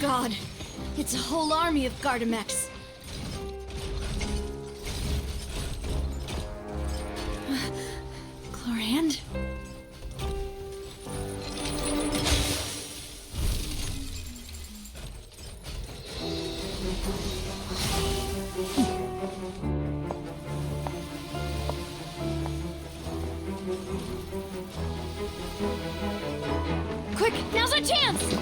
God, it's a whole army of Gardamex. Clorinde? Quick, now's our chance!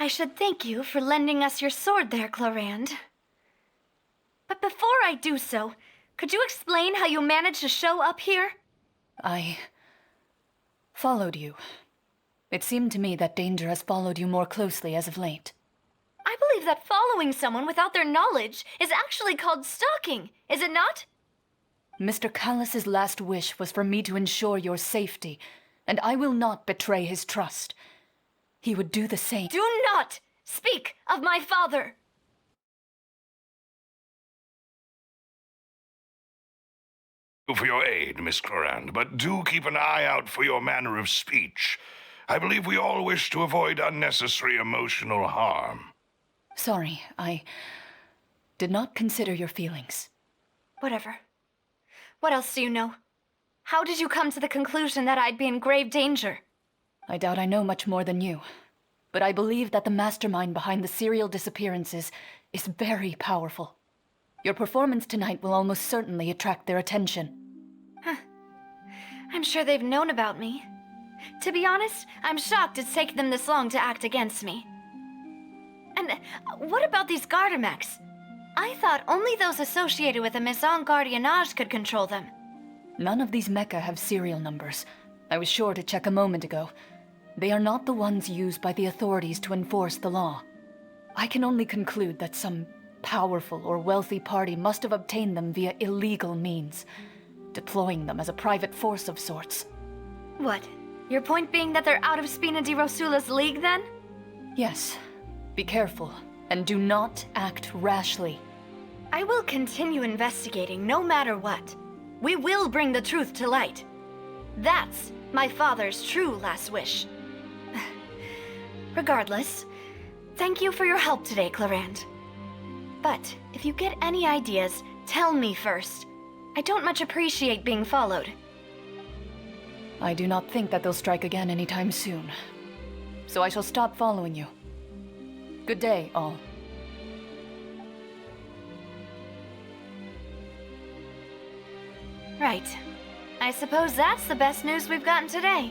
I should thank you for lending us your sword there, Clorinde. But before I do so, could you explain how you managed to show up here? I followed you. It seemed to me that danger has followed you more closely as of late. I believe that following someone without their knowledge is actually called stalking, is it not? Mr. Callus's last wish was for me to ensure your safety, and I will not betray his trust. He would do the same. Do not speak of my father! For your aid, Miss Clorinde, but do keep an eye out for your manner of speech. I believe we all wish to avoid unnecessary emotional harm. Sorry, I did not consider your feelings. Whatever. What else do you know? How did you come to the conclusion that I'd be in grave danger? I doubt I know much more than you, but I believe that the mastermind behind the serial disappearances is very powerful. Your performance tonight will almost certainly attract their attention. I'm sure they've known about me. To be honest, I'm shocked it's taken them this long to act against me. And what about these Gardamex? I thought only those associated with the Maison Gardiennage could control them. None of these mecha have serial numbers. I was sure to check a moment ago. They are not the ones used by the authorities to enforce the law. I can only conclude that some powerful or wealthy party must have obtained them via illegal means, deploying them as a private force of sorts. What? Your point being that they're out of Spina di Rosula's league, then? Yes. Be careful, and do not act rashly. I will continue investigating no matter what. We will bring the truth to light. That's my father's true last wish. Regardless, thank you for your help today, Clorinde. But if you get any ideas, tell me first. I don't much appreciate being followed. I do not think that they'll strike again anytime soon. So I shall stop following you. Good day, all. Right. I suppose that's the best news we've gotten today.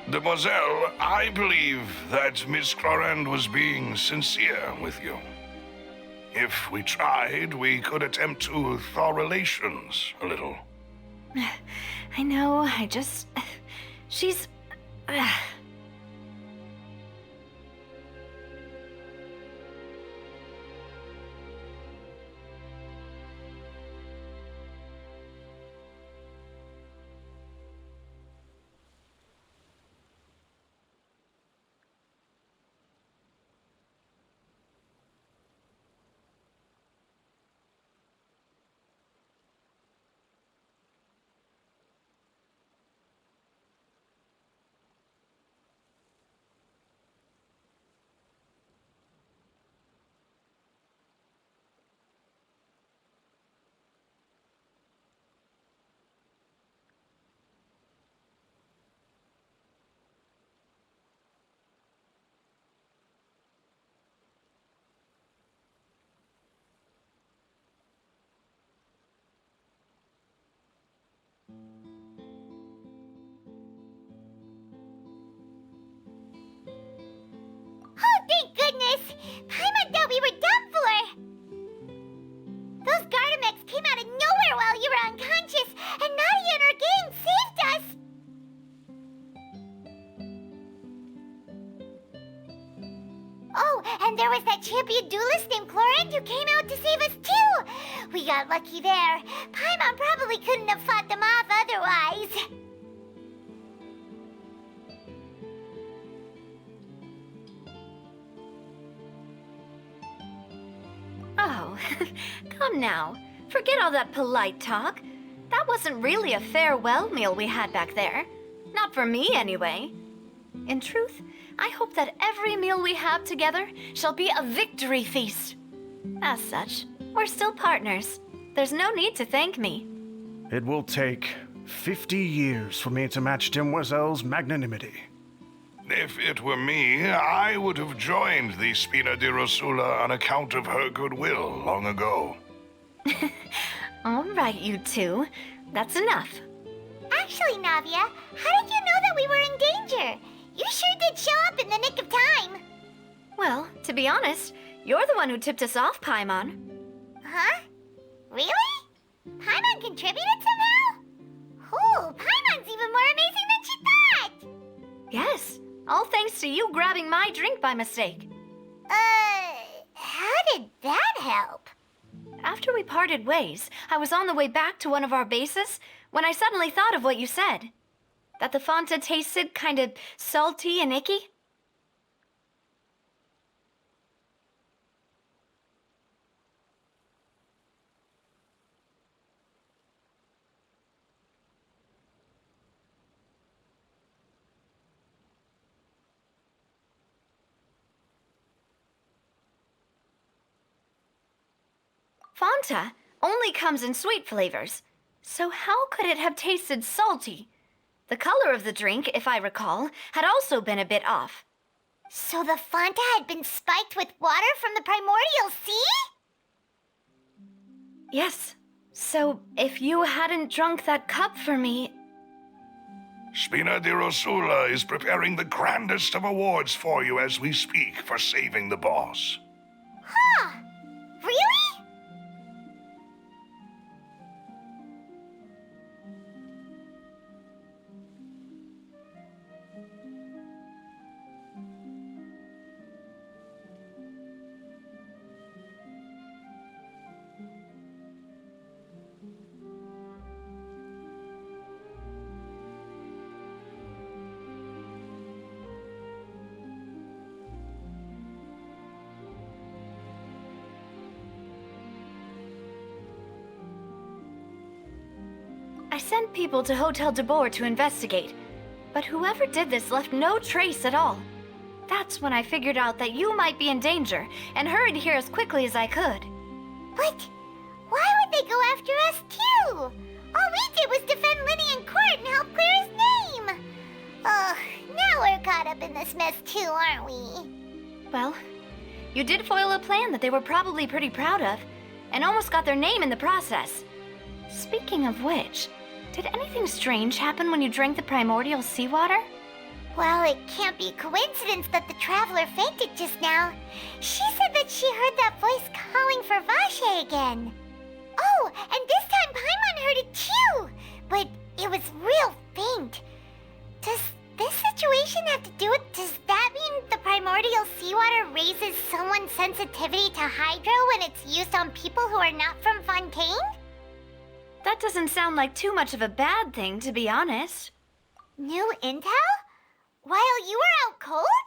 Demoiselle, I believe that Miss Clorinde was being sincere with you. If we tried, we could attempt to thaw relations a little. I know, she's... specialist named Chlorant who came out to save us too. We got lucky there. Paimon probably couldn't have fought them off otherwise. Oh, come now. Forget all that polite talk. That wasn't really a farewell meal we had back there. Not for me, anyway. In truth, I hope that every meal we have together shall be a victory feast. As such, we're still partners. There's no need to thank me. It will take 50 years for me to match Demoiselle's magnanimity. If it were me, I would have joined the Spina di Rosula on account of her goodwill long ago. All right, you two. That's enough. Actually, Navia, how did you know that we were in danger? You sure did show up in the nick of time. Well, to be honest, you're the one who tipped us off, Paimon. Huh? Really? Paimon contributed somehow? Oh, Paimon's even more amazing than she thought! Yes, all thanks to you grabbing my drink by mistake. How did that help? After we parted ways, I was on the way back to one of our bases when I suddenly thought of what you said. That the Fanta tasted kind of salty and icky. Fanta only comes in sweet flavors, so how could it have tasted salty? The color of the drink, if I recall, had also been a bit off. So the Fanta had been spiked with water from the primordial sea? Yes, so if you hadn't drunk that cup for me... Spina di Rosula is preparing the grandest of awards for you as we speak for saving the boss. Huh. Really? I sent people to Hotel de Boer to investigate, but whoever did this left no trace at all. That's when I figured out that you might be in danger and hurried here as quickly as I could. But why would they go after us too? All we did was defend Linny in court and help clear his name. Ugh, now we're caught up in this mess too, aren't we? Well, you did foil a plan that they were probably pretty proud of, and almost got their name in the process. Speaking of which, did anything strange happen when you drank the primordial seawater? Well, it can't be coincidence that the traveler fainted just now. She said that she heard that voice calling for Vache again. Oh, and this time Paimon heard it too, but it was real faint. Does this situation have to do with... Does that mean the primordial seawater raises someone's sensitivity to hydro when it's used on people who are not from Fontaine? That doesn't sound like too much of a bad thing, to be honest. New intel? While you were out cold?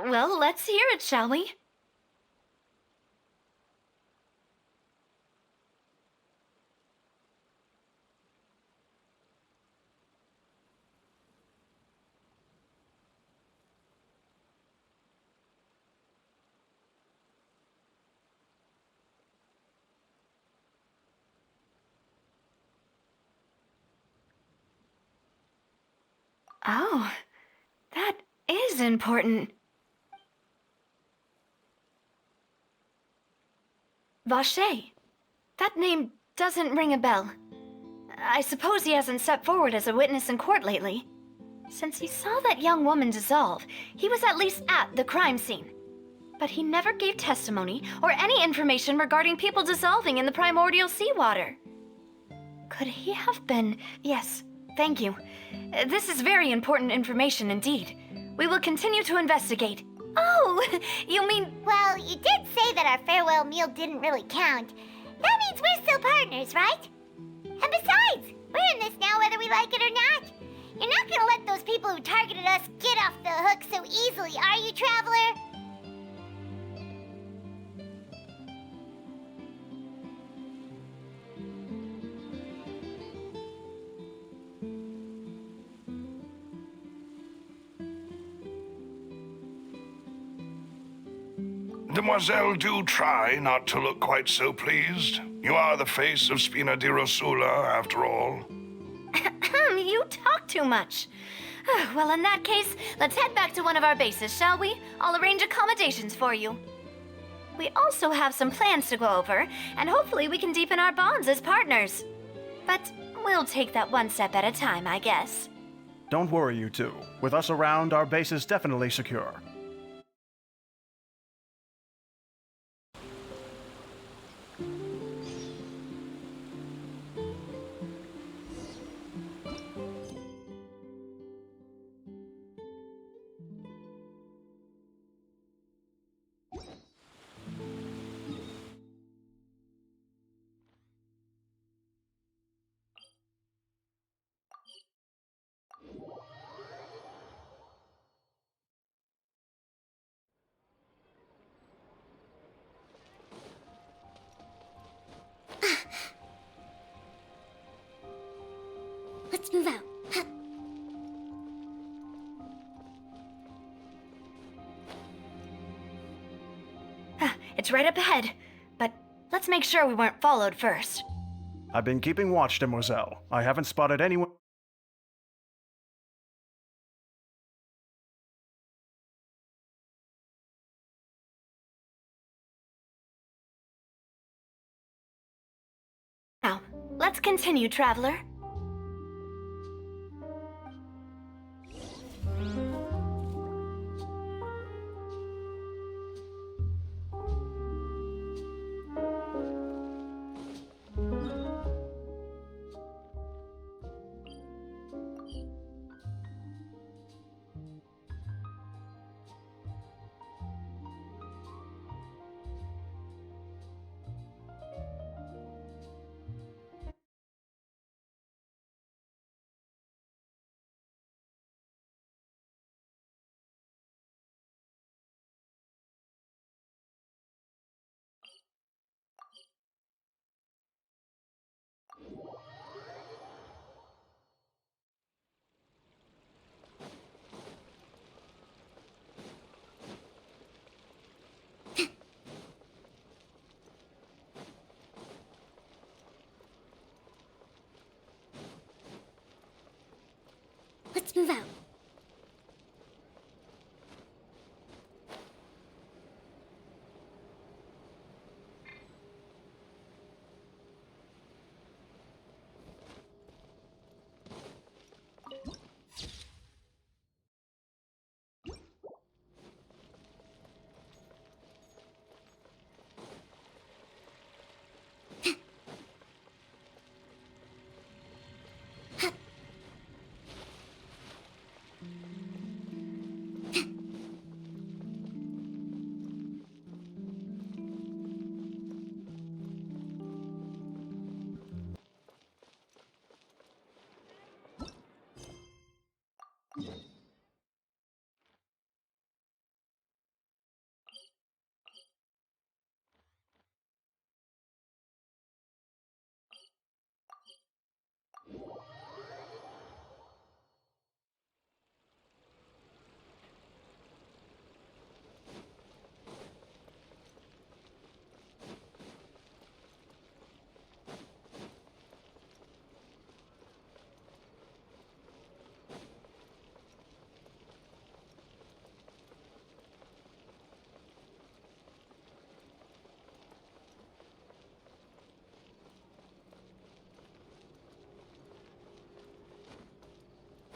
Well, let's hear it, shall we? Oh, that is important. Vache. That name doesn't ring a bell. I suppose he hasn't stepped forward as a witness in court lately. Since he saw that young woman dissolve, he was at least at the crime scene. But he never gave testimony or any information regarding people dissolving in the primordial seawater. Could he have been... Yes, thank you. This is very important information indeed. We will continue to investigate. Oh, you mean... Well, that our farewell meal didn't really count, that means we're still partners, right? And besides, we're in this now whether we like it or not. You're not gonna let those people who targeted us get off the hook so easily, are you, Traveler? Demoiselle, do try not to look quite so pleased. You are the face of Spina di Rosula, after all. You talk too much. Well, in that case, let's head back to one of our bases, shall we? I'll arrange accommodations for you. We also have some plans to go over, and hopefully we can deepen our bonds as partners. But we'll take that one step at a time, I guess. Don't worry, you two. With us around, our base is definitely secure. Let's move out. It's right up ahead, but let's make sure we weren't followed first. I've been keeping watch, Demoiselle. I haven't spotted anyone. Now, let's continue, Traveler. Let's move out.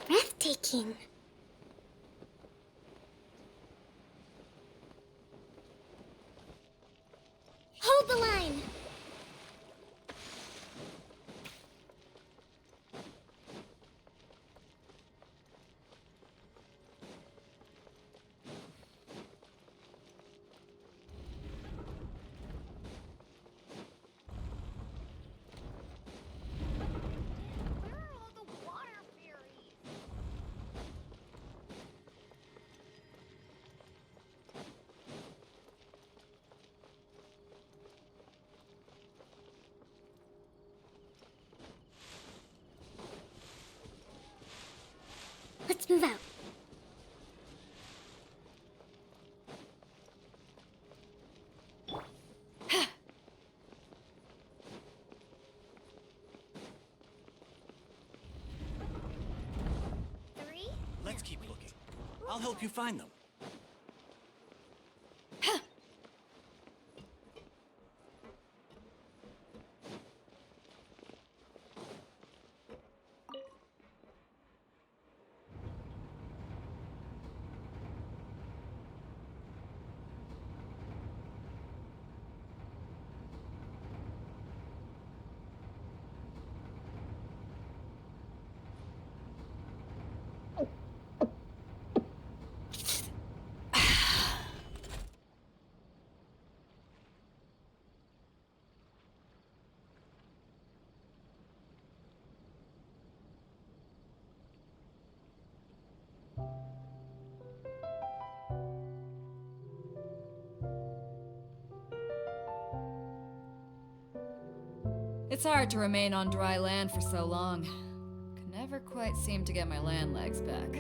Breathtaking. Hold the line! move out. Three? Let's keep looking. I'll help you find them. It's hard to remain on dry land for so long. Can never quite seem to get my land legs back.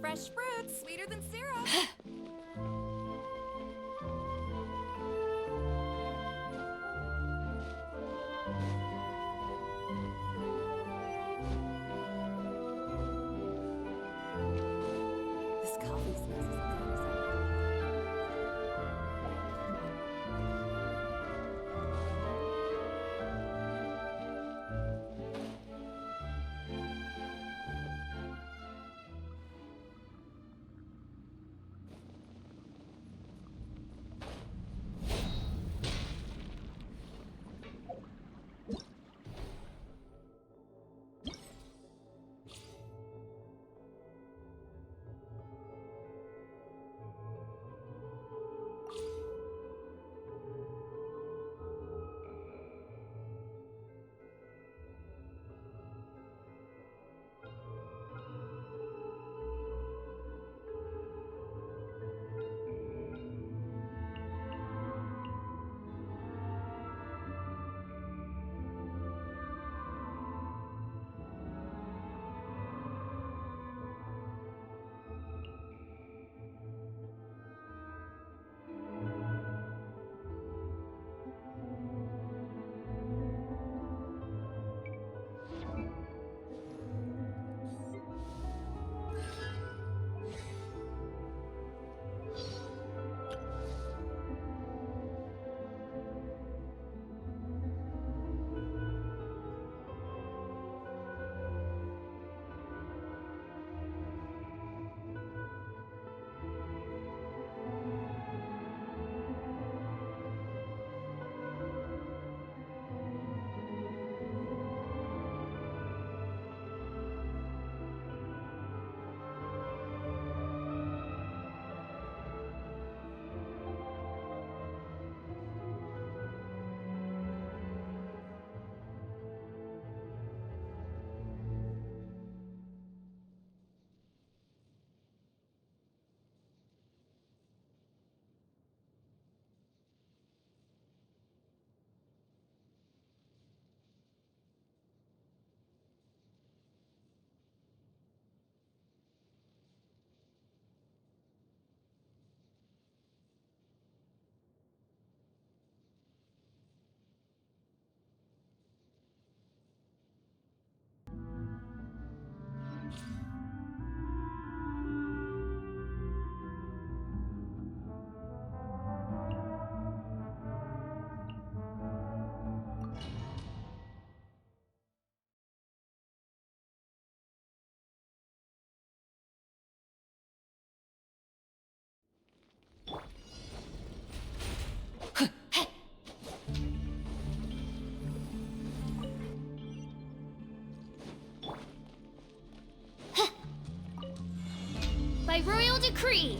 Fresh fruits, sweeter than syrup. This coffee smells so good. By royal decree.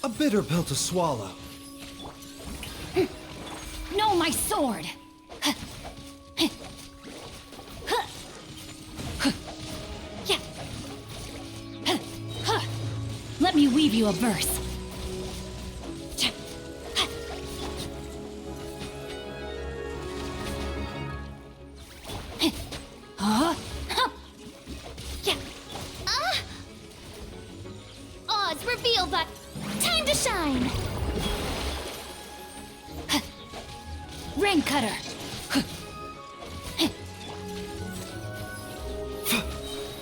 A bitter pill to swallow. No, my sword! Let me weave you a verse. Oz revealed that. Time to shine. Rain cutter!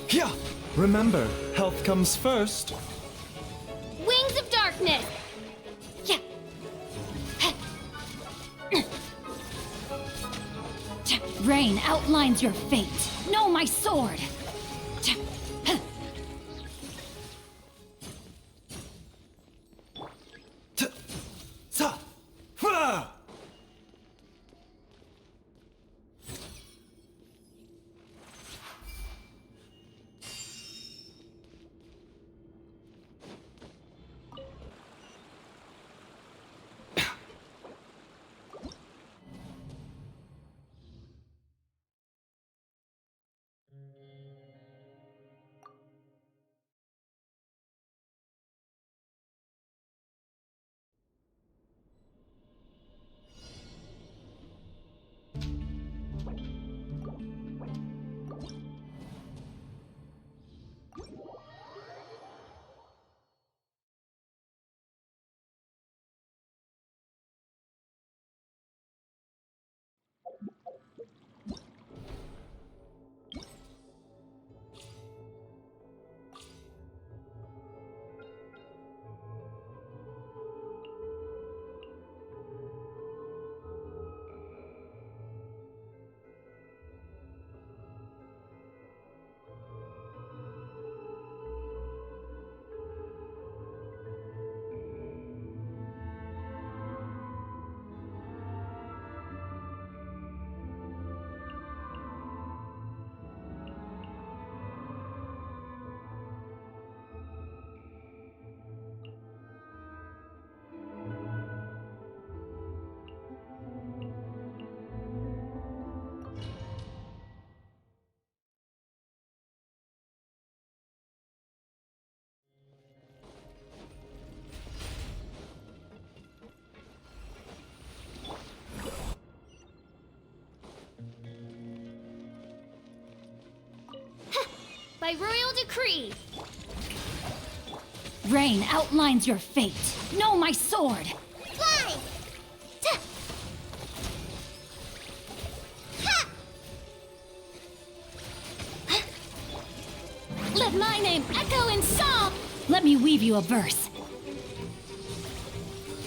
Yeah. Remember, health comes first. Wings of darkness. Yeah. Rain outlines your fate. Know my sword! Ta. Fa. By royal decree. Rain outlines your fate. Know my sword! Fly. Ta. Ha. Let my name echo in song! Let me weave you a verse.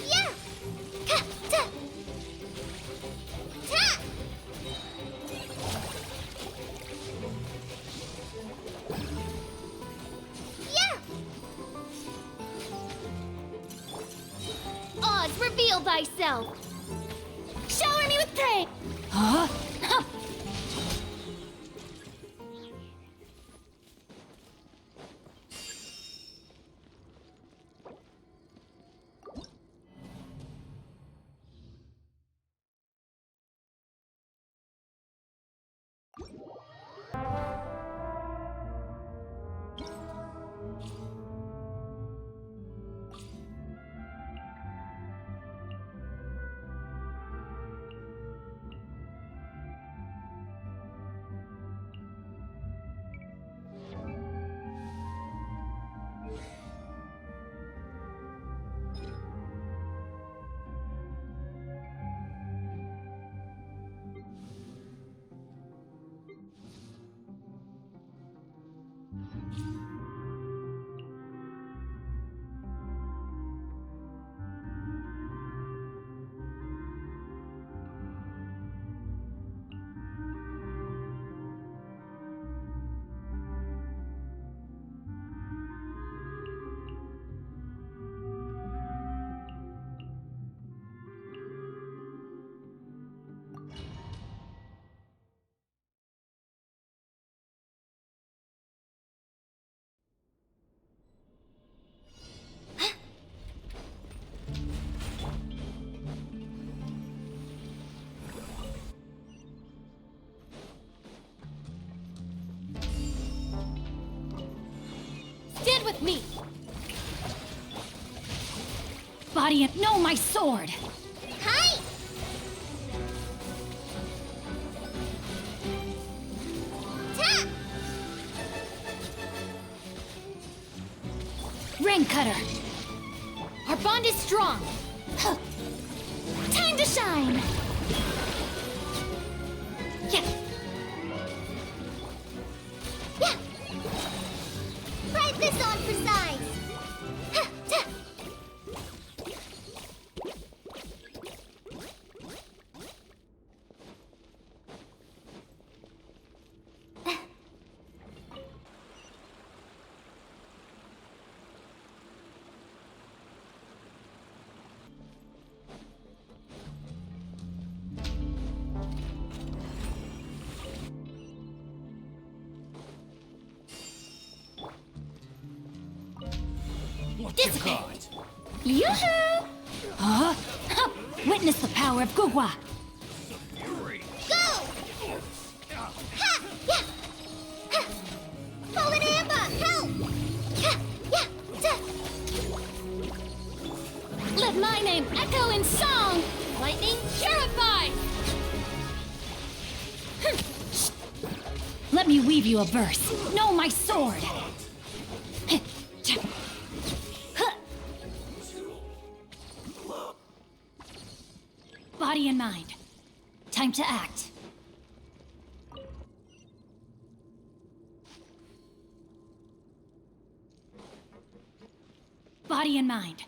Yeah. Ka. Ta. Ta. Yeah. Oz, reveal thyself. Shower me with praise. Huh? Stand with me! Body and no, my sword! Hi! Ta! Ring cutter! Our bond is strong! Huh. Time to shine! Yeah! Yeah! Try this on for size! Ha! Ta! Dissipate! Yoo-hoo! Huh? Huh. Witness the power of Gugwa! Go! Ha! Yeah! Ha! Fallen Amber! Help! Ha! Yeah! Ta! Let my name echo in song! Lightning purified! Let me weave you a verse. Know my sword! Body and mind. Time to act. Body and mind.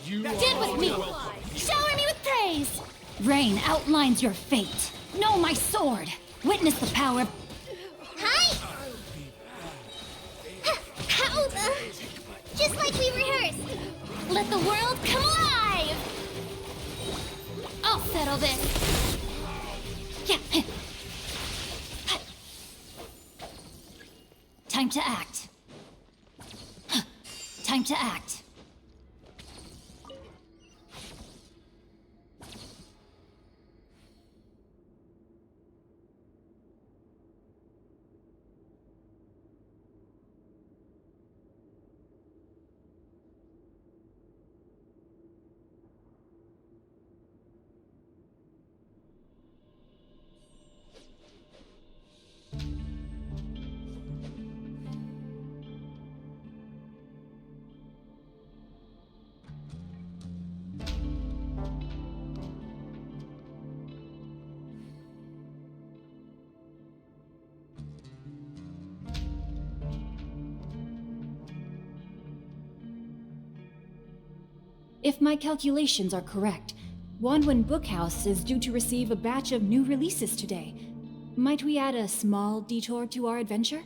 Stand with me! Shower me with praise! Rain outlines your fate. Know my sword. Witness the power of... Hi! Ha! How the... Just like we rehearsed! Let the world come alive! I'll settle this. Yeah. Time to act. Time to act. If my calculations are correct, Wanwen Bookhouse is due to receive a batch of new releases today. Might we add a small detour to our adventure?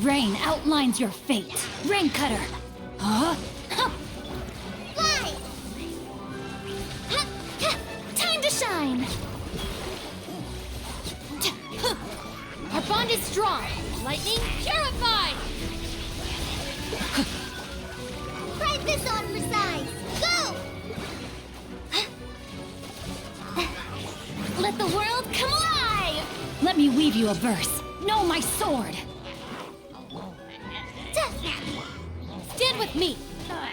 Rain outlines your fate. Rain Cutter. Huh? Fly! Ha, ha, time to shine! Our bond is strong. Lightning purified. Ride this on for size! Go! Let the world come alive! Let me weave you a verse. Know my sword. Stand with me. Fly!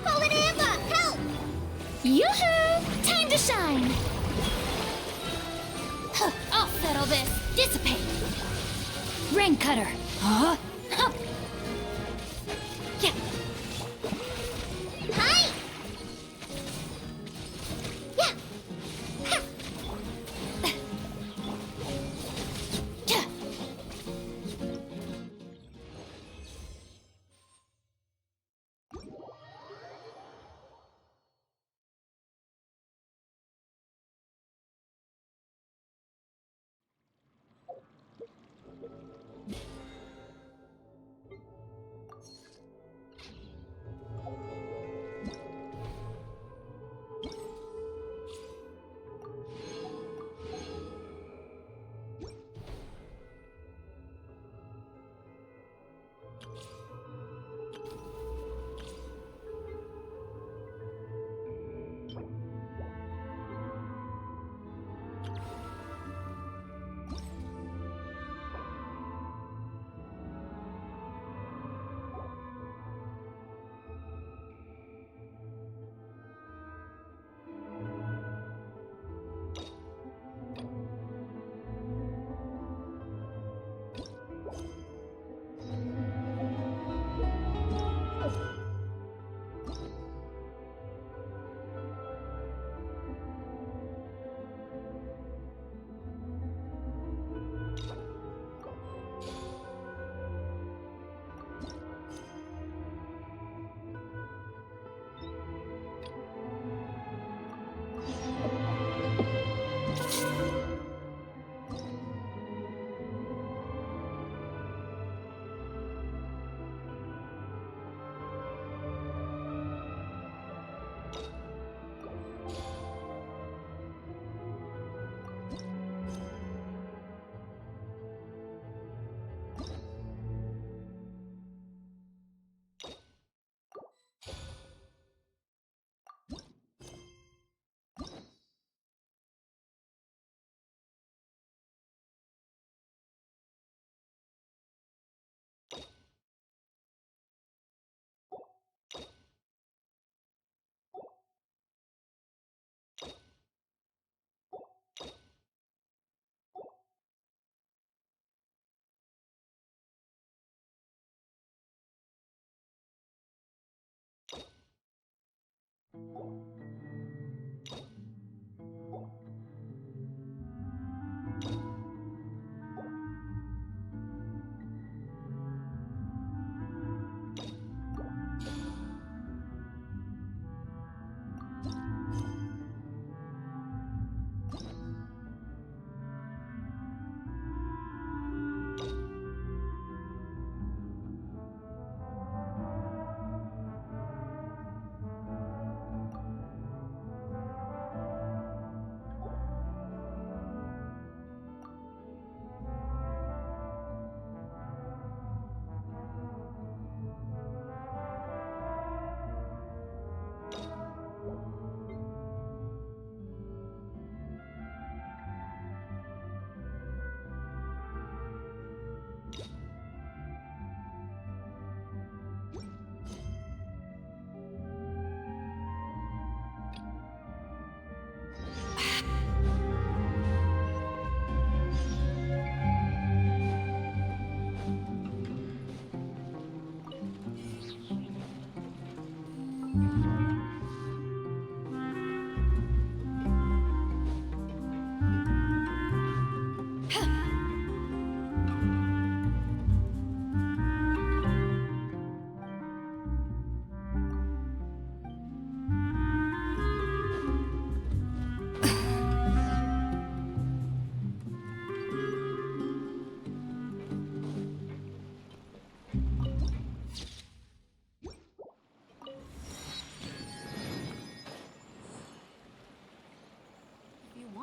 Fallen Amba, help! Yoo-hoo! Time to shine! Huh, I'll settle this. Dissipate. Rain Cutter. Huh? Huh. Yeah. Hi! Yeah! Ha! Yeah.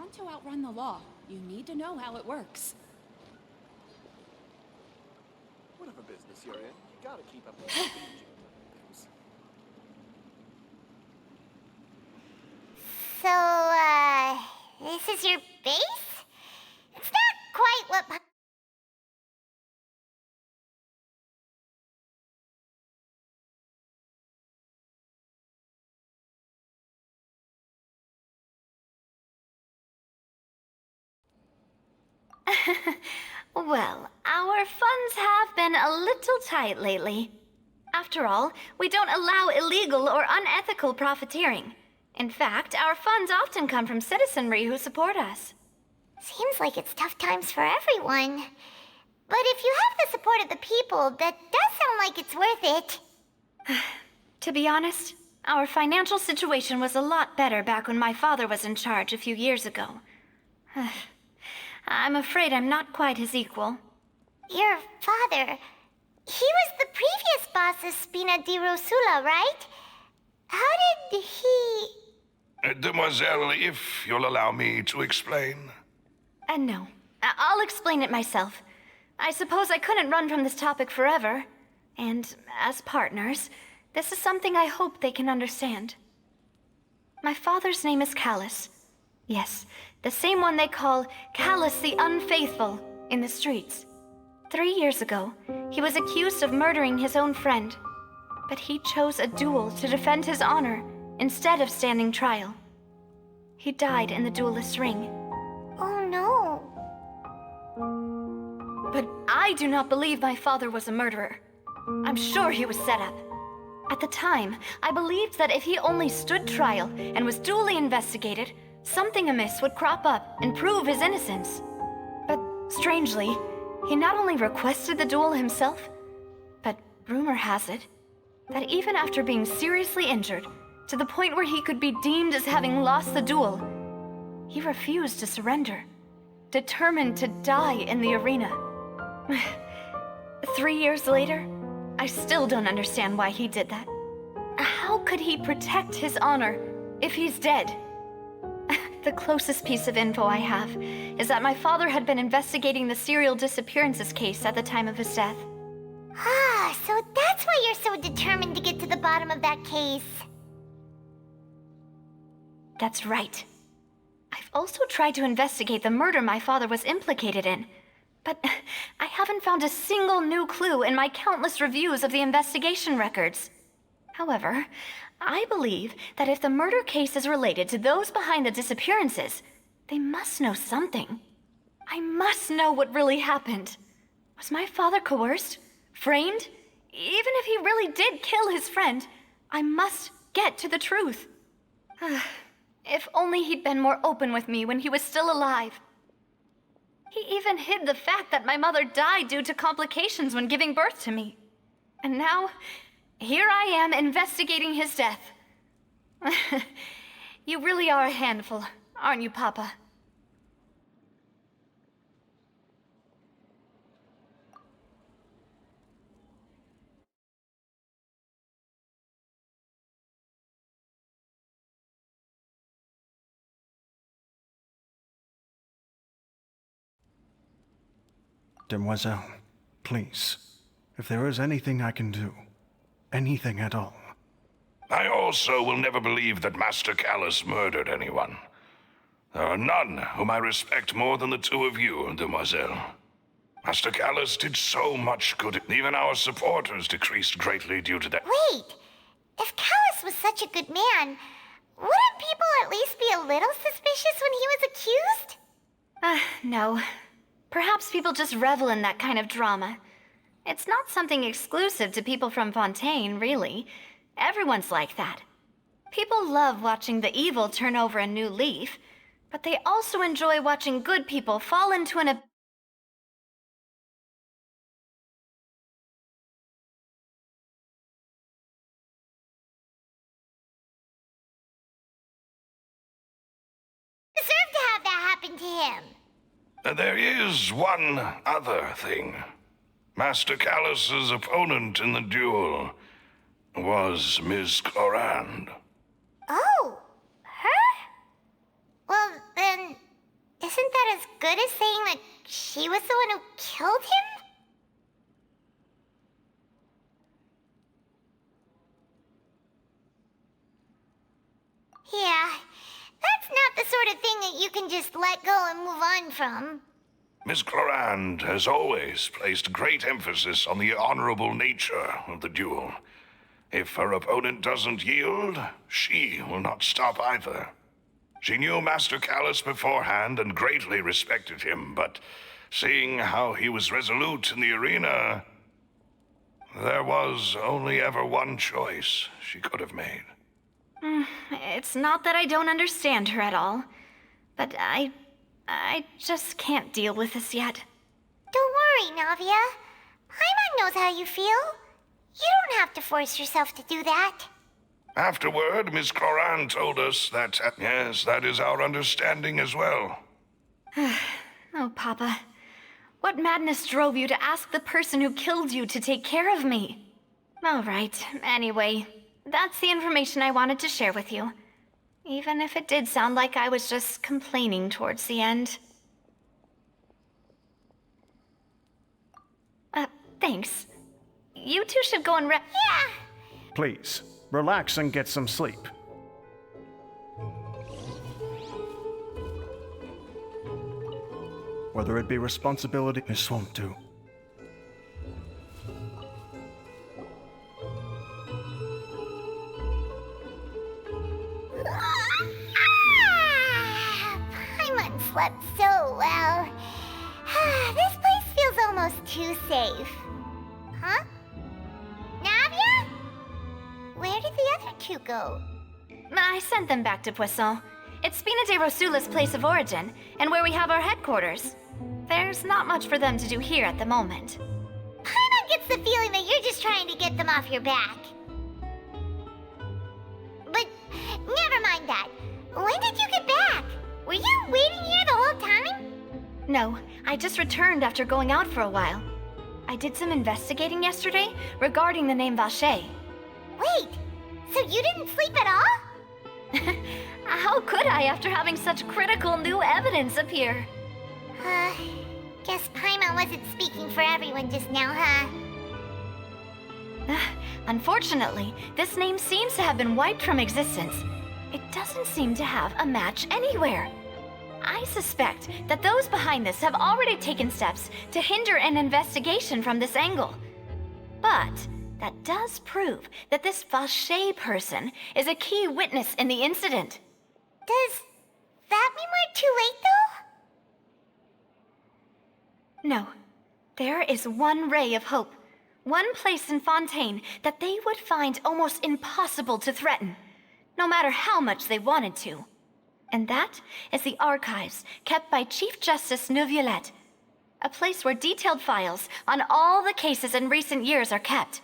want to outrun the law, you need to know how it works. Whatever business you're in, you gotta keep up with the things. So, this is your base? It's not quite what... Well, our funds have been a little tight lately. After all, we don't allow illegal or unethical profiteering. In fact, our funds often come from citizenry who support us. Seems like it's tough times for everyone. But if you have the support of the people, that does sound like it's worth it. To be honest, our financial situation was a lot better back when my father was in charge a few years ago. I'm afraid I'm not quite his equal. Your father... He was the previous boss of Spina di Rosula, right? How did he... Demoiselle, if you'll allow me to explain. No. I'll explain it myself. I suppose I couldn't run from this topic forever. And as partners, this is something I hope they can understand. My father's name is Callus. Yes, the same one they call Callus the Unfaithful in the streets. 3 years ago, he was accused of murdering his own friend. But he chose a duel to defend his honor instead of standing trial. He died in the duelist's ring. Oh no. But I do not believe my father was a murderer. I'm sure he was set up. At the time, I believed that if he only stood trial and was duly investigated, something amiss would crop up and prove his innocence. But strangely, he not only requested the duel himself, but rumor has it that even after being seriously injured, to the point where he could be deemed as having lost the duel, he refused to surrender, determined to die in the arena. 3 years later, I still don't understand why he did that. How could he protect his honor if he's dead? The closest piece of info I have is that my father had been investigating the serial disappearances case at the time of his death. Ah, so that's why you're so determined to get to the bottom of that case. That's right. I've also tried to investigate the murder my father was implicated in, but I haven't found a single new clue in my countless reviews of the investigation records. However, I believe that if the murder case is related to those behind the disappearances, they must know something. I must know what really happened. Was my father coerced? Framed? Even if he really did kill his friend, I must get to the truth. If only he'd been more open with me when he was still alive. He even hid the fact that my mother died due to complications when giving birth to me. And now, here I am investigating his death. You really are a handful, aren't you, Papa? Demoiselle, please, if there is anything I can do, anything at all. I also will never believe that Master Callus murdered anyone. There are none whom I respect more than the two of you, Demoiselle. Master Callus did so much good. Even our supporters decreased greatly due to that. Wait, if Callus was such a good man, wouldn't people at least be a little suspicious when he was accused? No. Perhaps people just revel in that kind of drama. It's not something exclusive to people from Fontaine, really. Everyone's like that. People love watching the evil turn over a new leaf, but they also enjoy watching good people fall into an Deserve to have that happen to him. There is one other thing. Master Callus's opponent in the duel was Miss Clorand. Oh, her? Well, then, that as good as saying that she was the one who killed him? Yeah, that's not the sort of thing that you can just let go and move on from. Miss Clorand has always placed great emphasis on the honorable nature of the duel. If her opponent doesn't yield, she will not stop either. She knew Master Callus beforehand and greatly respected him, but seeing how he was resolute in the arena, there was only ever one choice she could have made. It's not that I don't understand her at all, but I just can't deal with this yet. Don't worry, Navia. Paimon knows how you feel. You don't have to force yourself to do that. Afterward, Miss Clorand told us that, yes, that is our understanding as well. Oh, Papa. What madness drove you to ask the person who killed you to take care of me? All right, anyway, that's the information I wanted to share with you. Even if it did sound like I was just complaining towards the end. Thanks. You two should go and Yeah! Please, relax and get some sleep. Whether it be responsibility, this won't do. Paimon slept so well. This place feels almost too safe. Huh? Navia? Where did the other two go? I sent them back to Poisson. It's Spina de Rosula's place of origin, and where we have our headquarters. There's not much for them to do here at the moment. Paimon gets the feeling that you're just trying to get them off your back. But never mind that. When did you get back? Were you waiting here the whole time? No, I just returned after going out for a while. I did some investigating yesterday regarding the name Vacher. Wait, so you didn't sleep at all? How could I after having such critical new evidence appear? Guess Paimon wasn't speaking for everyone just now, huh? Unfortunately, this name seems to have been wiped from existence. It doesn't seem to have a match anywhere. I suspect that those behind this have already taken steps to hinder an investigation from this angle. But that does prove that this Vacher person is a key witness in the incident. Does that mean we're too late, though? No. There is one ray of hope. One place in Fontaine that they would find almost impossible to threaten, no matter how much they wanted to. And that is the archives kept by Chief Justice Neuvillette, a place where detailed files on all the cases in recent years are kept.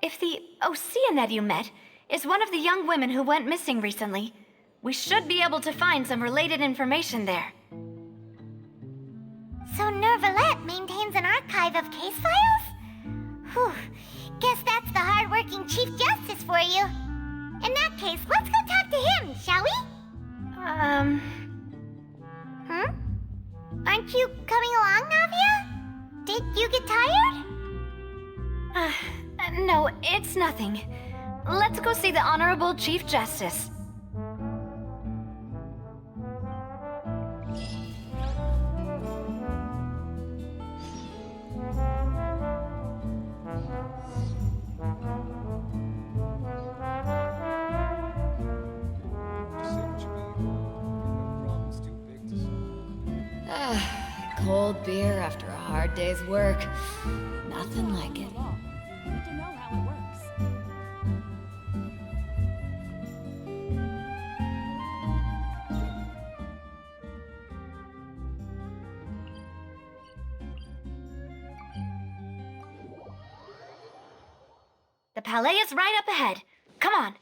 If the Oceanette you met is one of the young women who went missing recently, we should be able to find some related information there. So Neuvillette maintains an archive of case files? Whew, guess that's the hard-working Chief Justice for you. In that case, let's go talk to him, shall we? Aren't you coming along, Navia? Did you get tired? No, it's nothing. Let's go see the Honorable Chief Justice. Cold beer after a hard day's work. Nothing like it. You need to know how it works. The Palais is right up ahead. Come on.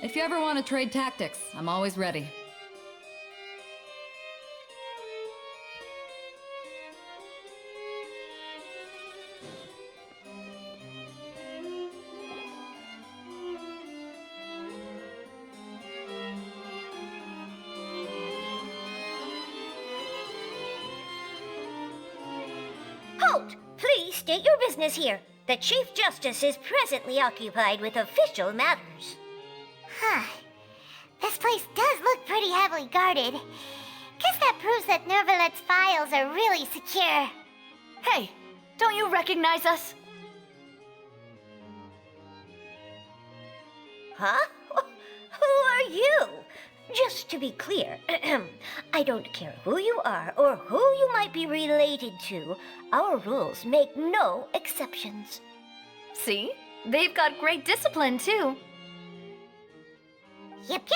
If you ever want to trade tactics, I'm always ready. Halt! Please state your business here. The Chief Justice is presently occupied with official matters. Huh. This place does look pretty heavily guarded. Guess that proves that Nervalet's files are really secure. Hey, don't you recognize us? Huh? Who are you? Just to be clear, I don't care who you are or who you might be related to. Our rules make no exceptions. See? They've got great discipline, too. Yep.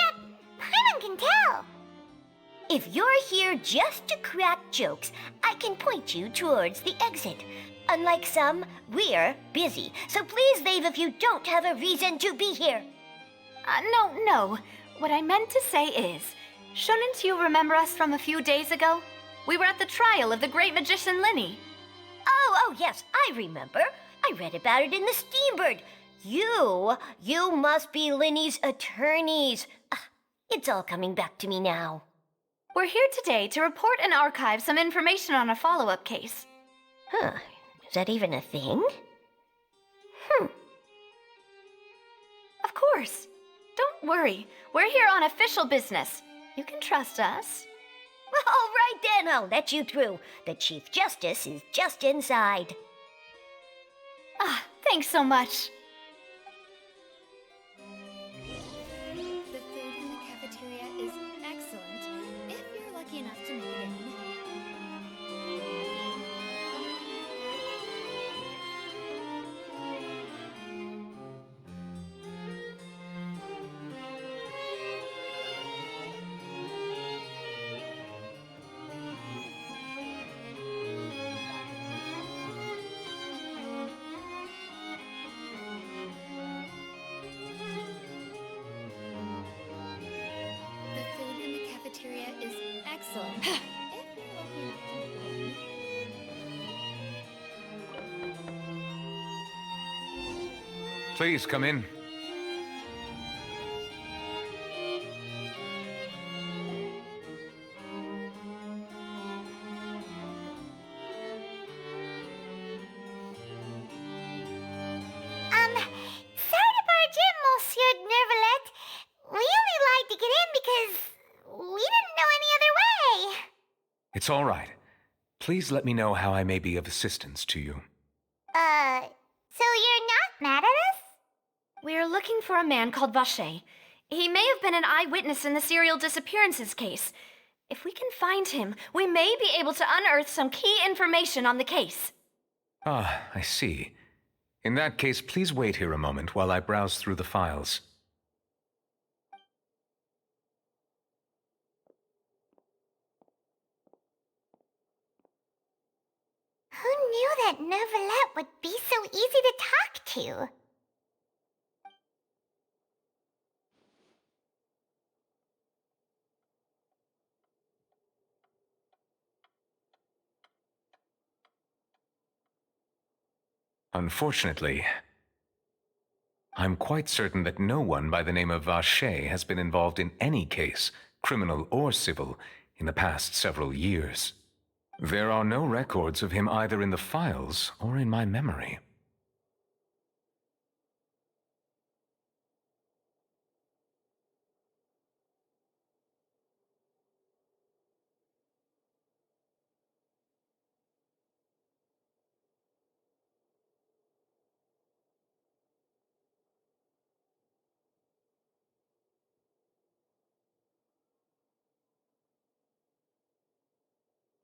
Paimon can tell. If you're here just to crack jokes, I can point you towards the exit. Unlike some, we're busy, so please leave if you don't have a reason to be here. No. What I meant to say is, shouldn't you remember us from a few days ago? We were at the trial of the great magician Linny. Oh, yes, I remember. I read about it in the Steambird. You must be Linny's attorneys. It's all coming back to me now. We're here today to report and archive some information on a follow-up case. Huh, is that even a thing? Of course. Don't worry. We're here on official business. You can trust us. All right then, I'll let you through. The Chief Justice is just inside. Thanks so much. The food in the cafeteria is excellent, if you're lucky enough to make it in. The food in the cafeteria is excellent, if you're lucky enough to make it in. Please come in. Sorry to barge in, Monsieur Nervalet. We only lied to get in because we didn't know any other way. It's all right. Please let me know how I may be of assistance to you. So you're not mad at us? We're looking for a man called Vacher. He may have been an eyewitness in the serial disappearances case. If we can find him, we may be able to unearth some key information on the case. Ah, I see. In that case, please wait here a moment while I browse through the files. Who knew that Nervalet would be so easy to talk to? Unfortunately, I'm quite certain that no one by the name of Vacher has been involved in any case, criminal or civil, in the past several years. There are no records of him either in the files or in my memory.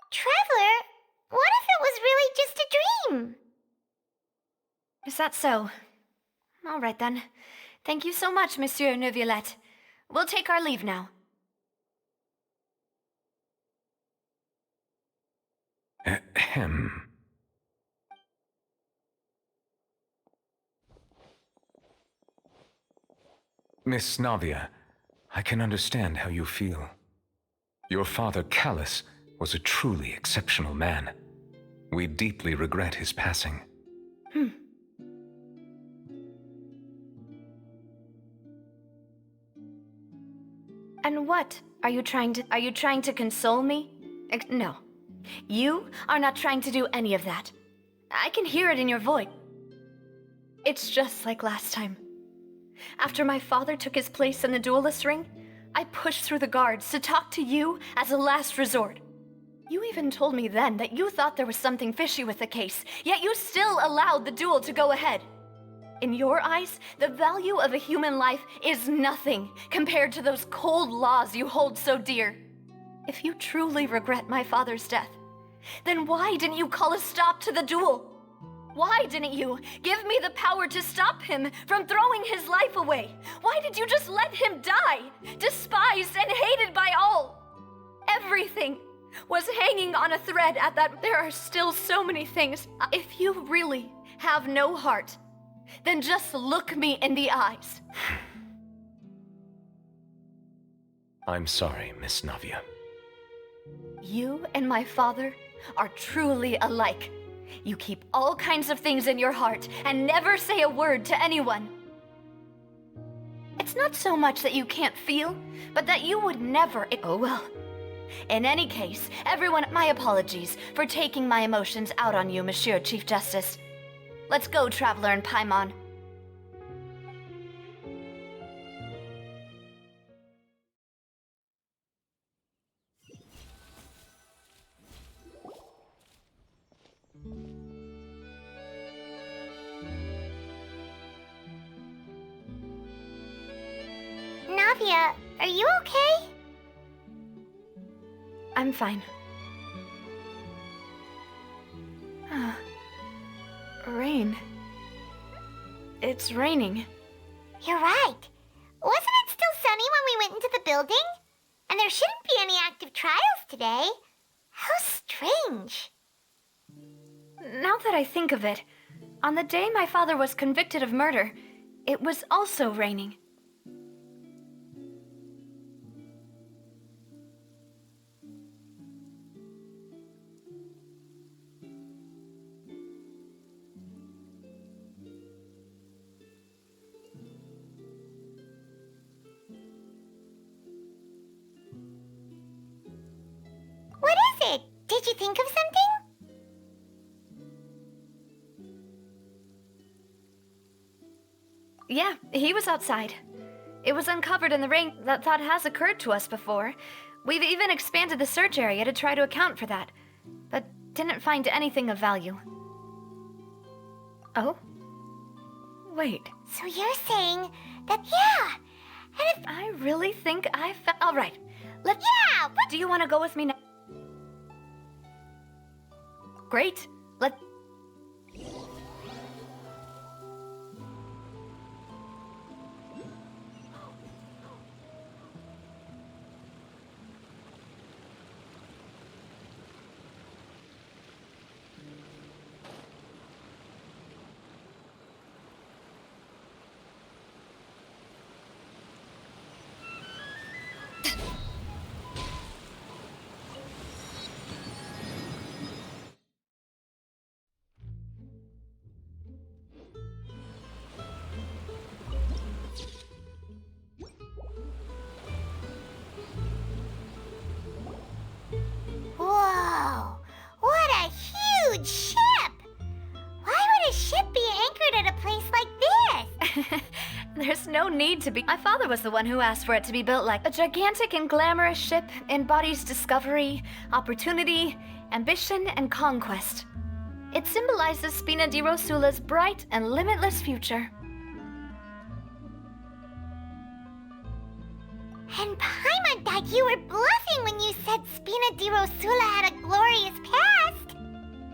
Traveler, what if it was really just a dream? Is that so? All right then. Thank you so much, Monsieur Neuvillette. We'll take our leave now. Ahem. Miss Navia, I can understand how you feel. Your father, Callus, was a truly exceptional man. We deeply regret his passing. And what? Are you trying to console me? No. You are not trying to do any of that. I can hear it in your voice. It's just like last time. After my father took his place in the duelist ring, I pushed through the guards to talk to you as a last resort. You even told me then that you thought there was something fishy with the case, yet you still allowed the duel to go ahead. In your eyes, the value of a human life is nothing compared to those cold laws you hold so dear. If you truly regret my father's death, then why didn't you call a stop to the duel? Why didn't you give me the power to stop him from throwing his life away? Why did you just let him die, despised and hated by all? Everything was hanging on a thread at that. There are still so many things. If you really have no heart, then just look me in the eyes. I'm sorry, Miss Navia. You and my father are truly alike. You keep all kinds of things in your heart and never say a word to anyone. It's not so much that you can't feel, but that you would never. Oh well. In any case, everyone, my apologies for taking my emotions out on you, Monsieur Chief Justice. Let's go, Traveler and Paimon. Navia, are you okay? I'm fine. Rain. It's raining. You're right. Wasn't it still sunny when we went into the building? And there shouldn't be any active trials today. How strange. Now that I think of it, on the day my father was convicted of murder, it was also raining. What is it? Did you think of something? Yeah, he was outside. It was uncovered in the rain. That thought has occurred to us before. We've even expanded the search area to try to account for that, but didn't find anything of value. Oh? Wait. So you're saying that, yeah, and if... I really think I found... All right, let's... Yeah, what... Do you want to go with me now? Great. Let... Whoa! What a huge ship! Why would a ship be anchored at a place like this? There's no need to be. My father was the one who asked for it to be built like a gigantic and glamorous ship embodies discovery, opportunity, ambition, and conquest. It symbolizes Spina di Rosula's bright and limitless future. And Paimon thought you were bluffing when you said Spina di Rosula had a glorious past.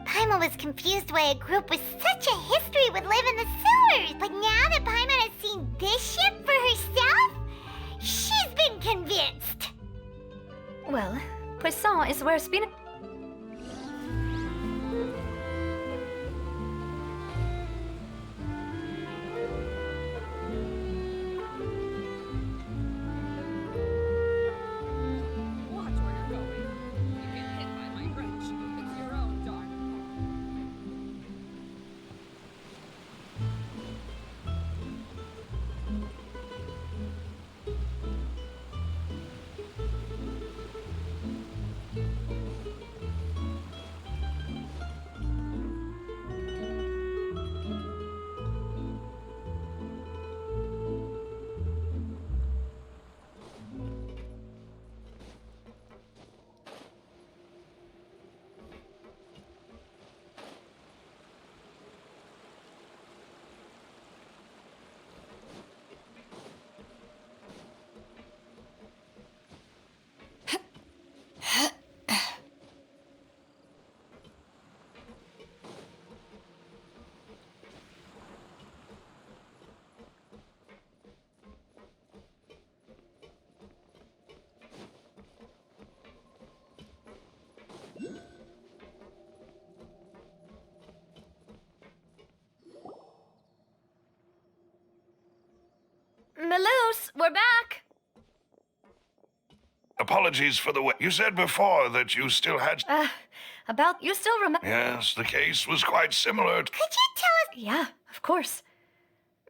Paimon was confused why a group with such a history would live in the sewers. But now that Paimon has seen this ship for herself, she's been convinced. Well, Poisson is where Spina... we're back. Apologies for the wait. You said before that you still had... You still remember? Yes, the case was quite similar. Could you tell us? Yeah, of course.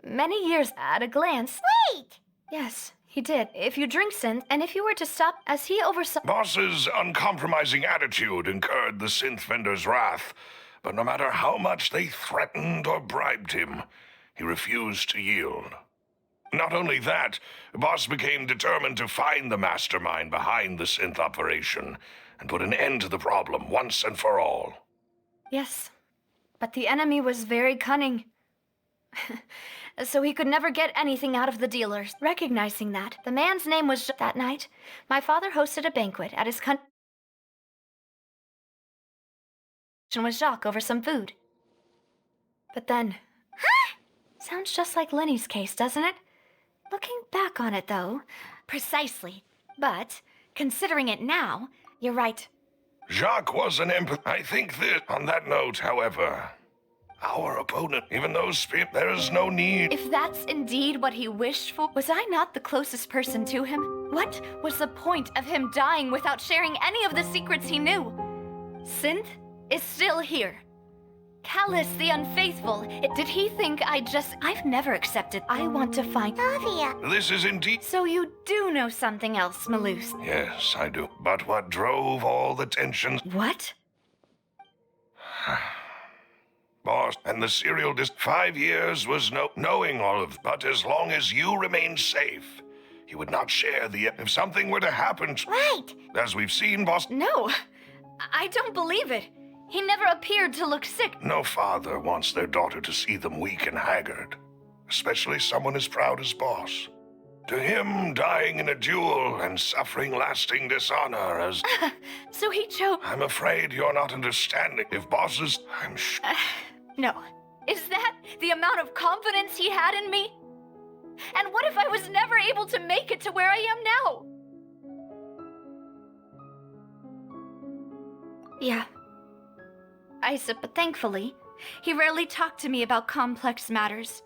Many years at a glance. Wait! Yes, he did. If you drink synth, and if you were to stop, as he oversaw... Boss's uncompromising attitude incurred the synth vendor's wrath, but no matter how much they threatened or bribed him, he refused to yield. Not only that, Boss became determined to find the mastermind behind the synth operation and put an end to the problem once and for all. Yes, but the enemy was very cunning. So he could never get anything out of the dealers. Recognizing that, the man's name was... That night, my father hosted a banquet at his was Jacques over some food. But then... Sounds just like Lenny's case, doesn't it? Looking back on it, though... Precisely. But, considering it now, you're right. Jacques was an I think that, on that note, however, our opponent, even though there is no need... If that's indeed what he wished for, was I not the closest person to him? What was the point of him dying without sharing any of the secrets he knew? Synth is still here. Callus the Unfaithful. Did he think I've never accepted. I want to find... Davia. This is indeed... So you do know something else, Malus? Yes, I do. But what drove all the tensions... What? Boss, and the serial 5 years was knowing all of... But as long as you remain safe, he would not share the... If something were to happen... Right. As we've seen, Boss... No, I don't believe it. He never appeared to look sick. No father wants their daughter to see them weak and haggard, especially someone as proud as Boss. To him, dying in a duel and suffering lasting dishonor as... So he chose... I'm afraid you're not understanding. If Boss is... I'm sure... No. Is that the amount of confidence he had in me? And what if I was never able to make it to where I am now? Yeah. But thankfully, he rarely talked to me about complex matters,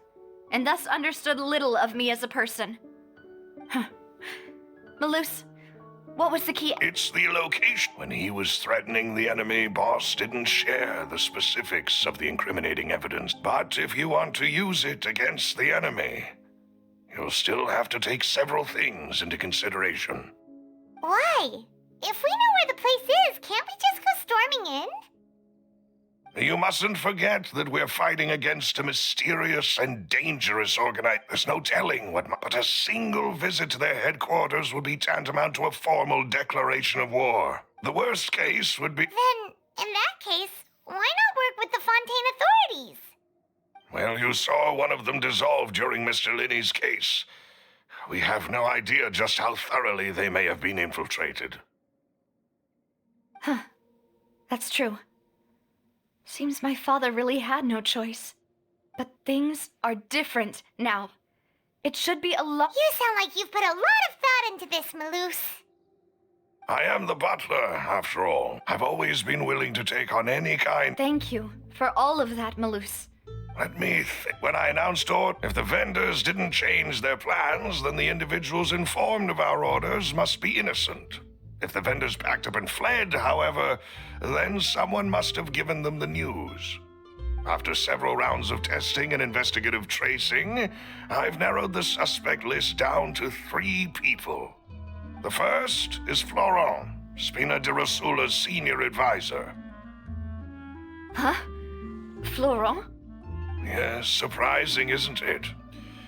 and thus understood little of me as a person. Malus, what was the key? It's the location. When he was threatening the enemy, Boss didn't share the specifics of the incriminating evidence. But if you want to use it against the enemy, you'll still have to take several things into consideration. Why? If we know where the place is, can't we just go storming in? You mustn't forget that we're fighting against a mysterious and dangerous There's no telling what... But a single visit to their headquarters would be tantamount to a formal declaration of war. The worst case would be... Then, in that case, why not work with the Fontaine authorities? Well, you saw one of them dissolve during Mr. Linney's case. We have no idea just how thoroughly they may have been infiltrated. Huh. That's true. Seems my father really had no choice. But things are different now. It should be a lot... You sound like you've put a lot of thought into this, Malus. I am the butler, after all. I've always been willing to take on any kind... Thank you for all of that, Malus. Let me think. When I announced order, if the vendors didn't change their plans, then the individuals informed of our orders must be innocent. If the vendors packed up and fled, however, then someone must have given them the news. After several rounds of testing and investigative tracing, I've narrowed the suspect list down to 3 people. The first is Florent, Spina de Rosula's senior advisor. Huh? Florent? Yes, surprising, isn't it?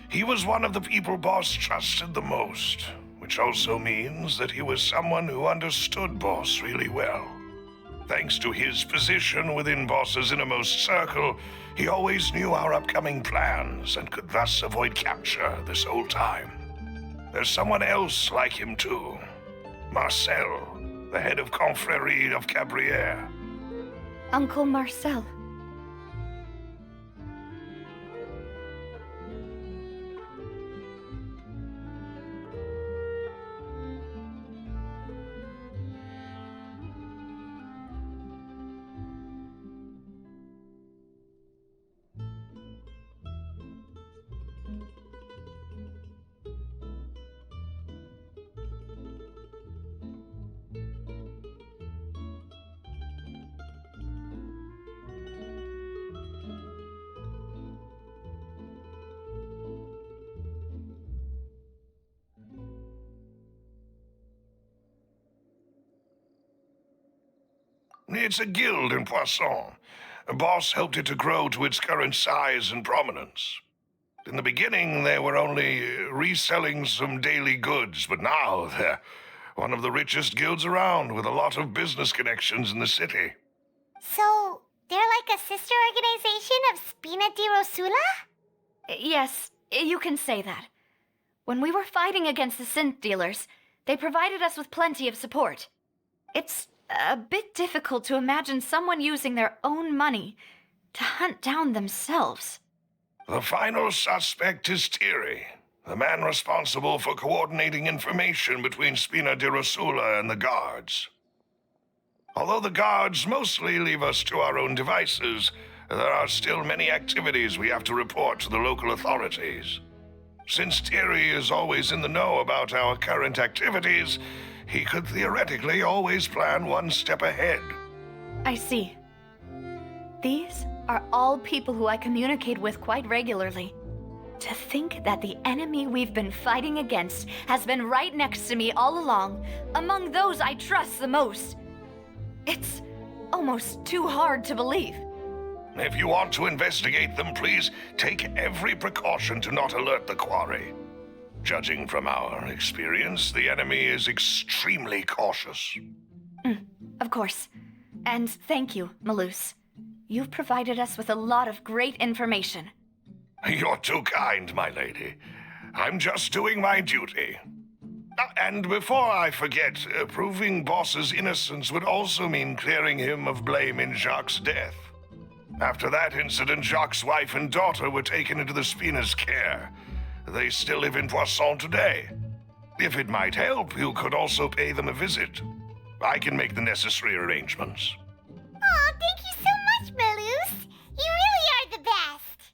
He was one of the people Boss trusted the most. Which also means that he was someone who understood Boss really well. Thanks to his position within Boss's innermost circle, he always knew our upcoming plans and could thus avoid capture this whole time. There's someone else like him too. Marcel, the head of Confrérie of Cabrières. Uncle Marcel. It's a guild in Poisson. A boss helped it to grow to its current size and prominence. In the beginning, they were only reselling some daily goods, but now they're one of the richest guilds around with a lot of business connections in the city. So, they're like a sister organization of Spina di Rosula? Yes, you can say that. When we were fighting against the synth dealers, they provided us with plenty of support. It's a bit difficult to imagine someone using their own money to hunt down themselves. The final suspect is Thierry, the man responsible for coordinating information between Spina di Rosula and the guards. Although the guards mostly leave us to our own devices, there are still many activities we have to report to the local authorities. Since Thierry is always in the know about our current activities, he could theoretically always plan one step ahead. I see. These are all people who I communicate with quite regularly. To think that the enemy we've been fighting against has been right next to me all along, among those I trust the most. It's almost too hard to believe. If you want to investigate them, please take every precaution to not alert the quarry. Judging from our experience, the enemy is extremely cautious. Of course. And thank you, Malus. You've provided us with a lot of great information. You're too kind, my lady. I'm just doing my duty. And before I forget, proving Boss's innocence would also mean clearing him of blame in Jacques' death. After that incident, Jacques' wife and daughter were taken into the Spina's care. They still live in Poisson today. If it might help, you could also pay them a visit. I can make the necessary arrangements. Aw, thank you so much, Malus. You really are the best.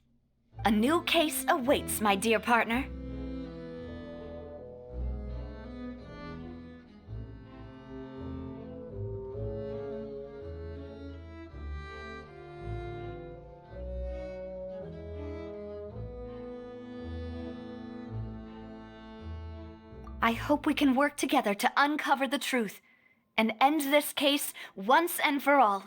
A new case awaits, my dear partner. I hope we can work together to uncover the truth and end this case once and for all.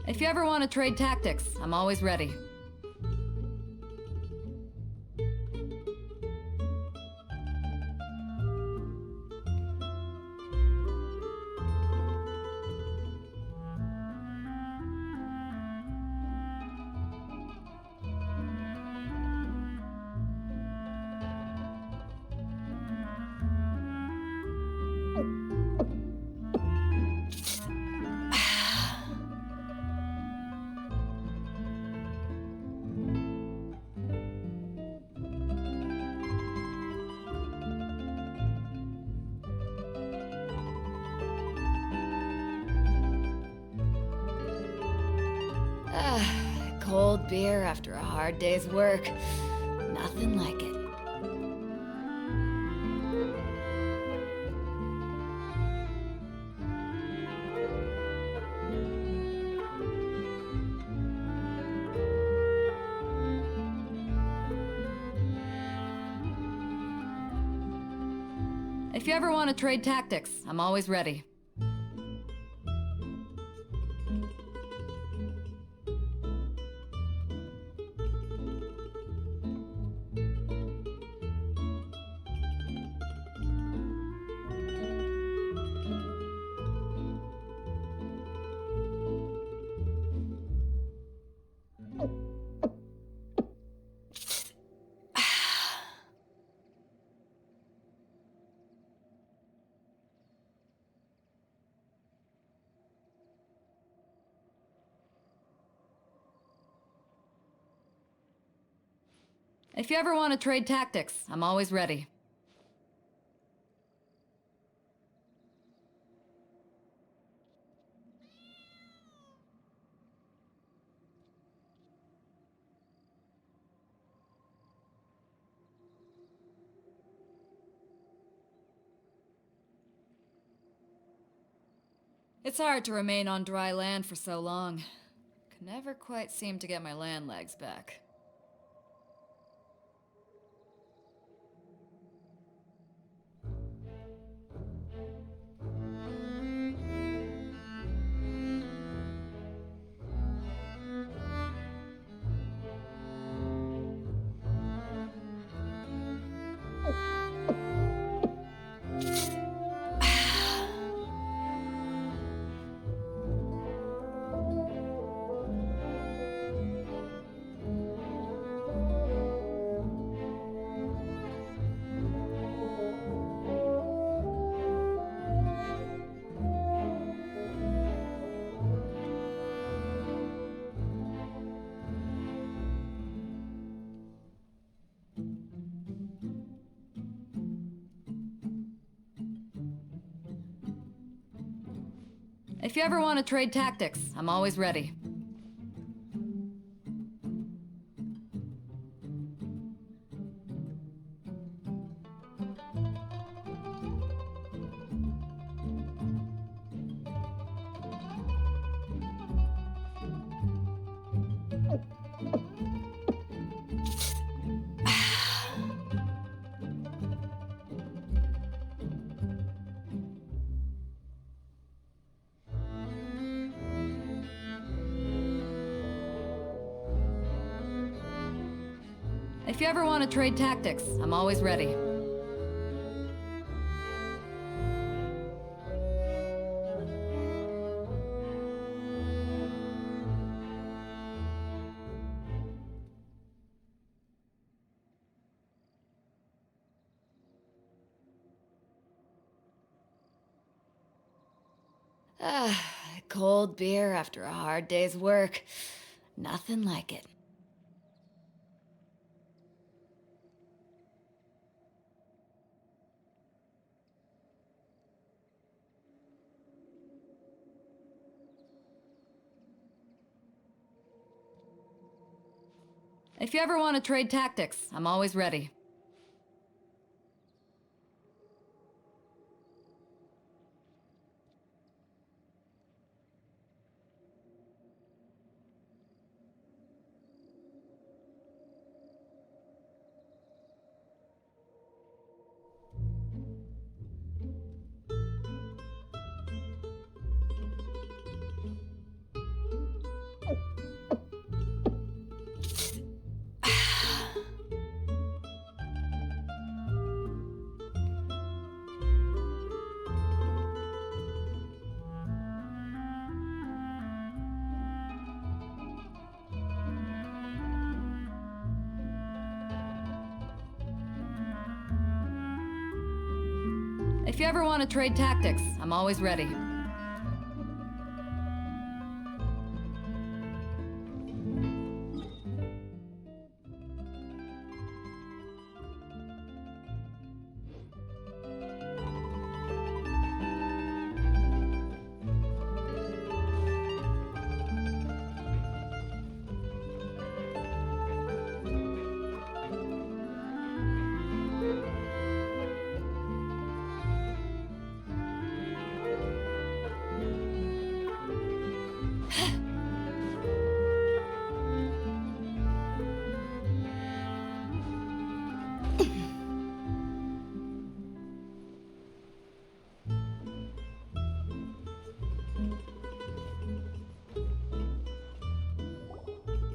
If you ever want to trade tactics, I'm always ready. Cold beer after a hard day's work. Nothing like it. If you ever want to trade tactics, I'm always ready. If you ever want to trade tactics, I'm always ready. It's hard to remain on dry land for so long. Can never quite seem to get my land legs back. If you ever want to trade tactics, I'm always ready. If you ever want to trade tactics, I'm always ready. Cold beer after a hard day's work. Nothing like it. If you ever want to trade tactics, I'm always ready. If you ever want to trade tactics, I'm always ready.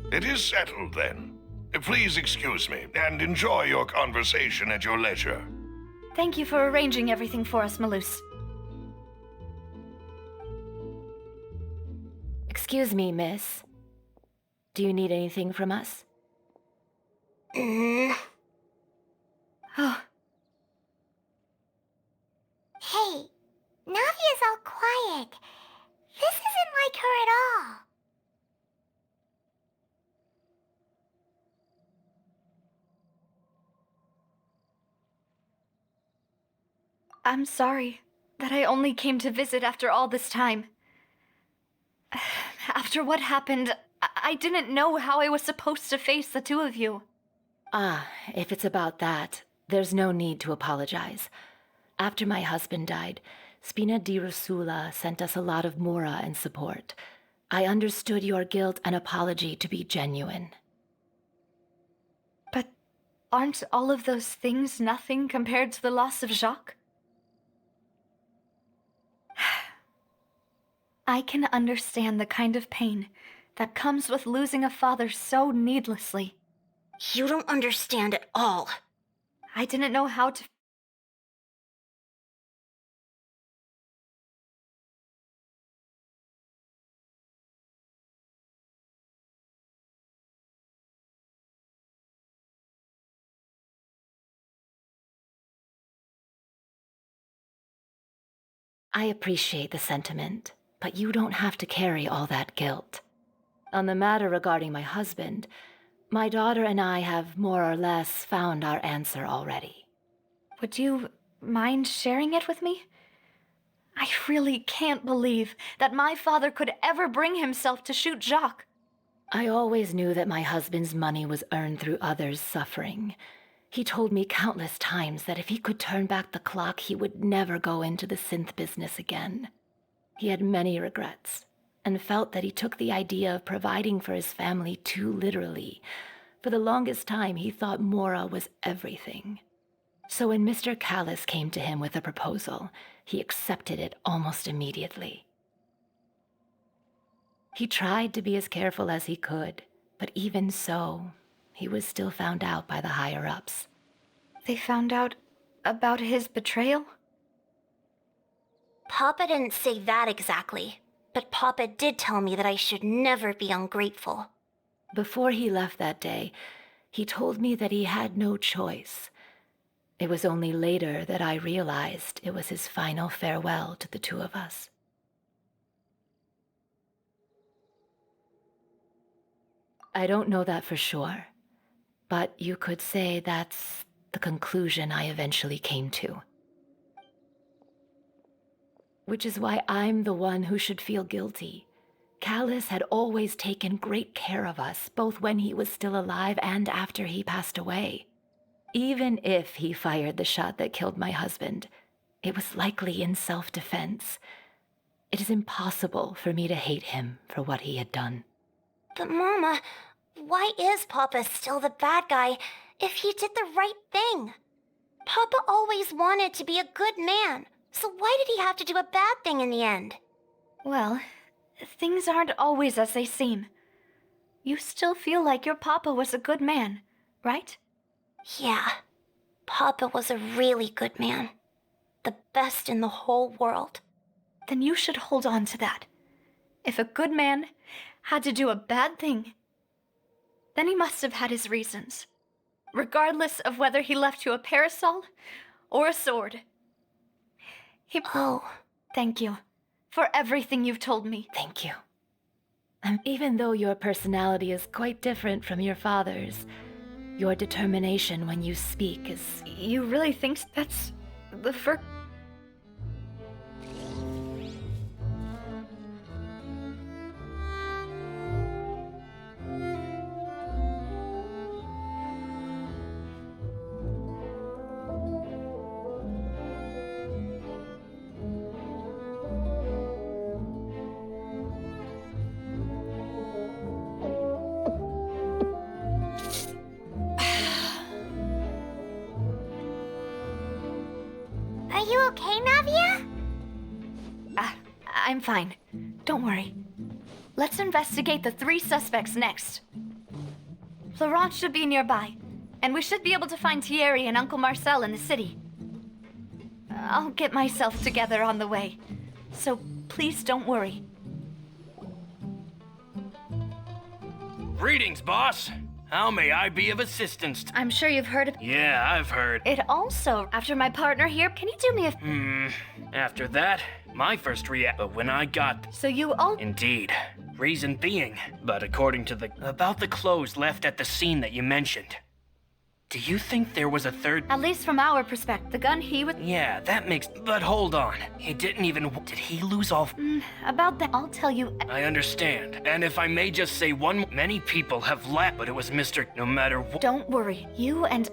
It is settled, then. Please excuse me, and enjoy your conversation at your leisure. Thank you for arranging everything for us, Malus. Excuse me, miss. Do you need anything from us? Oh. Hey, Navia's all quiet. This isn't like her at all. I'm sorry that I only came to visit after all this time. After what happened, I didn't know how I was supposed to face the two of you. Ah, if it's about that, there's no need to apologize. After my husband died, Spina di Rusula sent us a lot of mora and support. I understood your guilt and apology to be genuine. But aren't all of those things nothing compared to the loss of Jacques? I can understand the kind of pain that comes with losing a father so needlessly. You don't understand at all. I didn't know how to... I appreciate the sentiment, but you don't have to carry all that guilt. On the matter regarding my husband, my daughter and I have more or less found our answer already. Would you mind sharing it with me? I really can't believe that my father could ever bring himself to shoot Jacques. I always knew that my husband's money was earned through others' suffering. He told me countless times that if he could turn back the clock, he would never go into the synth business again. He had many regrets, and felt that he took the idea of providing for his family too literally. For the longest time, he thought Mora was everything. So when Mr. Callis came to him with a proposal, he accepted it almost immediately. He tried to be as careful as he could, but even so, he was still found out by the higher-ups. They found out about his betrayal? Papa didn't say that exactly, but Papa did tell me that I should never be ungrateful. Before he left that day, he told me that he had no choice. It was only later that I realized it was his final farewell to the two of us. I don't know that for sure, but you could say that's the conclusion I eventually came to. Which is why I'm the one who should feel guilty. Callis had always taken great care of us, both when he was still alive and after he passed away. Even if he fired the shot that killed my husband, it was likely in self-defense. It is impossible for me to hate him for what he had done. But Mama, why is Papa still the bad guy if he did the right thing? Papa always wanted to be a good man, so why did he have to do a bad thing in the end? Well, things aren't always as they seem. You still feel like your papa was a good man, right? Yeah, Papa was a really good man. The best in the whole world. Then you should hold on to that. If a good man had to do a bad thing, then he must have had his reasons, regardless of whether he left you a parasol or a sword. Thank you for everything you've told me. Thank you. And even though your personality is quite different from your father's, your determination when you speak is... You really think that's the first... Are you okay, Navia? I'm fine. Don't worry. Let's investigate the 3 suspects next. Florent should be nearby, and we should be able to find Thierry and Uncle Marcel in the city. I'll get myself together on the way, so please don't worry. Greetings, boss. How may I be of assistance? I'm sure you've heard of... Yeah, I've heard. It also, after my partner here, can you do me a... After that, my first react, but when I got... So you all... Indeed. Reason being, but according to about the clothes left at the scene that you mentioned. Do you think there was a third? At least from our perspective, the gun he was. Yeah, that makes. But hold on. He didn't even. Did he lose all? About that, I'll tell you. I understand. And if I may just say one, many people have left, but it was Mr. No matter what. Don't worry. You and.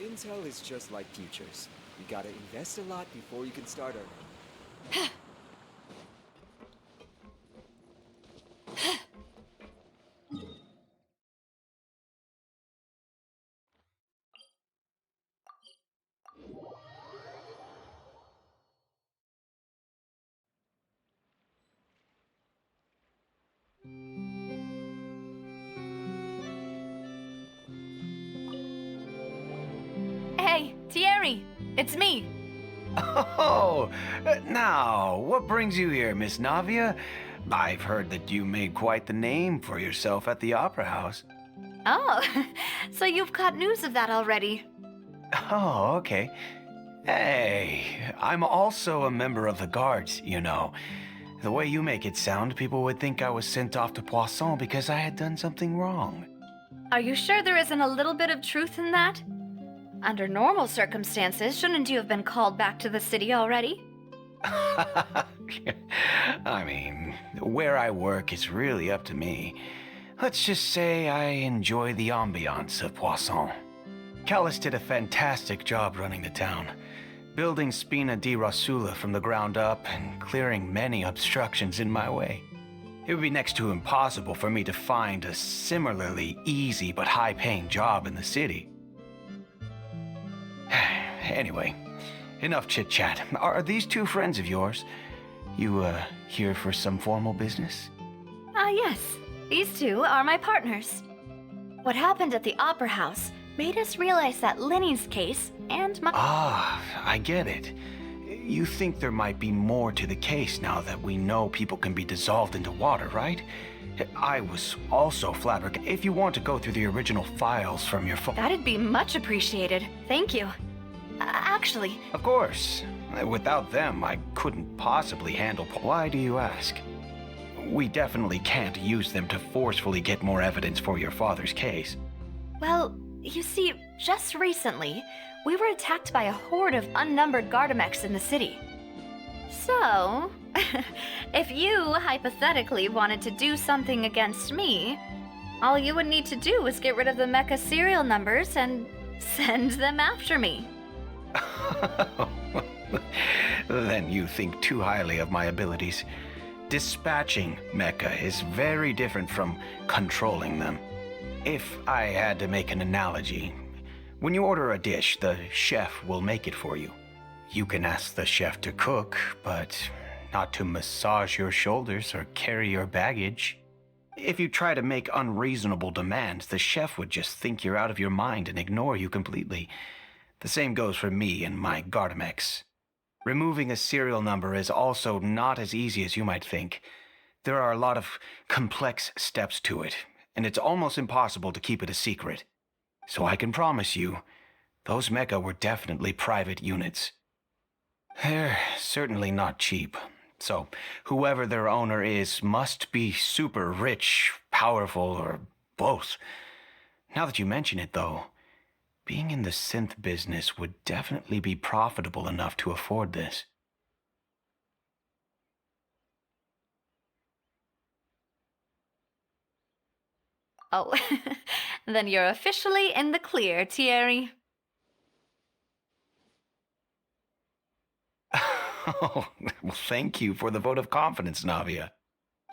Intel is just like futures. You gotta invest a lot before you can start earning. Hey, Thierry, it's me. Oh, now, what brings you here, Miss Navia? I've heard that you made quite the name for yourself at the Opera House. Oh, so you've caught news of that already. Oh, okay. Hey, I'm also a member of the Guards, you know. The way you make it sound, people would think I was sent off to Poisson because I had done something wrong. Are you sure there isn't a little bit of truth in that? Under normal circumstances, shouldn't you have been called back to the city already? I mean, where I work is really up to me. Let's just say I enjoy the ambiance of Poisson. Callis did a fantastic job running the town, building Spina di Rosula from the ground up and clearing many obstructions in my way. It would be next to impossible for me to find a similarly easy but high-paying job in the city. Anyway, enough chit-chat. Are these two friends of yours? You, here for some formal business? Yes. These two are my partners. What happened at the Opera House made us realize that Lenny's case and my— Ah, I get it. You think there might be more to the case now that we know people can be dissolved into water, right? I was also flabbergasted. If you want to go through the original files from your phone— That'd be much appreciated. Thank you. Actually— Of course. Without them, I couldn't possibly handle— Why do you ask? We definitely can't use them to forcefully get more evidence for your father's case. Well, you see, just recently, we were attacked by a horde of unnumbered Gardamex in the city. So, if you hypothetically wanted to do something against me, all you would need to do was get rid of the mecha serial numbers and send them after me. Then you think too highly of my abilities. Dispatching mecha is very different from controlling them. If I had to make an analogy, when you order a dish, the chef will make it for you. You can ask the chef to cook, but not to massage your shoulders or carry your baggage. If you try to make unreasonable demands, the chef would just think you're out of your mind and ignore you completely. The same goes for me and my Gardamex. Removing a serial number is also not as easy as you might think. There are a lot of complex steps to it, and it's almost impossible to keep it a secret. So I can promise you, those mecha were definitely private units. They're certainly not cheap. So whoever their owner is must be super rich, powerful, or both. Now that you mention it, though, being in the synth business would definitely be profitable enough to afford this. Oh, then you're officially in the clear, Thierry. Oh, well, thank you for the vote of confidence, Navia.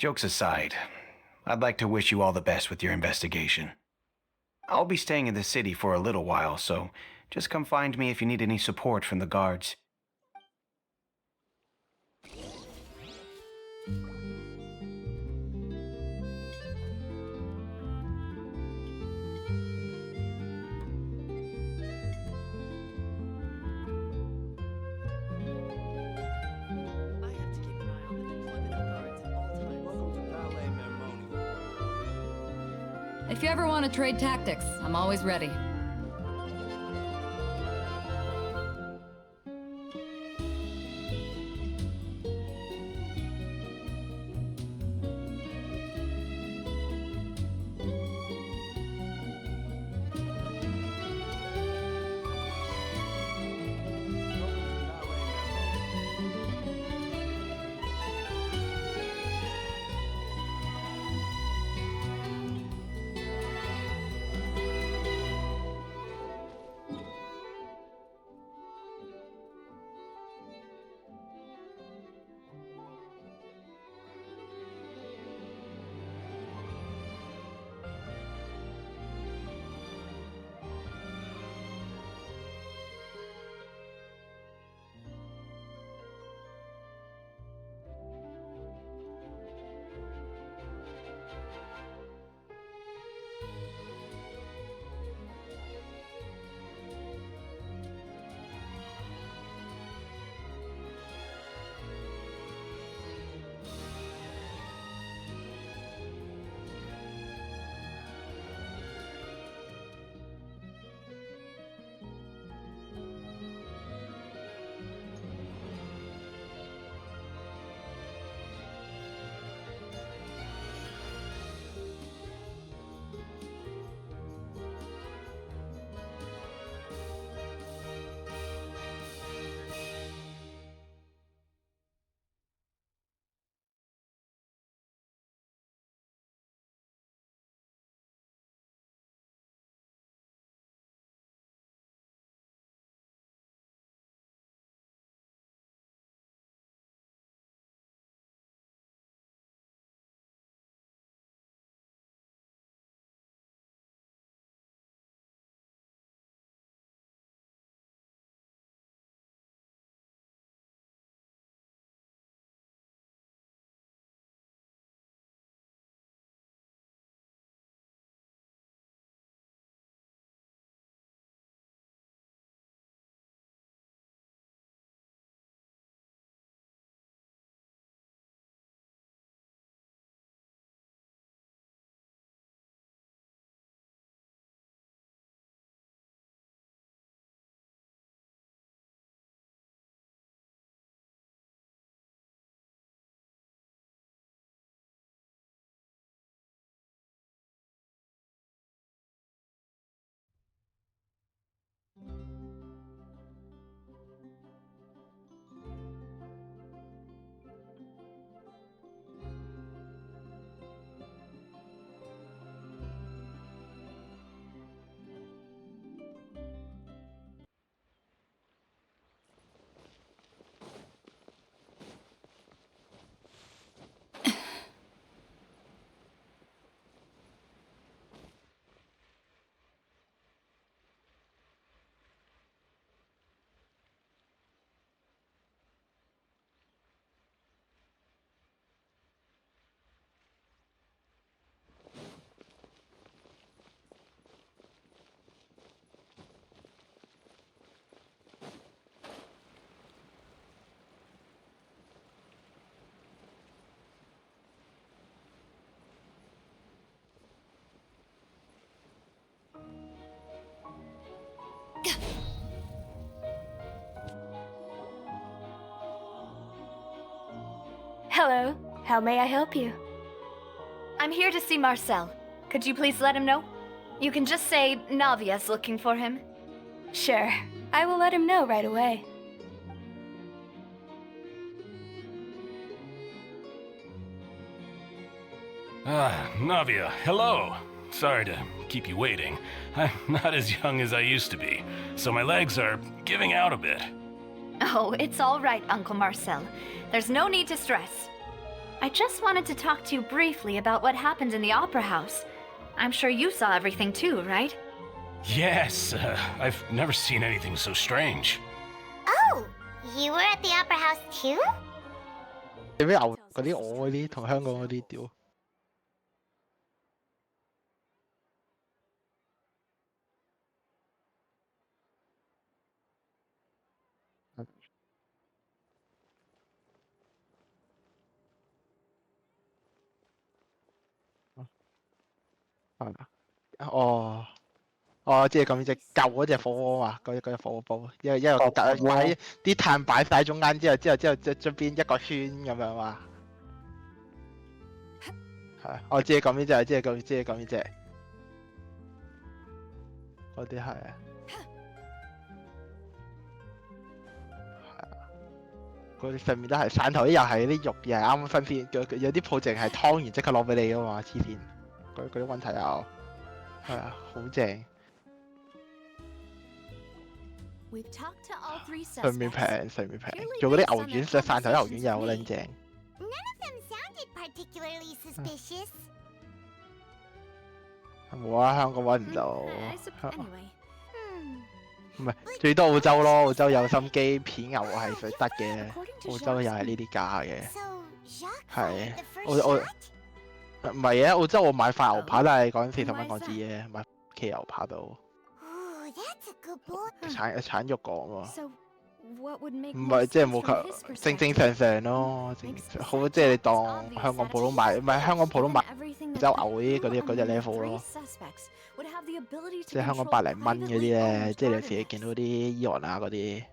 Jokes aside, I'd like to wish you all the best with your investigation. I'll be staying in the city for a little while, so just come find me if you need any support from the guards. If you ever want to trade tactics, I'm always ready. Hello. How may I help you? I'm here to see Marcel. Could you please let him know? You can just say Navia's looking for him. Sure. I will let him know right away. Navia, hello. Sorry to keep you waiting. I'm not as young as I used to be, so my legs are giving out a bit. Oh, it's all right, Uncle Marcel. There's no need to stress. I just wanted to talk to you briefly about what happened in the Opera House. I'm sure you saw everything too, right? Yes, I've never seen anything so strange. Oh, you were at the Opera House too? 你咩牛嗰啲我嗰啲同香港嗰啲屌。係啊，哦，哦，即係咁只舊嗰只火鍋嘛，嗰只火鍋煲，一個擺啲炭擺晒喺中間之後側邊一個圈咁樣嘛。係，我知咁呢只，即係咁呢只，嗰啲係啊。佢上面都係汕頭啲又係啲肉，又係啱啱分辨，有啲鋪淨係湯完即刻攞俾你噶嘛，黐線。嗰啲問題有，係啊，好正。上面平，做嗰啲牛丸，汕頭啲牛丸又好撚正。冇啊，香港揾唔到。唔係，最多澳洲咯，澳洲有心機片牛係得嘅，澳洲又係呢啲價嘅，係唔係啊？澳洲我買塊牛扒都係講40蚊港紙嘅，買企牛扒都產肉講喎，唔係即係冇求正常咯，好即係你當香港普通買，唔係香港普通買澳洲牛嗰隻 level 咯。即係香港百零蚊嗰啲咧，即係有時你見到啲伊昂啊嗰啲，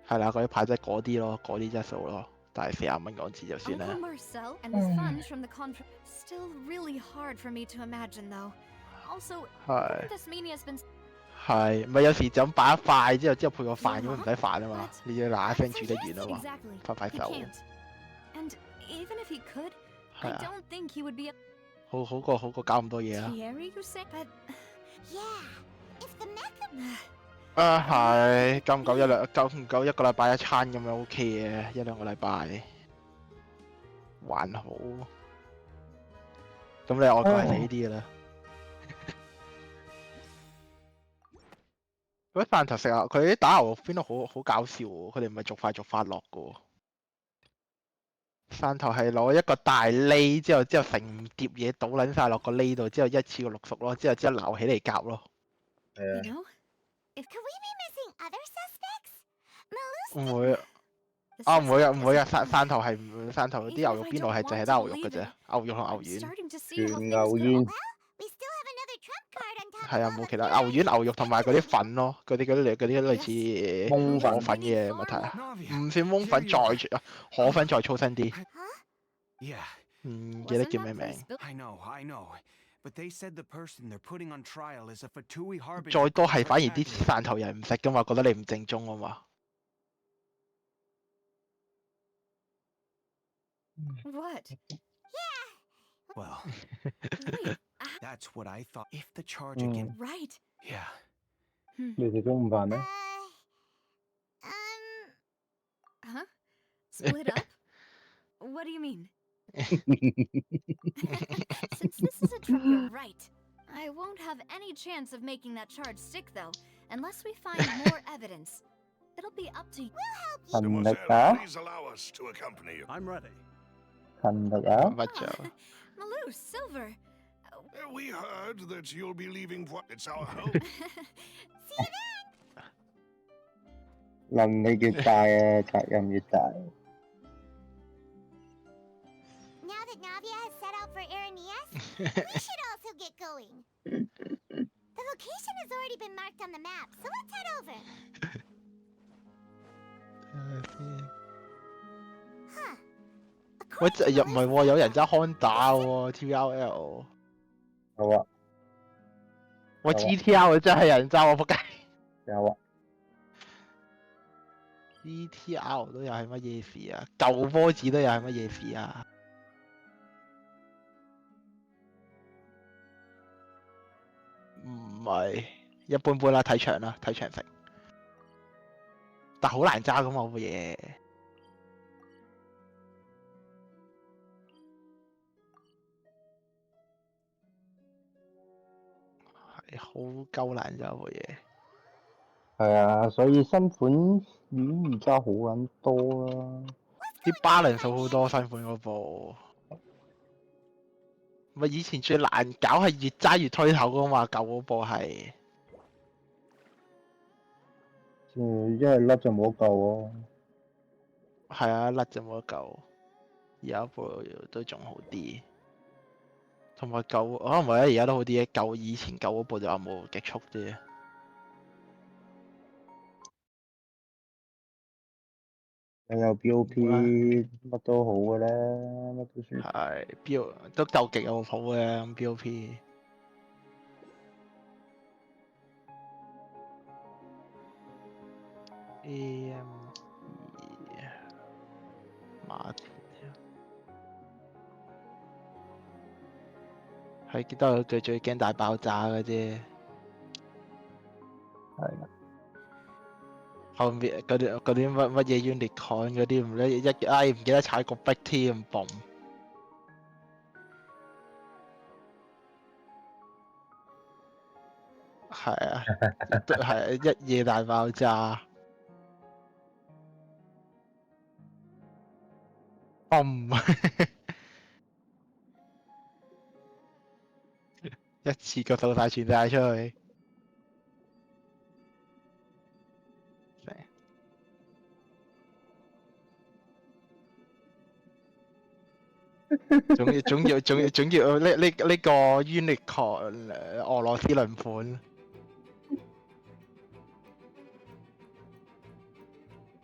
係啦，嗰啲牌即係嗰啲咯，嗰啲質素咯，但係40蚊港紙就算啦。係，唔係有時就咁擺一塊之後配個飯咁唔使煩啊嘛，你要嗱一聲煮得完啊嘛，快手。係啊。好過搞咁多嘢啦。係，夠唔夠一個禮拜一餐咁樣 OK 嘅，一兩個禮拜還好。咁你外國係死啲噶啦。嗰啲飯頭食啊，佢啲打牛肉邊都好搞笑喎，佢哋唔係逐塊落噶喎。汕頭係攞一個大喱之後成碟嘢倒撚晒落個喱度，之後一次過淥熟咯，之後撈起嚟夾咯。係啊。唔會啊！唔會啊！汕頭啲牛肉邊度係淨係得牛肉嘅啫，牛肉同牛丸。全牛丸。係啊，冇其他牛丸、牛肉同埋嗰啲粉咯，嗰啲類似河粉嘅問題，唔算檬粉再河粉再粗身啲。唔記得叫咩名。再多係反而啲汕頭人唔食噶嘛，覺得你唔正宗啊嘛。What? Well, that's what I thought. If the charge again. Right. Yeah. 你食中午飯咩？ Huh? Split up? What do you mean? Since this is a trap, you're right. I won't have any chance of making that charge stick, though, unless we find more evidence. It'll be up to you. We'll help you. Please allow us to accompany you. I'm ready. 近得啊？乜就？Malou, Silver. We heard that you'll be leaving. It's our hope. See you then. 能力越大啊，責任越大。Now that Navia has set out for Araneas, we should also get going. The location has already been marked on the map, so let's head over. Huh. 喂，又唔係喎，有人揸 Honda 喎 ，TVRL。有啊。喂 GTR 真係有人揸我仆街。有啊。GTR 都有係乜嘢事啊？舊波子都有係乜嘢事啊？唔係，一般般啦，睇場啦，睇場食。但好難揸噶嘛，部嘢。係好鳩難揸部嘢。係啊，所以新款魚而家好撚多啦。啲 balance 好多新款嗰部。咪以前最難搞係越揸越推頭噶嘛，舊嗰部係。一係甩就冇得救咯。係啊，甩就冇得救。有一部都仲好啲。同埋舊可能而家都好啲嘅，以前舊嗰部就話冇極速啫。有 BOP 乜都好嘅啦，乜都算。係 BO 都鬥極有好嘅咁 BOP。AM2 馬田係記得佢最驚大爆炸嘅啫。係啦。後面嗰啲乜嘢 Unicorn 嗰啲唔唔記得踩個壁添，嘣！係啊，係一夜大爆炸，嘣！一次過掃晒全世界出去。總要呢個 Unicorn 俄羅斯輪盤，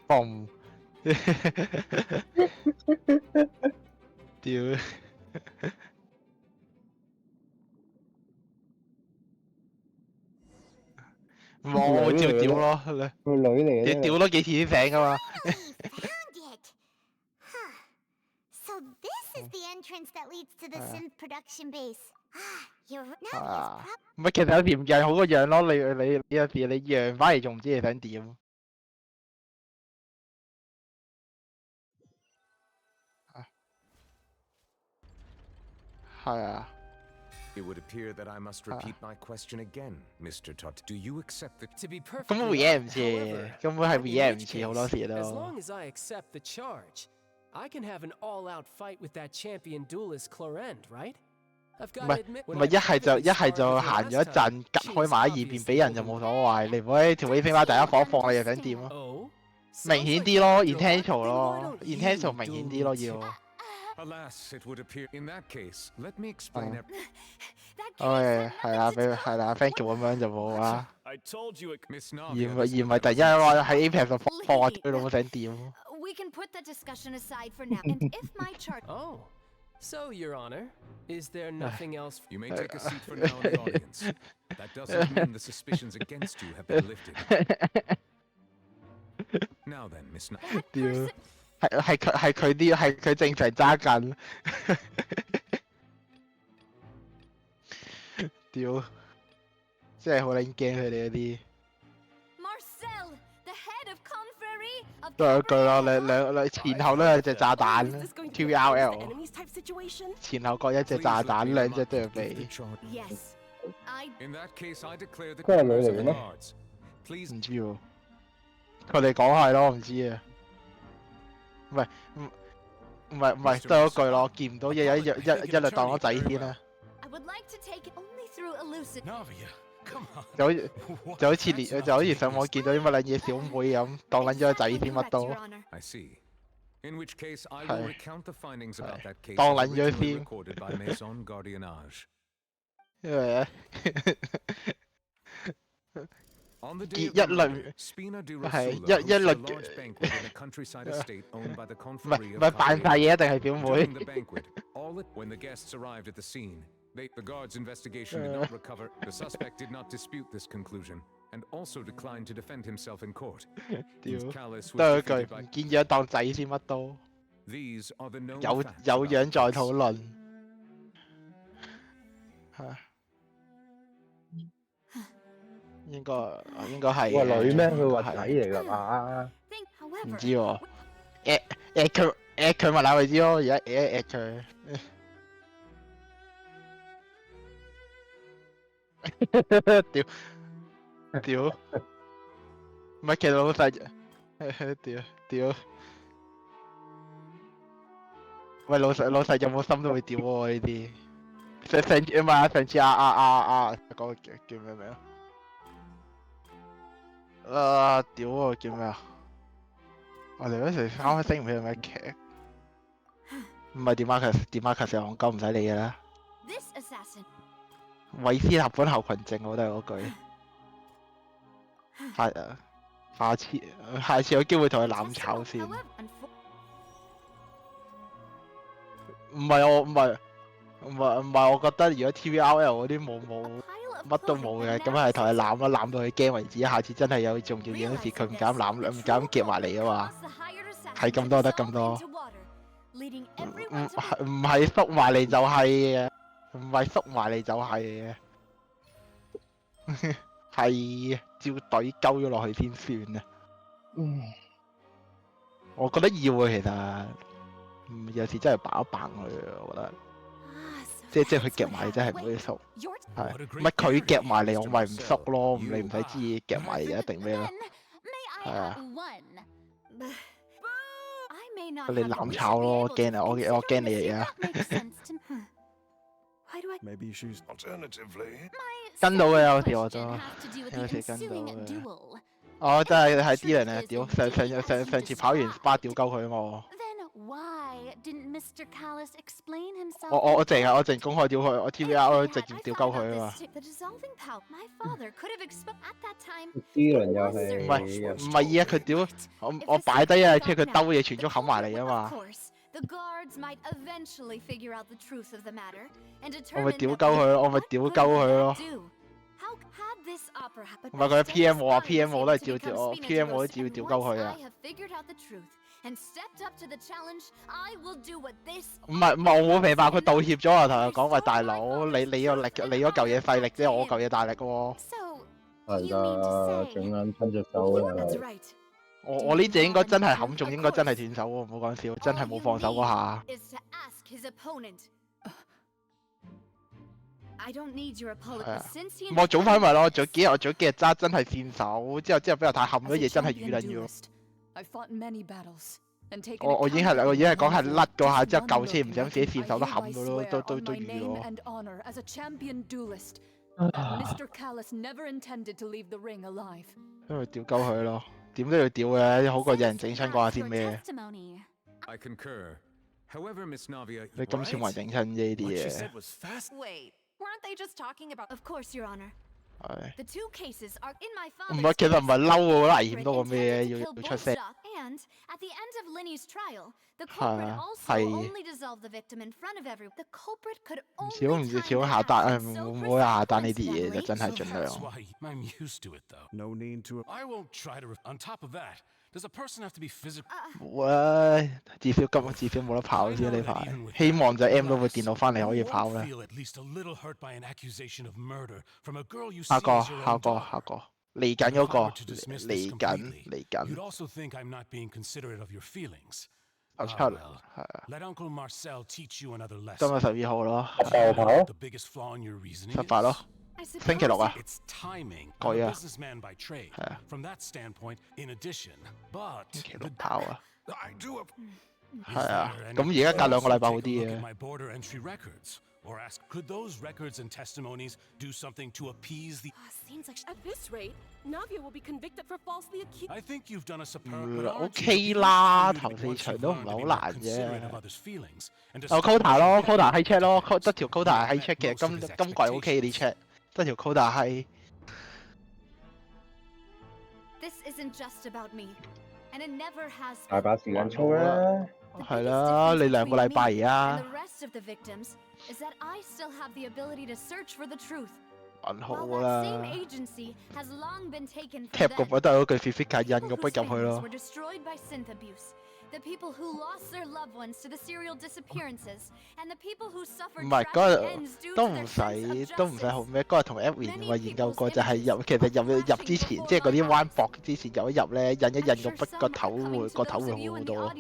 嘣！屌！我照屌咯，佢女嚟嘅。你屌多幾次先醒噶嘛？ So this is the entrance that leads to the synth production base. You're now. 唔係，其實有時唔讓好過讓咯。你有時你讓翻嚟仲唔知你想點？係啊。It would appear that I must repeat my question again, Mr. Tot. Do you accept the to be perfect? 根本回應唔似，根本係回應唔似好多時都。 As long as I accept the charge, I can have an all-out fight with that champion duelist Clorend, right? 唔係一係就行咗一陣，隔開埋喺二邊俾人就冇所謂。你唔好喺條尾飛馬第一放一放，你又想點咯？明顯啲咯 ，intentional 咯 ，intentional 明顯啲咯要。 Alas, it would appear in that case. Let me explain it. 係啦 ，thank you 咁樣就冇啦。 I told you it, Miss 而唔係突然間話喺 Apex 度放我追到我想點。 We can put that discussion aside for now. And if my chart. Oh, so Your Honor, is there nothing else? You may take a seat for now in the audience. That doesn't mean the suspicions against you have been lifted. Now then, Miss 屌，係佢正常揸緊。屌，真係好撚驚佢哋嗰啲。 都有一句咯，兩前後都有隻炸彈 ，TVRL 前後各一隻炸彈，兩隻都要避。都係女嚟嘅咩？唔知喎，佢哋講係咯，唔知啊。唔係，都係嗰句咯，見唔到嘢一律當我仔先啦。就好似上網見到啲乜撚嘢小妹咁，當撚咗個仔先乜都。係。當撚咗先。因為 On the 結 day 一 of the 輪 murder, Spina di 係 Rosula 一 hosted a 輪 large banquet in a countryside estate owned by the 唔係 confrérie 唔 of 係扮晒 Cavalera. 嘢，一定係表妹 During the banquet, when the guests arrived at the scene, the guard's investigation did not recover. The suspect did not dispute this conclusion, and also declined to defend himself in court. 屌 His callous 都係 was 嗰句 defeated 唔 by. 見樣當仔先乜都 These are the known 有 facts 有 about 樣 the 再 case. 討論嚇，應該係個女咩？嘅佢話係仔嚟㗎嘛？唔知喎，at 佢咪鬧佢知咯，而家 at 佢。屌屌，唔係其實老細，屌，喂老細有冇心都會屌喎呢啲。上次嗰個叫咩名啊？屌啊！叫咩啊？我哋嗰時啱啱升唔起係咩劇？唔係Demarcus戇鳩唔使理嘅啦。韋斯納本後群症我都係嗰句。下次有機會同佢攬炒先。唔係，我覺得如果 TVRL 嗰啲冇乜都冇嘅，咁係同佢攬到佢驚為止。下次真係有重要嘢嗰時，佢唔敢夾埋嚟啊嘛。係咁多得咁多。唔係縮埋嚟就係嘅，唔係縮埋嚟就係嘅，係照隊鳩咗落去先算啊。我覺得要啊，其實，有時真係扮一扮佢啊，我覺得。即係佢夾埋真係唔會縮，係咪佢夾埋嚟我咪唔縮咯？你唔使知夾埋嚟一定咩咯？係啊，你攬炒咯！我驚啊！我驚你啊！跟到嘅有時我都有時跟到嘅。我真係啲人啊！屌上次跑完 SPA 屌鳩佢啊嘛！我淨公開屌佢，我 TVR 直接屌鳩佢啊嘛！啲人又係唔係啊！佢屌我擺低啊，即係佢兜嘢全足冚埋嚟啊嘛！我咪屌鳩佢咯，唔係佢 PM 我啊 ，PM 我都係照屌我 ，PM 我都照屌鳩佢啊！唔係，我冇明白佢道歉咗啊！同佢講喂大佬，你嗰嚿嘢細力啫，我嚿嘢大力喎。係㗎，仲啱親隻手又。我呢隻應該真係冚中，應該真係斷手喎！唔好講笑，真係冇放手嗰下。我早翻咪咯，早幾日揸真係線手，之後俾人太冚咗嘢，真係淤撚咗。我已經係講係甩嗰下，之後舊車唔想自己線手都冚咗咯，都淤咗。因為屌鳩佢咯，點都要屌嘅，好過有人整親嗰下先咩？你今次冇人整親呢啲嘢。Weren't they just talking about? Of course, Your Honor. The two cases are in my father's. 唔係，其實唔係嬲喎，危險多過咩要出聲。And at the end of Linny's trial, the culprit also only dissolved the victim in front of everyone. The culprit could only. 唔少下單，唔好下單呢啲嘢就真係盡量。I'm used to it though. No need to. I won't try to. On top of that. Does a person have to be physical? 喂，至少冇得跑先呢排，希望就 M 到部電腦翻嚟可以跑啦。下個嚟緊嗰個嚟緊。17係啊。今日12號咯。18咯。星期六啊，改啊，係啊，星期六跑啊，係啊，咁而家隔2個禮拜好啲嘅。Or ask, could those records and testimonies do something to appease the... Seems like at this rate, Navia will be convicted for falsely accused... I think you've done a superb... OK 啦，頭4場都唔係好難啫。有 quota 咯 ，quota high check 咯，得條 quota 係 high check 嘅，今季 OK 啲 check，得條 quota 係。This isn't just about me, and it never has 大 been. 把時間操啦。係啦，你2個禮拜而 And 家 the rest of the victims is that I still have the ability to search for the truth. 還好 While that same 啦。 agency has long been taken cap from 個 them. 筆都係嗰句 Fifika 印個 People 筆 whose 入去 families 咯 were。destroyed by synth abuse. The people who lost their loved ones to the serial disappearances, and the people who 唔 suffered 係 tragic 嗰 ends 日 due 都 to 唔 their sense of 使都唔使好 justice. 咩？嗰日同 Edwin 話研究過就係其實入之前，即係嗰啲彎博之前入一入咧，印一印個筆個頭會個頭會好好多。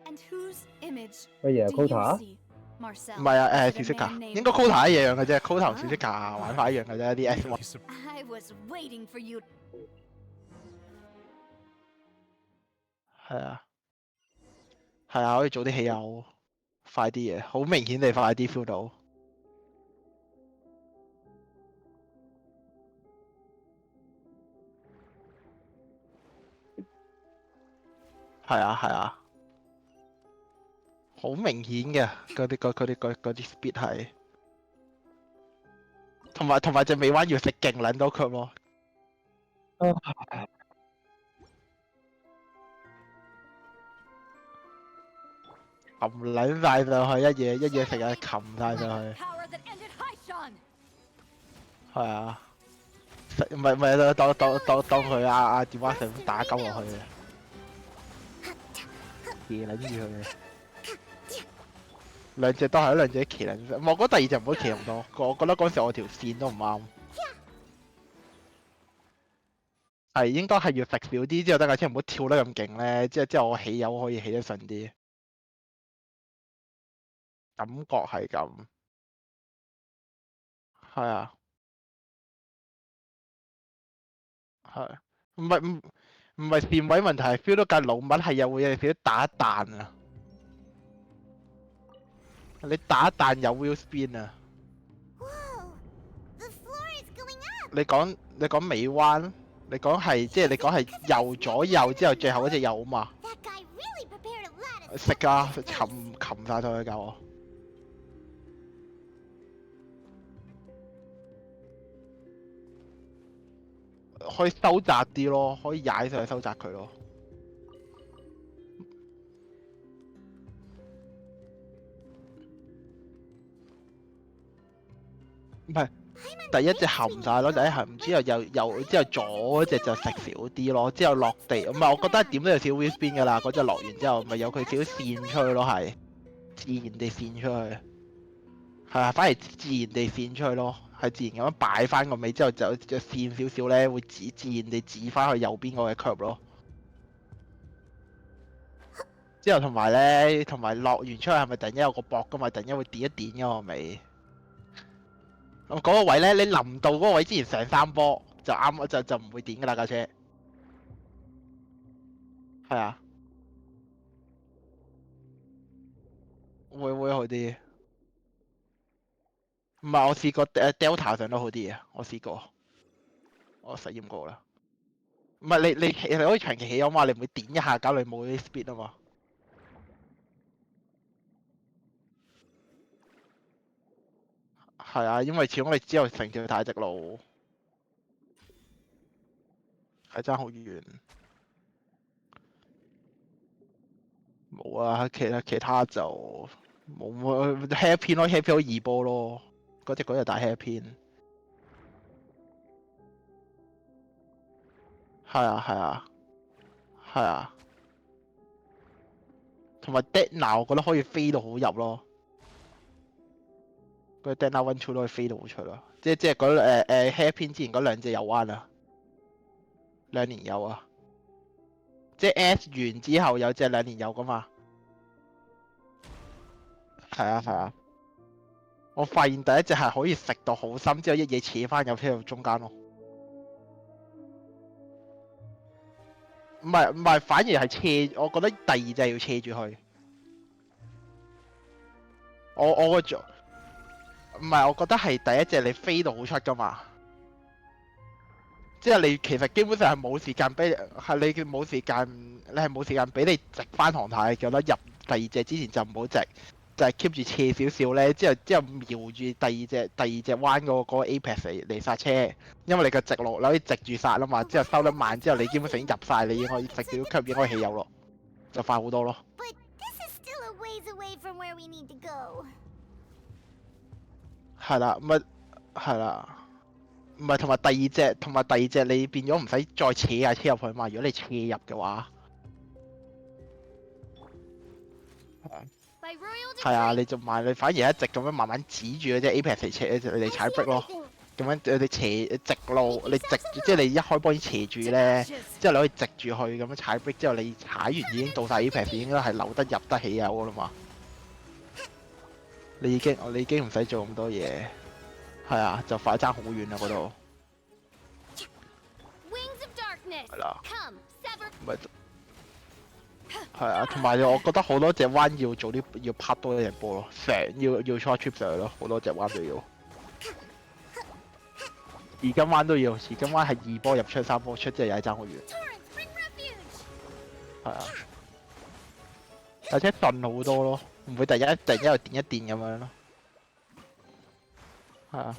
And whose image 乜嘢 do you quota？ see, Marcel? 唔係啊， Is it a Fifika man named 應該 quota 一樣嘅啫，quota 同 Fifika 玩法一樣嘅啫，啲 S1。 I was waiting for you. 係啊，係啊，可以早啲起油，快啲嘅，好明顯地快啲 feel 到。係啊係啊，好明顯嘅嗰啲 speed 係，同埋隻尾彎要食勁撚多腳咯。擒撚晒上去，一嘢成日擒晒上去。 Power that ended Haishan. 係啊，唔係當佢電話上咁打鳩落去嘅，騎撚住佢嘅。兩隻都係兩隻騎撚，我覺得第二隻唔好騎咁多，我覺得嗰時我條線都唔啱。係應該係要食少啲，之後等架車唔好跳得咁勁咧，之後我起油可以起得順啲。感覺係咁，係啊，係，唔係線位問題，係 feel 到架老麥係又會有少少打彈啊！你打彈有 wheel spin 啊！你講尾彎，你講係即係你講係右左右之後最後嗰隻右啊嘛？食啊，擒晒佢教我。 可以收窄啲咯，可以踩上去收窄佢咯。唔係，第一隻含晒咯，第一含之後之後左嗰隻就食少啲咯，之後落地唔係，我覺得點都有少 wheel spin 噶啦，嗰隻落完之後咪有佢少少線出去咯，係自然地線出去，係啊，反而自然地線出去咯。 係自然咁樣擺翻個尾之後就線少少咧，會自然地指翻去右邊嗰個 curve 咯。之後同埋落完出去係咪突然間有個膊噶嘛？突然間會點一點嘅個尾。咁嗰個位咧，你臨到嗰個位之前上3波就啱，就唔會點噶啦架車。係啊，會好啲。 唔係，我試過Delta 上都好啲嘅，我試過，我實驗過啦。唔係你可以長期起油嘛，你唔會點一下搞你冇啲 speed 啊嘛。係啊，因為始終你之後成條大直路係爭好遠。冇啊，其他就冇hairpin 咯，hairpin 好易波咯。 嗰隻大 hairpin，係啊，同埋 dead now 我覺得可以飛到好入咯，嗰隻 dead now one two 都可以飛到好出咯，即係嗰hairpin 之前嗰兩隻右彎啊，2年有啊，即係 S 完之後有隻2年有噶嘛，係啊。 我發現第一隻係可以食到好深，之後一嘢扯翻入車入中間咯。唔係，反而係斜。我覺得第二隻要斜住去。我個做唔係，我覺得係第一隻你飛到好出噶嘛。即係你其實基本上係冇時間俾，係你冇時間，你係冇時間俾你直翻航太，覺得入第二隻之前就唔好直。就係 keep 住斜少少咧，之後瞄住第二隻彎嗰個 Apex 嚟剎車，因為你個直路你可以直住剎啦嘛，之後收得慢之後你基本上已經入晒，你應該食少級已經可以起油咯，就快好多咯。係啦，係啦，唔係同埋第二隻你變咗唔使再扯下車入去嘛，如果你斜入嘅話。係啊，你就你反而一直咁樣慢慢指住嗰隻 Apex 嚟踩 brake 咯，咁樣你斜直路，你直即係你一開波已經斜住咧，之後你可以直住去咁樣踩 brake，之後你踩完已經到晒 Apex，應該係扭得入得起油噶啦嘛。你已經唔使做咁多嘢，係啊，就快爭好遠啦嗰度。係啦，咪。係啊，同埋我覺得好多隻彎要做啲要拍多一隻波咯，要 short trip 上去咯，好多隻彎都要。而今彎都要，而今彎係2波入出3波出，即係又係爭好遠。係啊，而且頓好多咯，唔會突然間又電一電咁樣咯。係啊。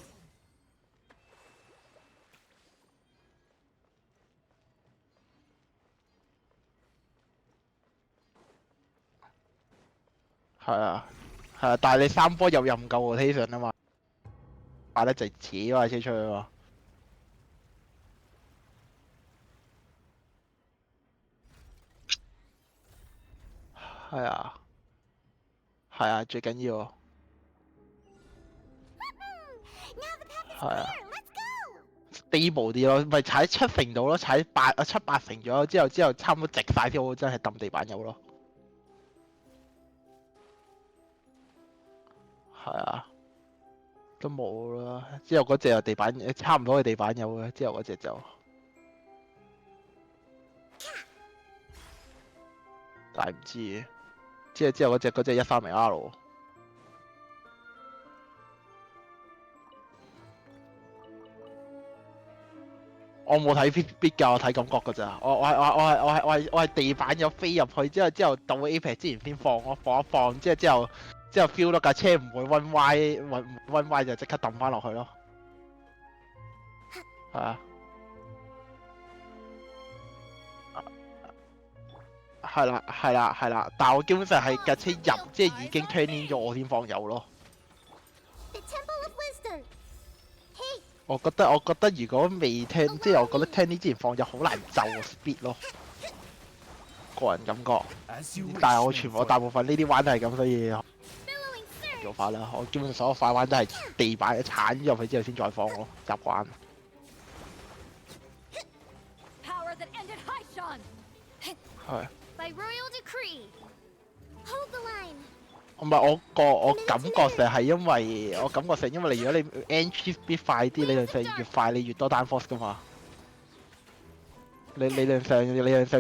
係啊，但係你3波又唔夠 rotation 啊嘛，擺得直扯架車出去喎。係啊，最緊要。係啊 ，stable 啲咯，咪踩7成度咯，踩7、8成咗之後差唔多直晒啲，我真係揼地板油咯。係啊，都冇啦。之後嗰隻又地板差唔多嘅地板有嘅，之後嗰隻就，但係唔知嘅。之後嗰隻130R，我冇睇 bit 㗎，我睇感覺㗎咋。我係地板有飛入去之後到 Apex 之前先放，我放一放之後 feel 到架車唔會彎歪就即刻抌翻落去咯。係啊。係啦，但係我基本上係架車入即係已經 turn in 咗我先放油咯。我覺得如果未聽，即係我覺得聽呢之前放油好難就 speed 咯。個人感覺，但係我大部分呢啲彎都係咁，所以做法啦。我基本上所有快彎都係地板鏟入去之後先再放咯，習慣。係。唔係我感覺上係因為你如果你 entry speed 快啲，理論上越快你越多單 force 噶嘛。理論上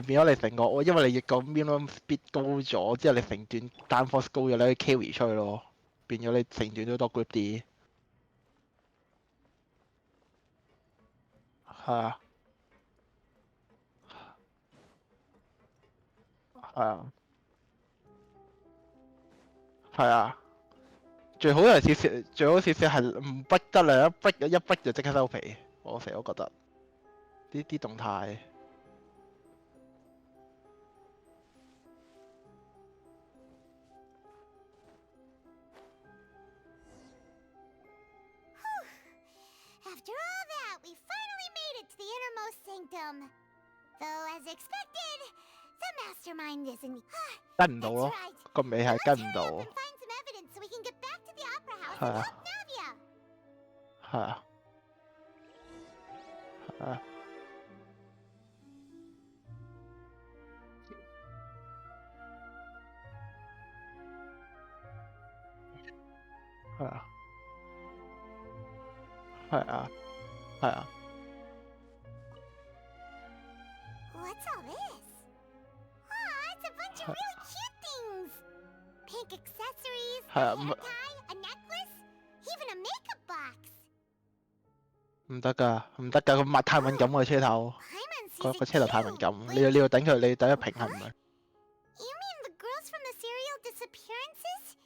變咗你成個，因為你個 minimum speed 高咗，之後你成段單 force 高咗，你可以 carry 出去咯，變咗你成段都多 grip 啲。係啊。係啊，最好少少係唔逼得啦，一逼就即刻收皮。我成日都覺得啲動態。After all that, we finally made it to the innermost sanctum. Though, as expected, the mastermind isn't. 跟唔到咯，個尾係跟唔到。係啊。係啊。係啊。係啊。係啊。係啊。What's all this? Aw, it's a bunch of really cute things. Pink accessories, a tie, a necklace, even a makeup box. 唔得㗎，咁太敏感個車頭，個車頭太敏感，你要等佢平衡佢。You mean the girls from the serial disappearances?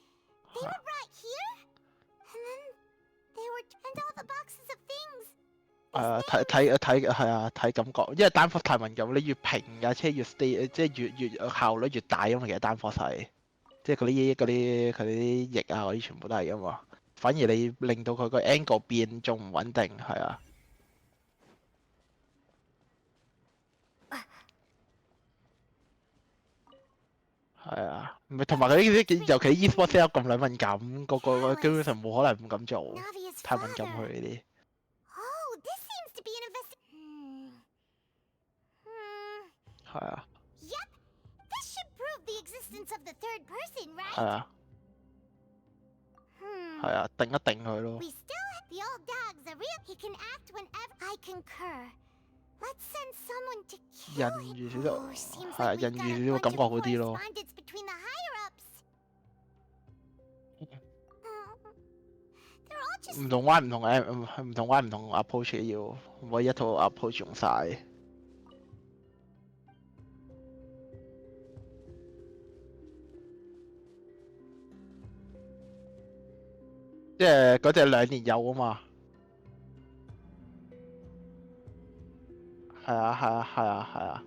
They were brought here, and then they were and all the boxes of things. 係啊，睇感覺，因為單科太敏感，你越平架車越 stay，即係越效率越大，因為其實單科係，即係佢啲翼啊嗰啲全部都係噶嘛，反而你令到佢個 angle 變仲唔穩定，係啊。係啊，唔係同埋佢呢啲，尤其 e-sport set 咁撚敏感，個基本上冇可能唔敢做，太敏感佢呢啲。Oh, this seems to be an investigation. 係啊。Yep, this should prove the existence of the third person, right? 係啊。係啊，定一定佢咯。We still have the old dog's a real. He can act whenever. I concur. Let's send someone to kill him. 人魚少少，係啊，人魚少少感覺好啲咯。Between the higher ups. 唔同彎唔同 approach 要，唔可以一套 approach 用晒。即係嗰隻2年有啊嘛。係啊。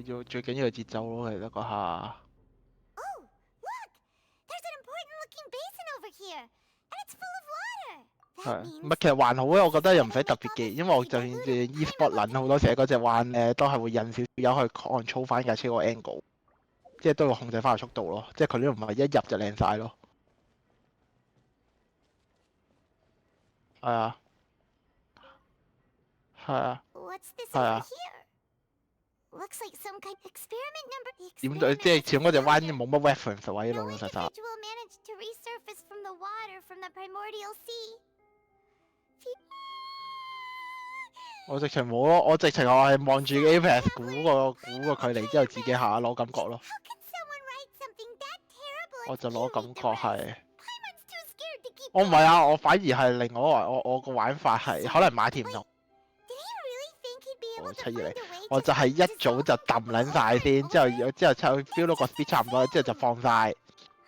要最緊要係節奏咯，其實嗰下。Oh, look! There's an important looking basin over here, and it's full of water. 係，唔係其實還好啊，我覺得又唔使特別記，因為我就算 e-sport 撚好多時嗰隻彎咧，都係會印少少有去 control 翻架車個 angle，即係都要控制翻個速度咯，即係佢呢度唔係一入就靚晒咯。係啊。係啊。What's this 係 over 啊。here? Looks like some kind of experiment number. 點對，即係始終嗰隻彎冇乜 reference 位老老實實。Individual managed to resurface from the water from the primordial sea. 我直情冇咯，我直情我係望住 Apex 估個距離之後自己下攞感覺咯。我就攞感覺係。我唔係啊，我反而係另外我個玩法係可能馬田唔同。我出嚟，我就係一早就揼撚晒先，之後 feel 到個 speed 差唔多，之後就放晒，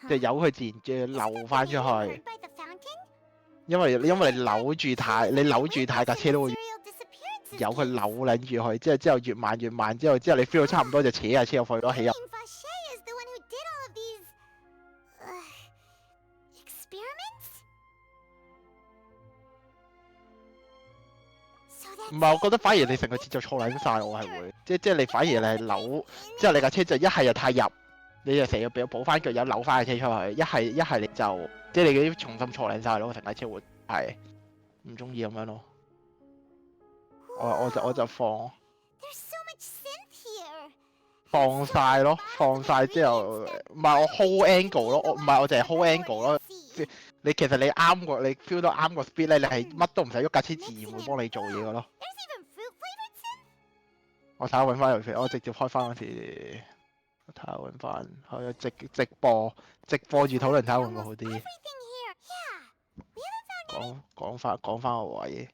就由佢自然流翻出去。因為你扭住太架車都會由佢扭撚住佢，之後越慢，之後你 feel 到差唔多就扯下車入去咯，起入。唔係，我覺得反而你成個節奏錯撚晒，我係會，即係你反而你係扭，之後你架車就一係就太入，你就成日俾補翻腳有扭翻架車出去，一係你就即係你嗰啲重心錯撚晒咯，成架車會係唔中意咁樣咯。我就放晒咯，放晒之後，唔係我 hold angle 咯，我就係 hold angle 咯。你其實你啱個，你 feel 到啱個 speed 咧，你係乜都唔使喐，架車自然會幫你做嘢嘅咯。我睇下揾翻條片，我直接開翻嗰時，我睇下揾翻，係直播住討論睇下會唔會好啲。講翻個位，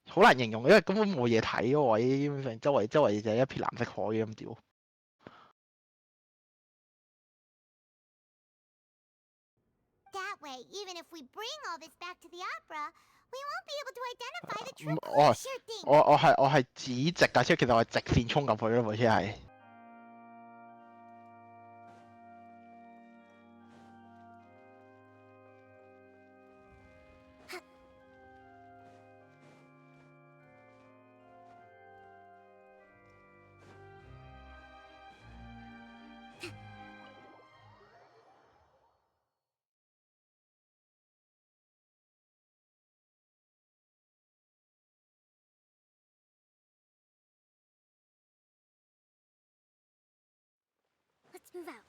好難形容，因為根本冇嘢睇個位，基本上周圍就係一片藍色海咁屌。That way, even if we bring all this back to the opera, we won't be able to identify the true sure thing. 我係指直架車，其實我係直線衝入去咯，部車係。Let's move out.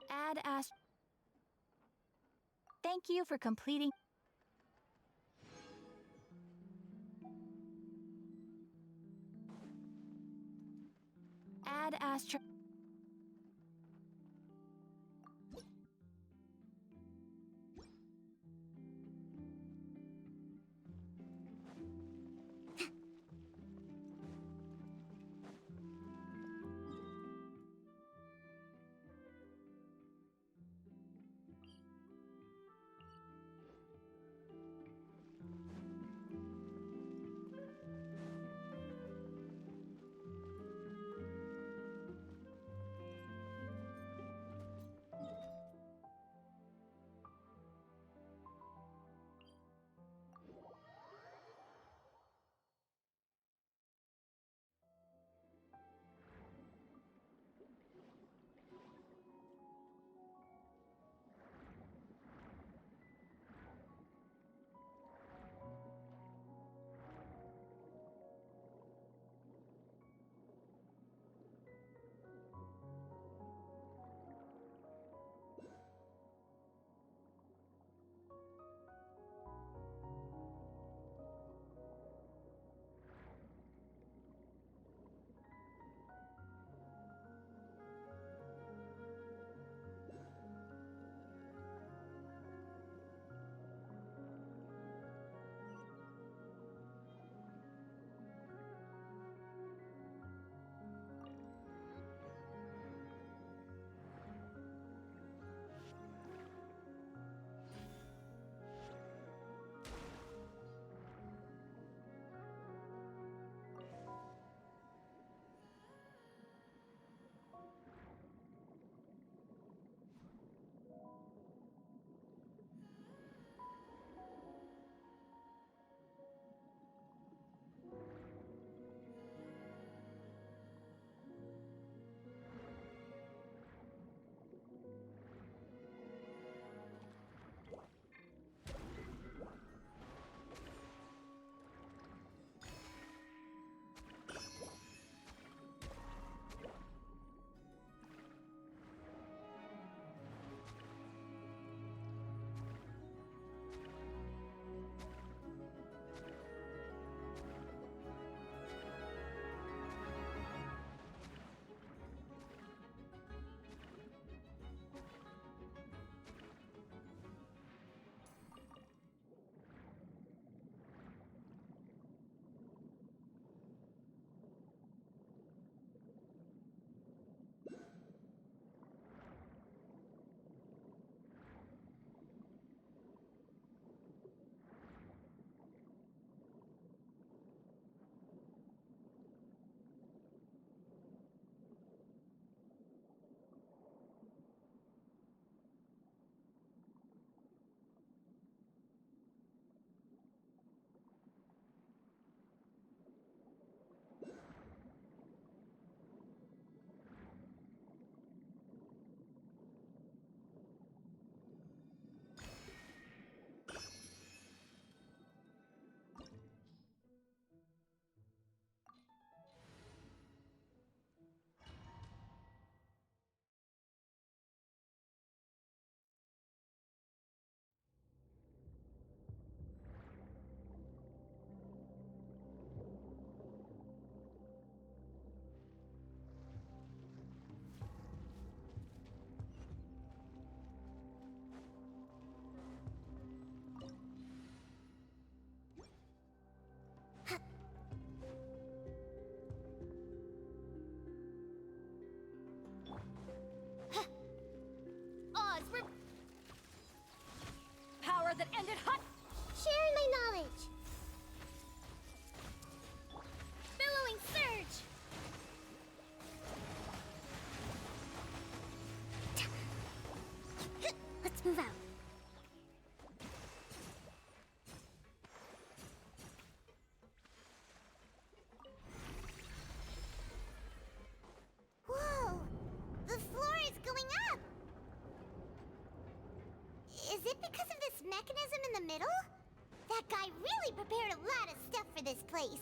Add Ast. Thank you for completing. Add Astra. Power that ended hot. Sharing my knowledge. Billowing surge. Let's move out. in the middle? That guy really prepared a lot of stuff for this place.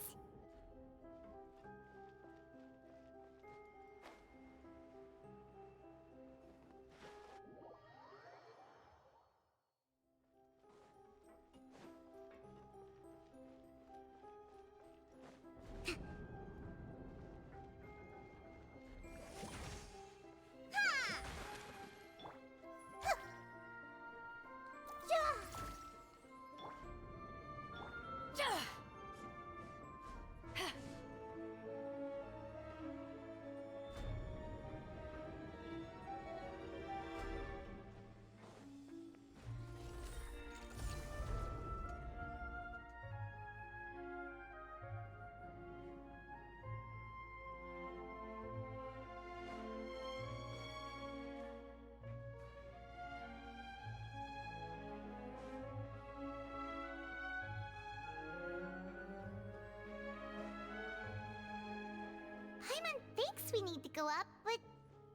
Paimon thinks we need to go up, but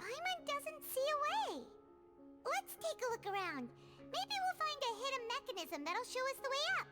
Paimon doesn't see a way. Let's take a look around. Maybe we'll find a hidden mechanism that'll show us the way up.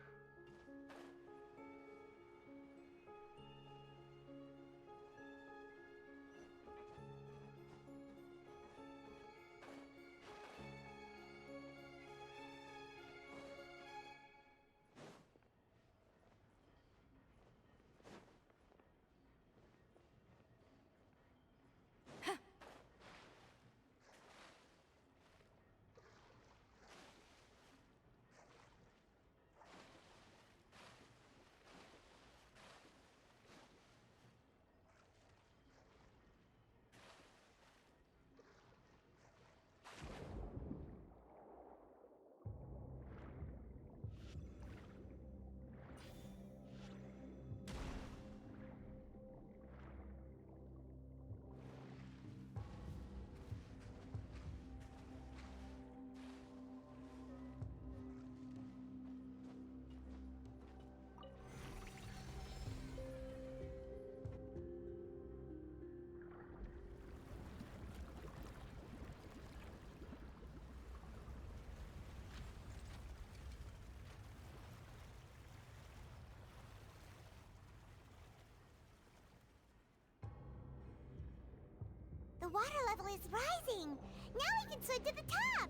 The water level is rising. Now we can swim to the top.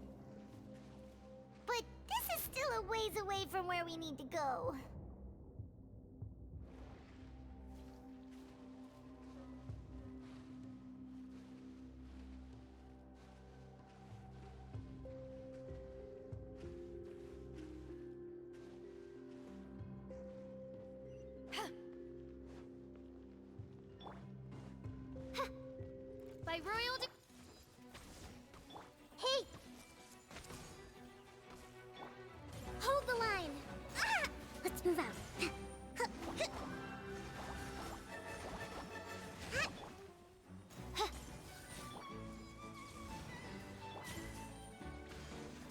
But this is still a ways away from where we need to go. By royal Hey! Hold the line! Ah! Let's move out.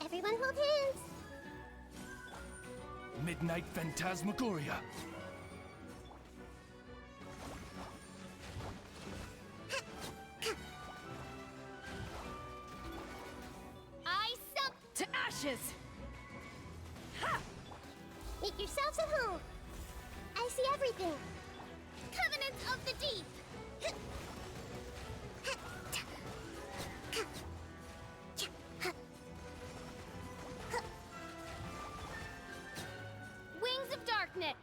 Everyone hold hands! Midnight Phantasmagoria. I sup to ashes! Make yourselves at home. I see everything. Covenants of the Deep. Wings of darkness!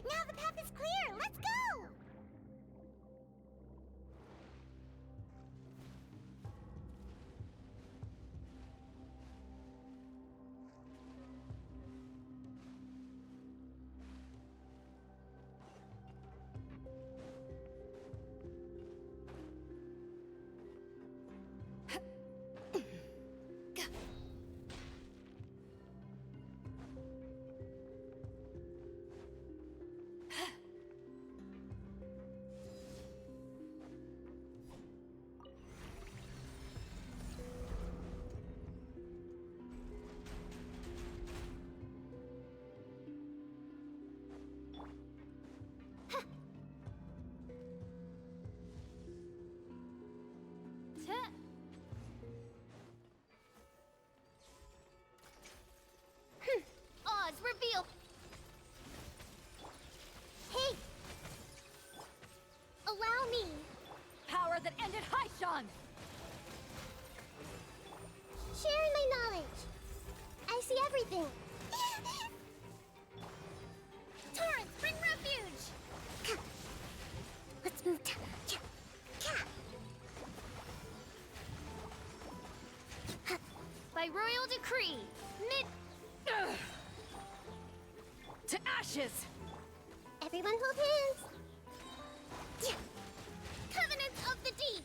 Now the path is clear. Let's go. that ended Haishan! Sharing my knowledge. I see everything. Torrents, bring refuge! Let's move. By royal decree, to ashes! Everyone hold hands. Covenants of the Deep.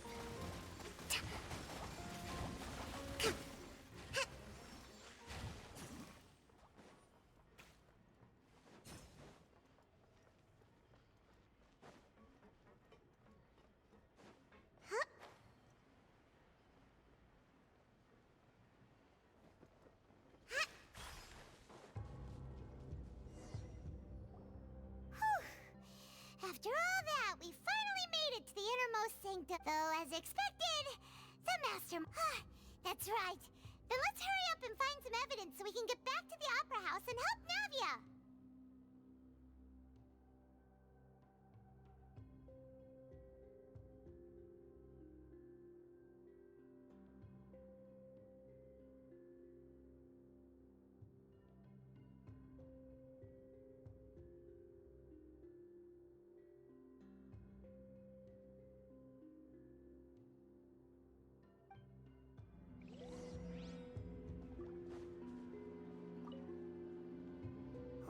After all that, we finally made it to the innermost sanctum. Though, as expected, the Master... That's right. Then let's hurry up and find some evidence so we can get back to the Opera House and help Navia.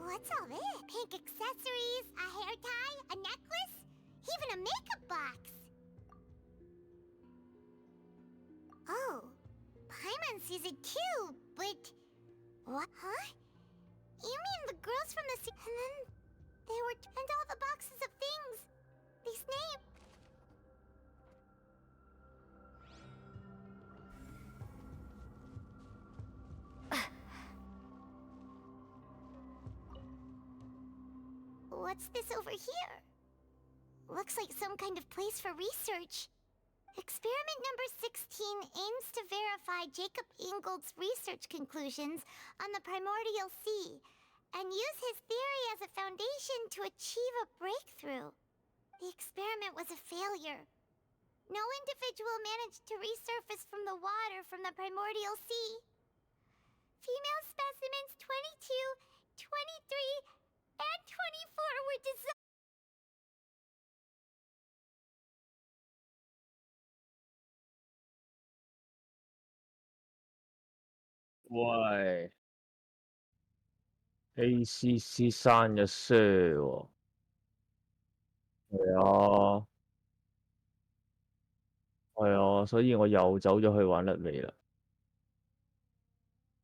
What's all this? Pink accessories, a hair tie, a necklace, even a makeup box. Oh, Paimon sees it too, but... What? Huh? You mean the girls from the sea... And then they were... And all the boxes of things. These names... What's this over here? Looks like some kind of place for research. Experiment number 16 aims to verify Jacob Ingold's research conclusions on the primordial sea and use his theory as a foundation to achieve a breakthrough. The experiment was a failure. No individual managed to resurface from the water from the primordial sea. Female specimens 22, 23, and 24 were designed.喂，ACC 生日 share 喎，係啊，係啊，所以我又走咗去玩甩尾啦。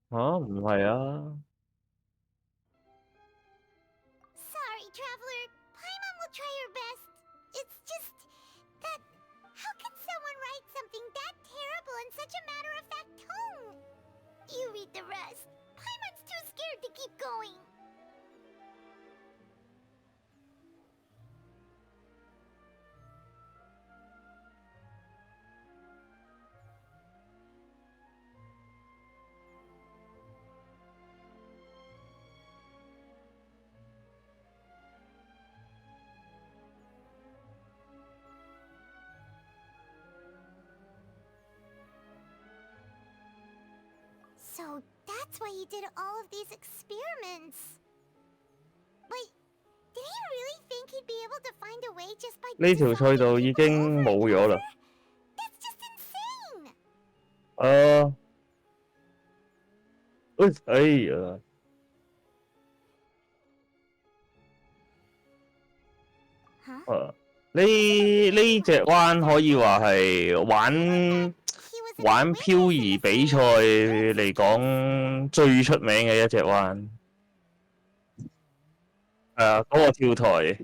吓？唔係啊？ Sorry, Traveler. Paimon will try her best. It's just that... How can someone write something that terrible in such a matter-of-fact tone? You read the rest. Paimon's too scared to keep going. So that's why he did all of these experiments. Wait, did he really think he'd be able to find a way just by 呢條隧道已經冇咗啦。That's just insane! 哎呀！呢隻灣可以話係玩漂移比賽嚟講最出名嘅一隻灣。嗰個跳台。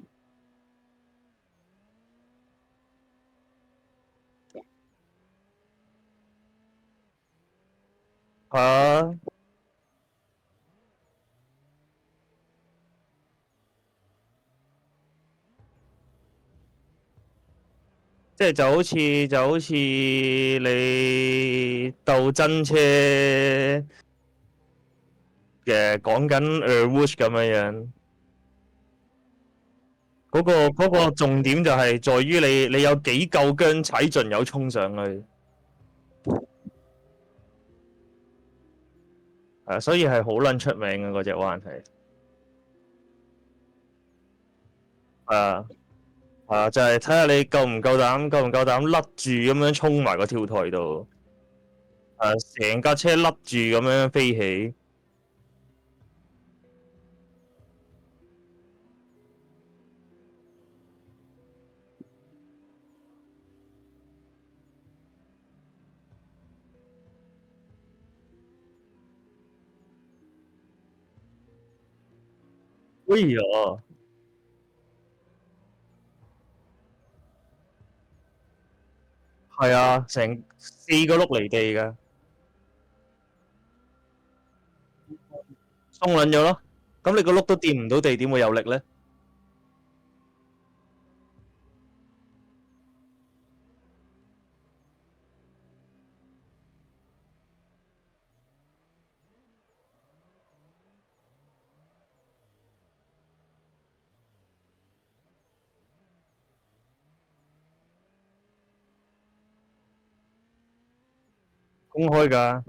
即係就好似你鬥真車嘅講緊 Whoosh 咁樣樣，嗰個重點就係在於你有幾夠姜踩盡油衝上去。所以係好撚出名嘅嗰隻灣係。就係睇下你夠唔夠膽甩住咁樣衝埋個跳台度。成架車笠住咁樣飛起。哎呀！係啊，成4個碌離地㗎，鬆撚咗咯。咁你個碌都掂唔到地，點會有力咧？公開㗎。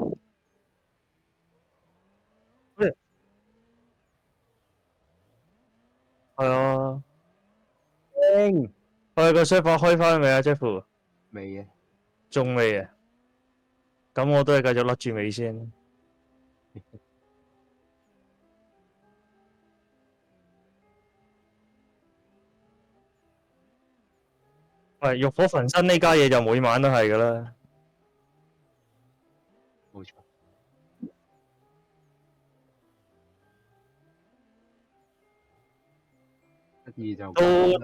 係啊。我哋個 server 開返未啊，Jeff？未嘅。仲未啊？咁我都係繼續甩住尾先。喂，欲火焚身呢家嘢就每晚都係㗎啦。冇錯。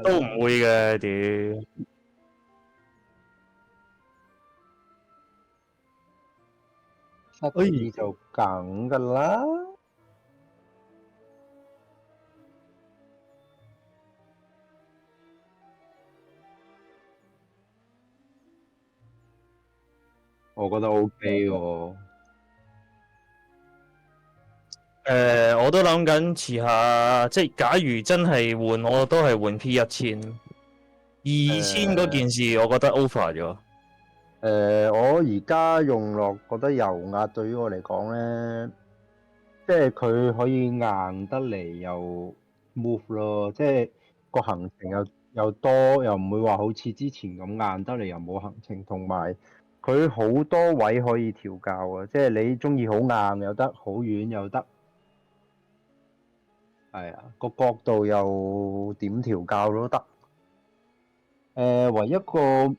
都唔會嘅，屌！失意就梗㗎啦。我覺得 OK 喎。我都諗緊遲下，即係假如真係換，我都係換 P1000。2000嗰件事，我覺得 over 咗。我而家用落覺得油壓對於我嚟講咧，即係佢可以硬得嚟又 move 咯，即係個行程又多，又唔會話好似之前咁硬得嚟又冇行程，同埋佢好多位可以調校啊，即係你中意好硬又得，好軟又得。係啊，個角度又點調校都得。唯一個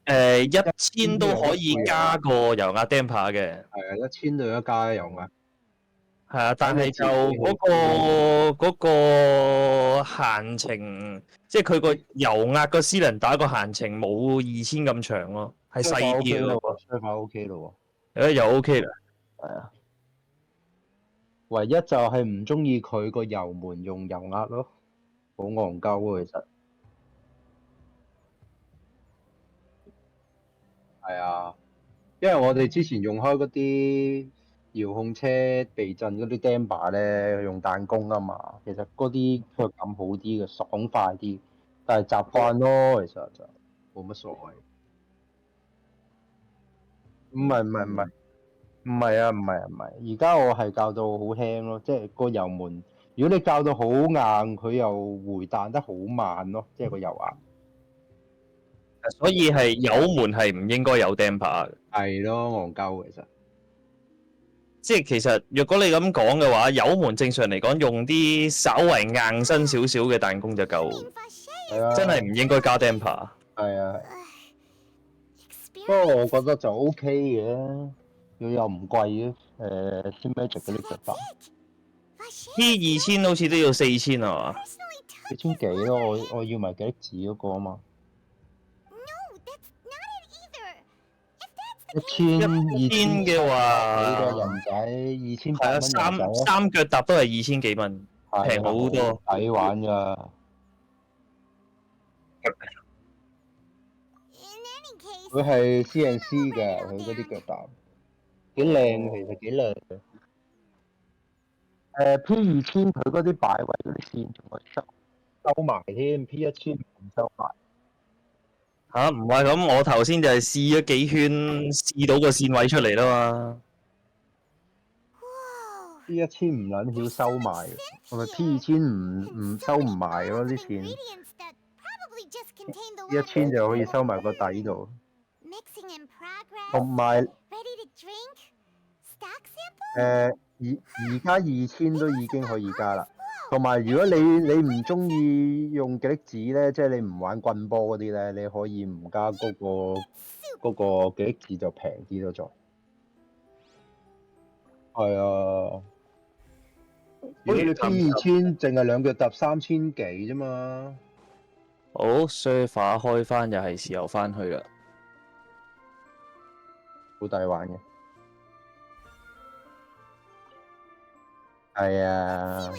1000都可以加個油壓 damper 嘅。係啊，1000都有加油壓。係啊，但係就嗰個限程，即係佢個油壓個私人打個限程冇2000咁長咯，係細啲咯。相反 OK 咯喎。又 OK 啦。係啊。唯一就係唔中意佢個油門用油壓咯，好戇鳩喎其實。係啊，因為我哋之前用開嗰啲遙控車避震嗰啲 damper 咧，用彈弓啊嘛，其實嗰啲腳感好啲嘅，爽快啲，但係習慣咯，其實就冇乜所謂。唔係啊，而家我係校到好輕咯，即係個油門，如果你校到好硬，佢又回彈得好慢咯，即係個油壓。所以係油門係唔應該有 damper 嘅。係咯，戇鳩其實。即係其實若果你咁講嘅話，油門正常嚟講用啲稍為硬身少少嘅彈弓就夠，真係唔應該加 damper。係啊。不過我覺得就 OK 嘅，又唔貴嘅，啲 Magic 嗰啲腳踏。P2000好似都要4000啊嘛？4000幾咯，我要埋幾粒子嗰個啊嘛。1000嘅話，幾個人仔2800蚊人仔三腳踏都係2000幾蚊，平好多，抵玩㗎。佢係 CNC 㗎，佢嗰啲腳踏幾靚，其實幾靚嘅。P2000佢嗰啲擺位嗰啲線仲可以收埋添，P1000唔收埋。吓，唔係咁，我頭先就係試咗幾圈，試到個線位出嚟啦嘛。P1000唔撚曉收埋，係咪 P2000唔收唔埋咯啲線？P1000就可以收埋個底度。同埋而家2000都已經可以加啦。同埋如果你唔中意用極力子咧，即係你唔玩棍波嗰啲咧，你可以唔加嗰個極力子就平啲咯，再係啊。如果你 P2000淨係兩腳踏3000幾啫嘛。好 server 開翻又係時候翻去啦，好抵玩嘅。係啊，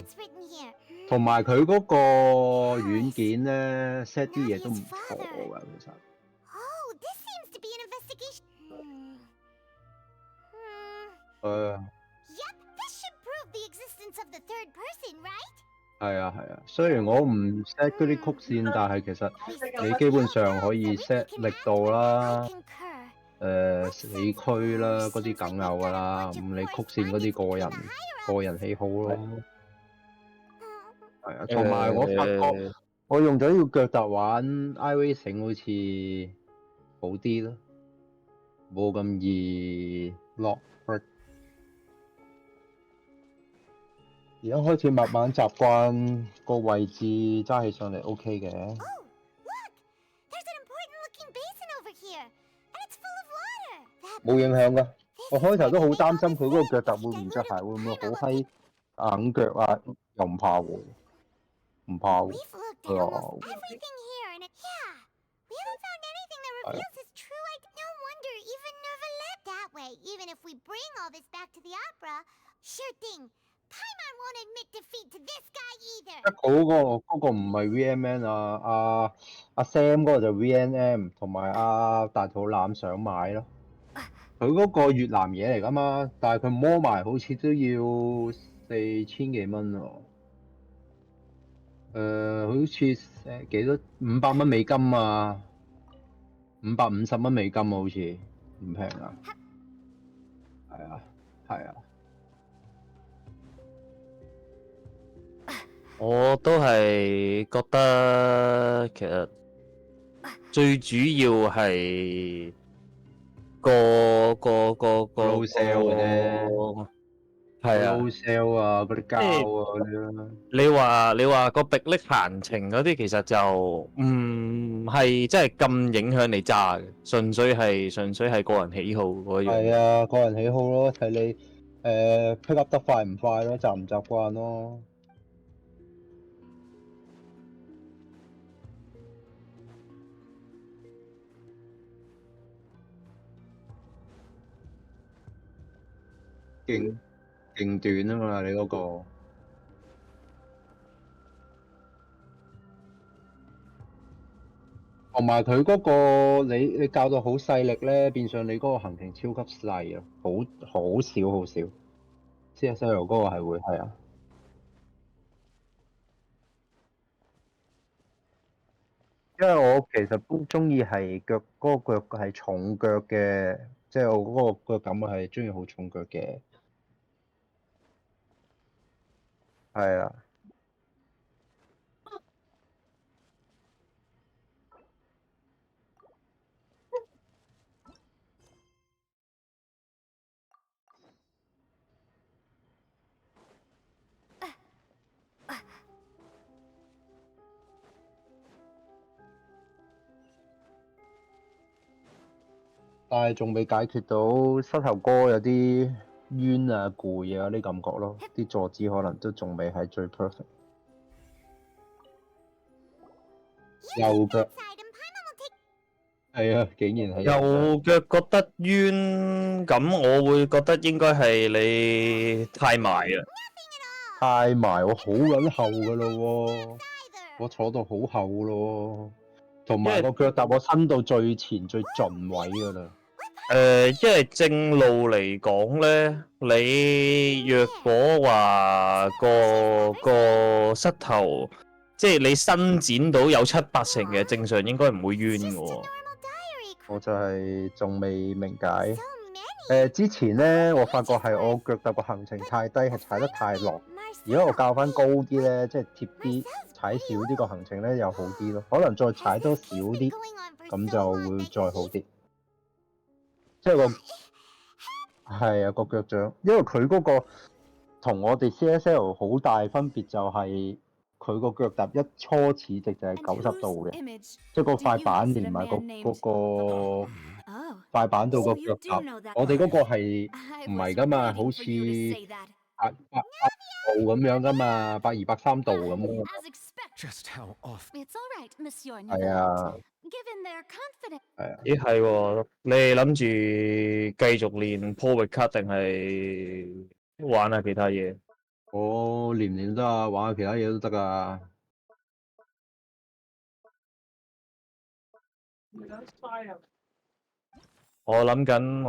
同埋佢嗰個軟件咧 set 啲嘢都唔錯㗎，其實。係啊，雖然我唔 set 嗰啲曲線，但係其實你基本上可以 set 力度啦、死區啦嗰啲梗有㗎啦，咁你曲線嗰啲個人喜好咯。係啊，同埋我發覺我用咗呢個腳踏玩 iRacing 好似好啲咯，冇咁易落。而家開始慢慢習慣個位置揸起上嚟 OK 嘅。冇影響㗎，我開頭都好擔心佢嗰個腳踏會唔着鞋會唔會好閪硬腳啊，又唔怕喎，唔怕喎，係啊。嗰個唔係 VMN 啊，阿 Sam 嗰個就 VNM， 同埋阿大肚腩想買咯。佢嗰個越南嘢嚟㗎嘛，但係佢摸埋好似都要4000幾蚊喎。好似幾多500蚊美金啊，550蚊美金啊，好似唔平啊。係啊。我都係覺得其實最主要係個 low sell 嘅啫，係啊 low sell 啊嗰啲膠啊嗰啲啦。你話個迫力閒情嗰啲其實就唔係真係咁影響你揸嘅，純粹係個人喜好嗰樣。係啊，個人喜好咯，睇你pick up 得快唔快咯，習唔習慣咯。勁短啊嘛，你嗰個。同埋佢嗰個你教到好細力咧，變相你嗰個行程超級細啊，好少。CSL 嗰個係會係啊。因為我其實都中意係腳嗰個腳係重腳嘅，即係我嗰個腳感係中意好重腳嘅。係啊。但係仲未解決到膝頭哥有啲冤啊、攰啊啲感覺咯，啲坐姿可能都仲未係最 perfect。右腳係啊，竟然係右腳覺得冤，咁我會覺得應該係你太埋啊！太埋，我好撚後噶咯喎，我坐到好後咯喎，同埋個腳踏我伸到最前最盡位噶啦。因為正路嚟講咧，你若果話個膝頭，即係你伸展到有7、8成嘅，正常應該唔會冤嘅喎。我就係仲未明解。之前咧，我發覺係我腳踏個行程太低，係踩得太落。如果我較翻高啲咧，即係貼啲，踩少啲個行程咧，又好啲咯。可能再踩多少啲，咁就會再好啲。即係係啊個腳掌，因為佢嗰個同我哋 CSL 好大分別就係佢個腳踏一初始值就係90度嘅，即係個塊板連埋嗰個塊板到個腳踏，我哋嗰個係唔係噶嘛？好似100度咁樣噶嘛，120、130度咁樣。It's all right, Monsieur 係啊。Given their confidence. 係啊，咦係喎，你哋諗住繼續練 Pro 卡定係玩下其他嘢？我練唔練得啊？玩下其他嘢都得噶。我諗緊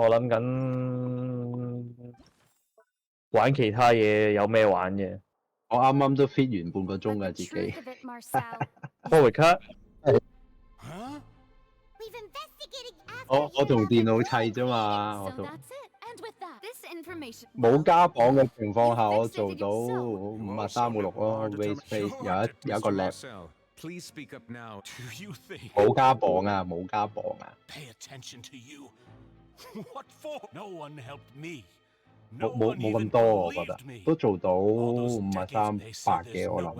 玩其他嘢有咩玩嘅？我啱啱都 fit 完半個鐘㗎自己。Pro 卡。我同電腦砌啫嘛，冇加磅嘅情況下，我做到53.6咯 ，waist space 有一個 lap。冇加磅啊，冇加磅啊。冇咁多，我覺得都做到53.8嘅，我諗。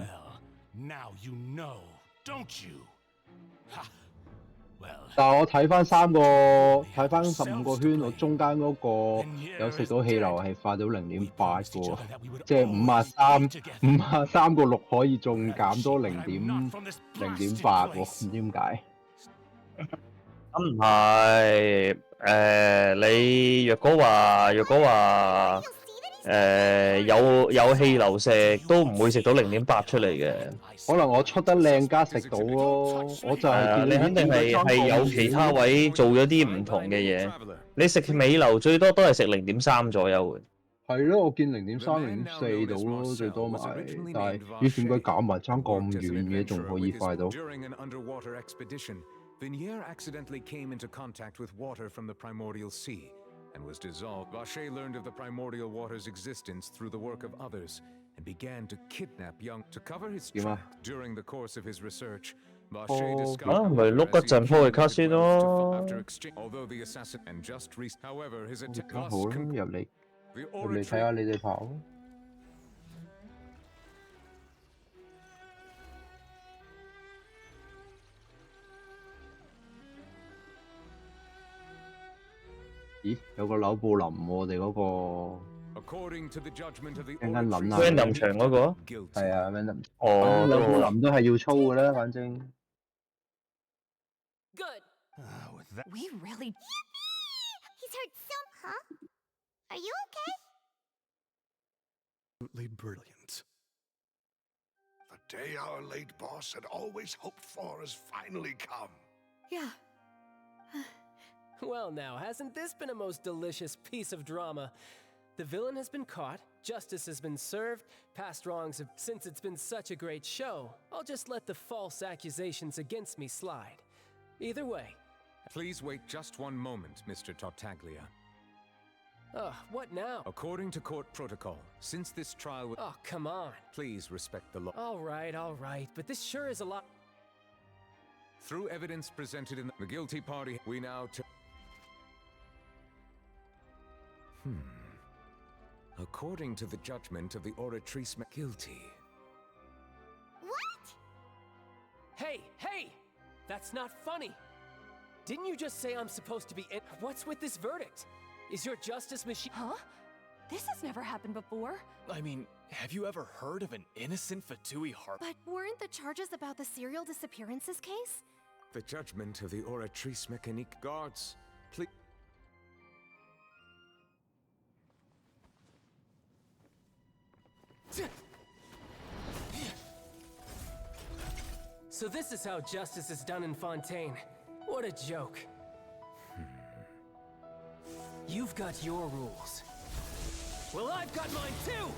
但係我睇翻15個圈，我中間嗰個有食到氣流係快到0.8嘅喎，即係53.6可以仲減多0.8喎，唔知點解。咁唔係你若果話有氣流石都唔會食到0.8出嚟嘅。可能我出得靚加食到咯，我就係你肯定係有其他位做咗啲唔同嘅嘢。你食尾流最多都係食0.3左右嘅。係咯，我見0.3、0.4到咯，最多買。但係咦點解減埋爭咁遠嘅，仲可以快到？Venier accidentally came into contact with water from the primordial sea and was dissolved. Vacher learned of the primordial water's existence through the work of others and began to kidnap young to cover his tracks. During the course of his research, Vacher discovered咪碌一陣鋪去卡先咯。 although the assassin and just however his attack 好啦，入嚟睇下你哋跑。咦，有個紐布林喎，我哋嗰個陣間諗下。Random 場嗰個？係啊 ，Random。哦，紐布林都係要操嘅啦，反正。Good. We really. He's hurt some, huh? Are you okay? Absolutely brilliant. The day our late boss had always hoped for has finally come. Yeah. Well now, hasn't this been a most delicious piece of drama? The villain has been caught, justice has been served, past wrongs have... Since it's been such a great show, I'll just let the false accusations against me slide. Either way. Please wait just one moment, Mr. Tartaglia. What now? According to court protocol, since this trial... Oh, come on. Please respect the law. All right, but this sure is a lot... Through evidence presented in the guilty party, we now... According to the judgment of the Oratrice guilty. What? Hey! That's not funny! Didn't you just say I'm supposed to be in? What's with this verdict? Is your justice machine... Huh? This has never happened before. I mean, have you ever heard of an innocent Fatui Harp? But weren't the charges about the serial disappearances case? The judgment of the Oratrice Mécanique guards. Please... So this is how justice is done in Fontaine. What a joke. You've got your rules. Well, I've got mine too!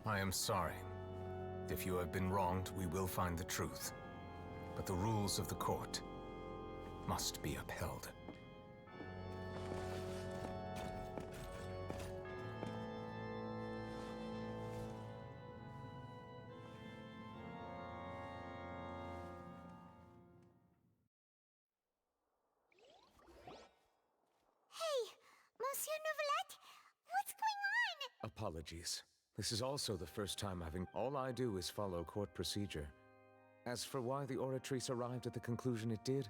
I am sorry. If you have been wronged, we will find the truth. But the rules of the court must be upheld. Hey, Monsieur Neuvillette, what's going on? Apologies. This is also the first time having... All I do is follow court procedure. As for why the Oratrice arrived at the conclusion it did,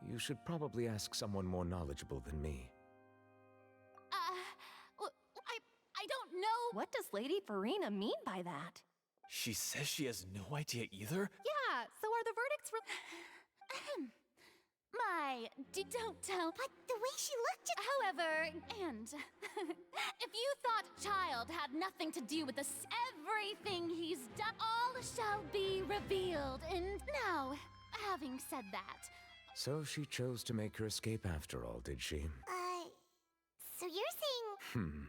you should probably ask someone more knowledgeable than me. I don't know. What does Lady Farina mean by that? She says she has no idea either? Yeah, so are the verdicts don't tell. But the way she looked at— However, and if you thought Child had nothing to do with this, everything he's done, all shall be revealed. And now, having said that... So she chose to make her escape after all, did she? So you're saying—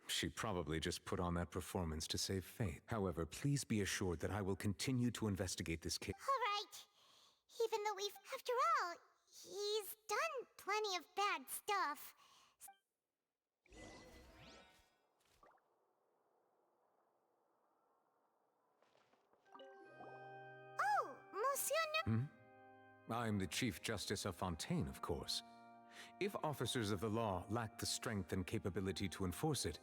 She probably just put on that performance to save Faith. However, please be assured that I will continue to investigate this case. All right. Even though after all, he's done plenty of bad stuff. Oh, Monsieur I'm the Chief Justice of Fontaine, of course. If officers of the law lack the strength and capability to enforce it,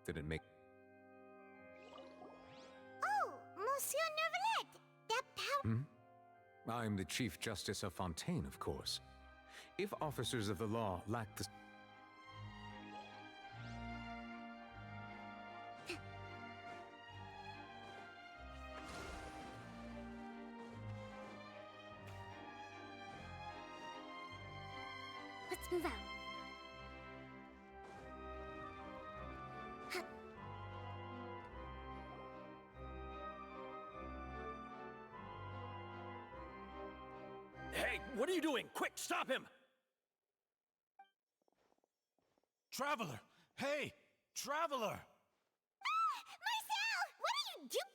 then it make... Oh, Monsieur Neuvillette, that power... I'm the Chief Justice of Fontaine, of course. If officers of the law lack the... Let's move out. Hey, what are you doing? Quick, stop him! Traveler! Hey! Traveler! Marcel! What are you doing?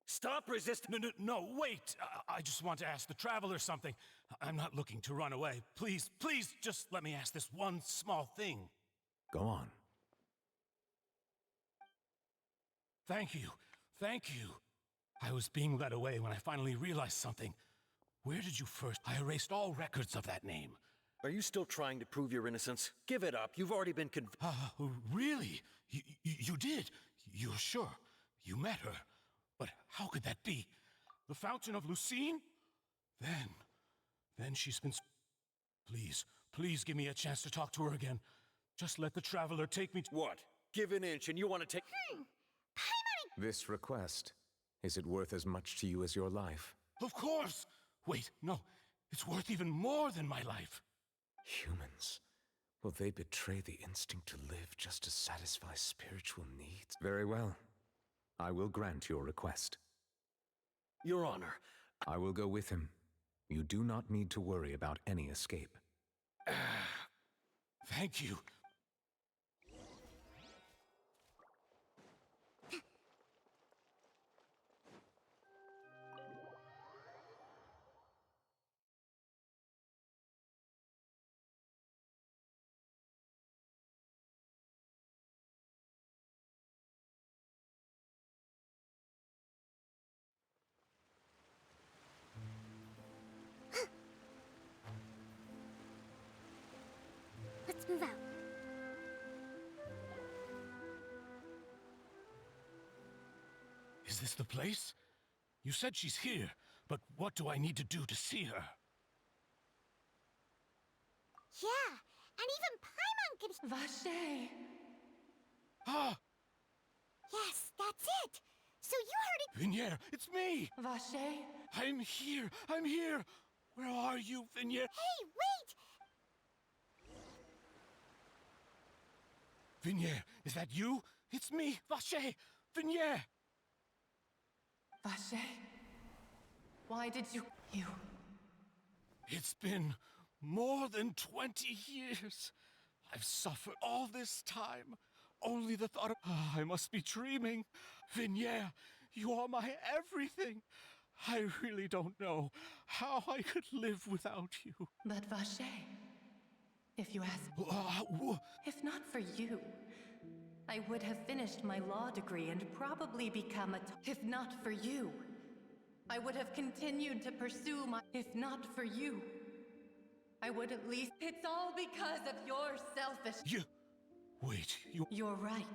Stop resisting! No, wait! I just want to ask the Traveler something. I'm not looking to run away. Please, just let me ask this one small thing. Go on. Thank you. I was being led away when I finally realized something. Where did you first? I erased all records of that name. Are you still trying to prove your innocence? Give it up. You've already been convicted. Really? You did? You're sure? You met her? But how could that be? The Fountain of Lucine? Then she's been... Please give me a chance to talk to her again. Just let the Traveler take me to... What? Give an inch and you want to take... This request, is it worth as much to you as your life? Of course! Wait, no. It's worth even more than my life. Humans. Will they betray the instinct to live just to satisfy spiritual needs? Very well. I will grant your request. Your Honor. I will go with him. You do not need to worry about any escape. Thank you. Is this the place? You said she's here, but what do I need to do to see her? Yeah, and even Paimon could... Vache! Ah! Yes, that's it! So you heard it... Vignier, it's me! Vache? I'm here! I'm here! Where are you, Vignier? Hey, wait! Vignier, is that you? It's me, Vache! Vignier! Vache? Why did you... It's been more than 20 years. I've suffered all this time. Only the thought of... I must be dreaming. Vignier, you are my everything. I really don't know how I could live without you. But Vache, if you ask... if not for you, I would have finished my law degree and probably become a... If not for you, I would have continued to pursue my... If not for you, I would at least... It's all because of your selfish... You... Wait, you... You're right.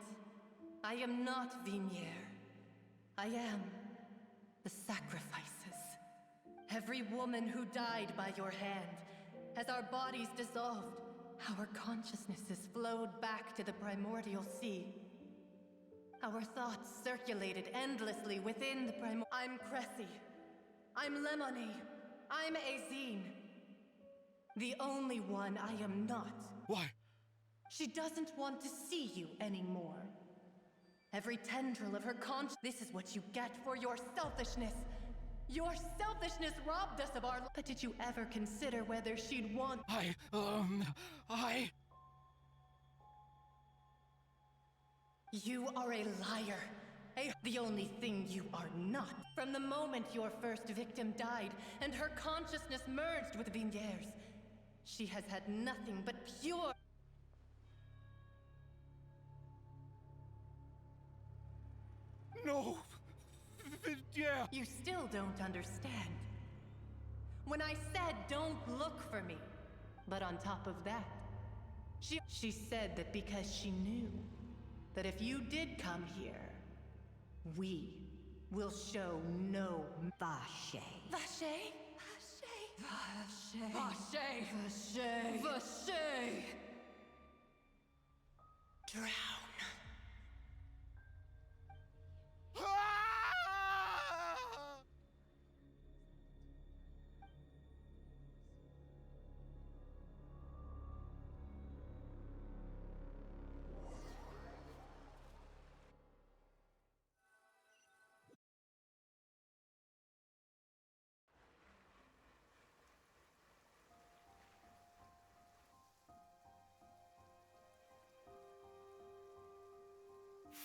I am not Vignier. I am the sacrifices. Every woman who died by your hand, as our bodies dissolved, our consciousnesses flowed back to the primordial sea. Our thoughts circulated endlessly within the I'm Cressy. I'm Lemony. I'm Azine. The only one I am not. Why? She doesn't want to see you anymore. Every tendril of her conscience. This is what you get for your selfishness. Your selfishness robbed us of our... But did you ever consider whether she'd want... You are a liar. The only thing you are not. From the moment your first victim died and her consciousness merged with Vignier's, she has had nothing but pure... No! Vignier! You still don't understand. When I said don't look for me, but on top of that, she said that because she knew that if you did come here, we will show no... Vache. Vache? Vache? Vache? Vache? Vache? Drown.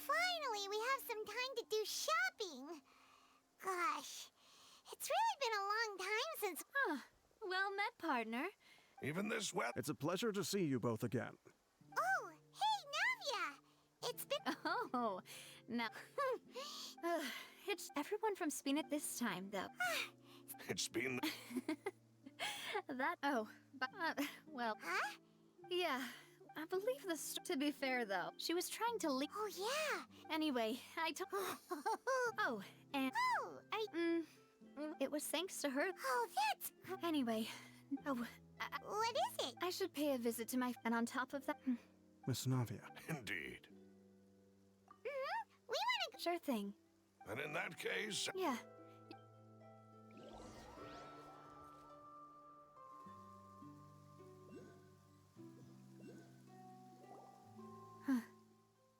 Finally, we have some time to do shopping. Gosh, it's really been a long time since... Well met, partner. Even this weather... It's a pleasure to see you both again. Oh, hey, Navia! It's been... Oh, no. It's everyone from Spinat this time, though. It's been... That... Oh, but, well... Huh? Yeah, I believe this... To be fair, though, she was trying to leave... Oh, yeah! Anyway, I told... Oh, and... Oh, it was thanks to her... Oh, that's... Anyway... Oh... What is it? I should pay a visit to my... And on top of that... Miss Navia. Indeed. We want to... Sure thing. And in that case... Yeah.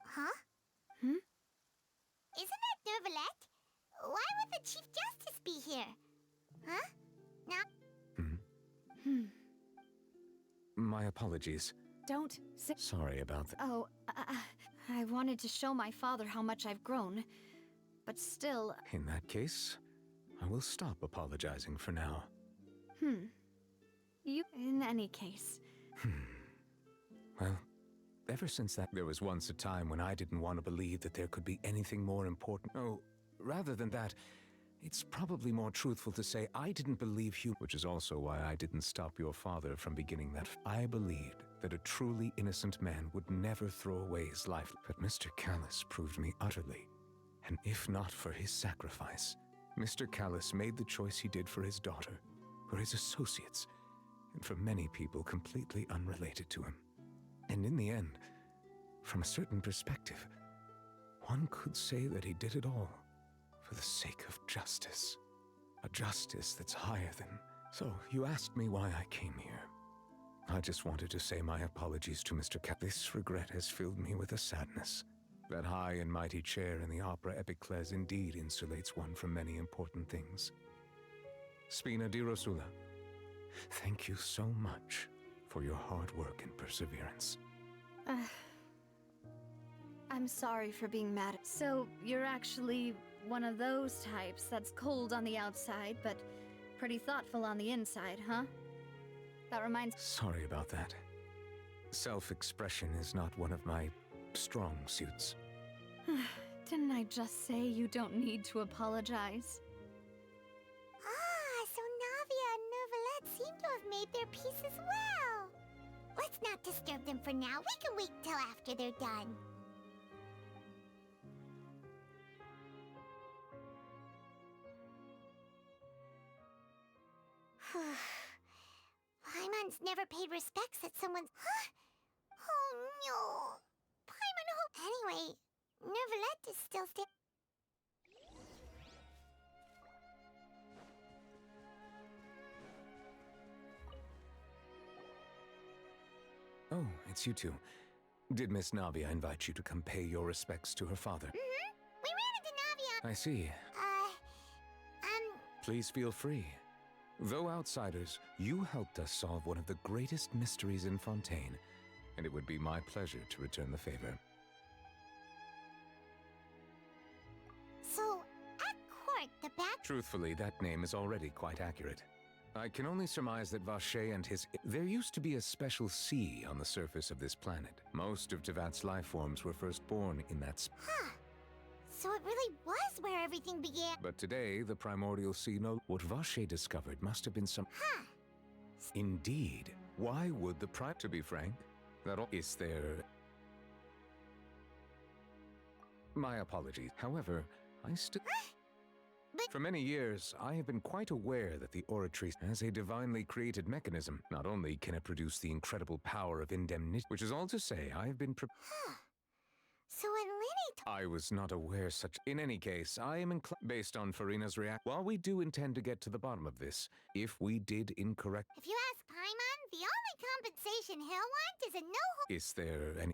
Huh? Isn't that Neuvillette? Why would the Chief Justice be here? Huh? Now... My apologies. Don't say... Sorry about that. Oh, I wanted to show my father how much I've grown. But still... In that case, I will stop apologizing for now. In any case... Well, ever since that, there was once a time when I didn't want to believe that there could be anything more important. Oh, rather than that, it's probably more truthful to say I didn't believe you, which is also why I didn't stop your father from beginning that. I believed that a truly innocent man would never throw away his life, but Mr. Callis proved me utterly And if not for his sacrifice, Mr. Callus made the choice he did for his daughter, for his associates, and for many people completely unrelated to him. And in the end, from a certain perspective, one could say that he did it all for the sake of justice. A justice that's higher than... So, you asked me why I came here. I just wanted to say my apologies to Mr. This regret has filled me with a sadness. That high and mighty chair in the opera Epicles indeed insulates one from many important things. Spina di Rosula, thank you so much for your hard work and perseverance. I'm sorry for being mad. So, you're actually one of those types that's cold on the outside, but pretty thoughtful on the inside, huh? That reminds... Sorry about that. Self-expression is not one of my strong suits. Didn't I just say you don't need to apologize? Ah, so Navia and Neuvillette seem to have made their peace as well. Let's not disturb them for now. We can wait till after they're done. Paimon's never paid respects at someone's... Huh? Oh no! Paimon hope... Anyway, Neuvillette is still Oh, it's you two. Did Miss Navia invite you to come pay your respects to her father? Mm-hmm. We ran into Navia. I see. Please feel free. Though outsiders, you helped us solve one of the greatest mysteries in Fontaine, and it would be my pleasure to return the favor. So, at court, the back... Truthfully, that name is already quite accurate. I can only surmise that Vacher and his... There used to be a special sea on the surface of this planet. Most of Tevat's life forms were first born in that... Huh. So it really was where everything began. But today, the primordial sea what Vacher discovered must have been some... Huh. Indeed. Why would the To be frank, that all... Is there... My apologies. However, I still... But... For many years, I have been quite aware that the Oratrice has a divinely created mechanism. Not only can it produce the incredible power of indemnity, which is all to say, I have been Huh. So when Lyney I was not aware such... In any case, I am based on Furina's While we do intend to get to the bottom of this, if we did incorrect... If you ask Paimon, the only compensation he'll want is a no... Is there any...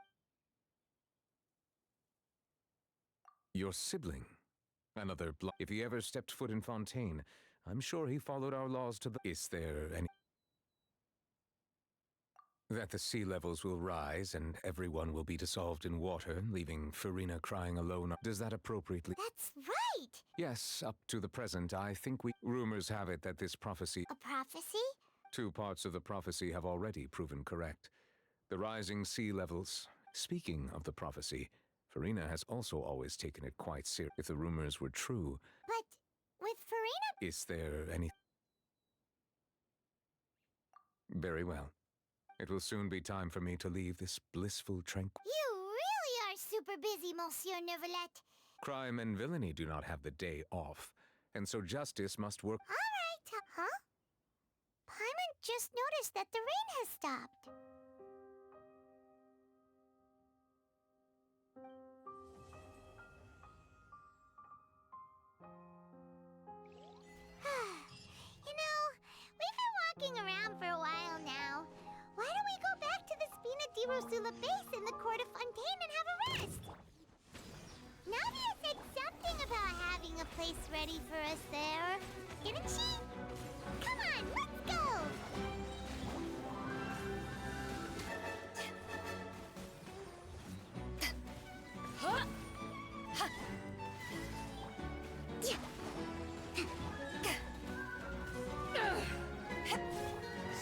Your sibling. Another If he ever stepped foot in Fontaine, I'm sure he followed our laws to the... Is there any... That the sea levels will rise and everyone will be dissolved in water, leaving Furina crying alone. Does that appropriately... That's right! Yes, up to the present, I think we... Rumors have it that this prophecy... A prophecy? 2 parts of the prophecy have already proven correct. The rising sea levels. Speaking of the prophecy, Furina has also always taken it quite serious. If the rumors were true... But with Furina... Is there any... Very well. It will soon be time for me to leave this blissful tranquil... You really are super busy, Monsieur Neuvillette. Crime and villainy do not have the day off, and so justice must work... All right, huh? Paimon just noticed that the rain has stopped. You know, we've been walking around for a while now. Why don't we go back to the Spina di Rosula base in the court of Fontaine and have a rest? Navia said something about having a place ready for us there, didn't she? Come on, let's go!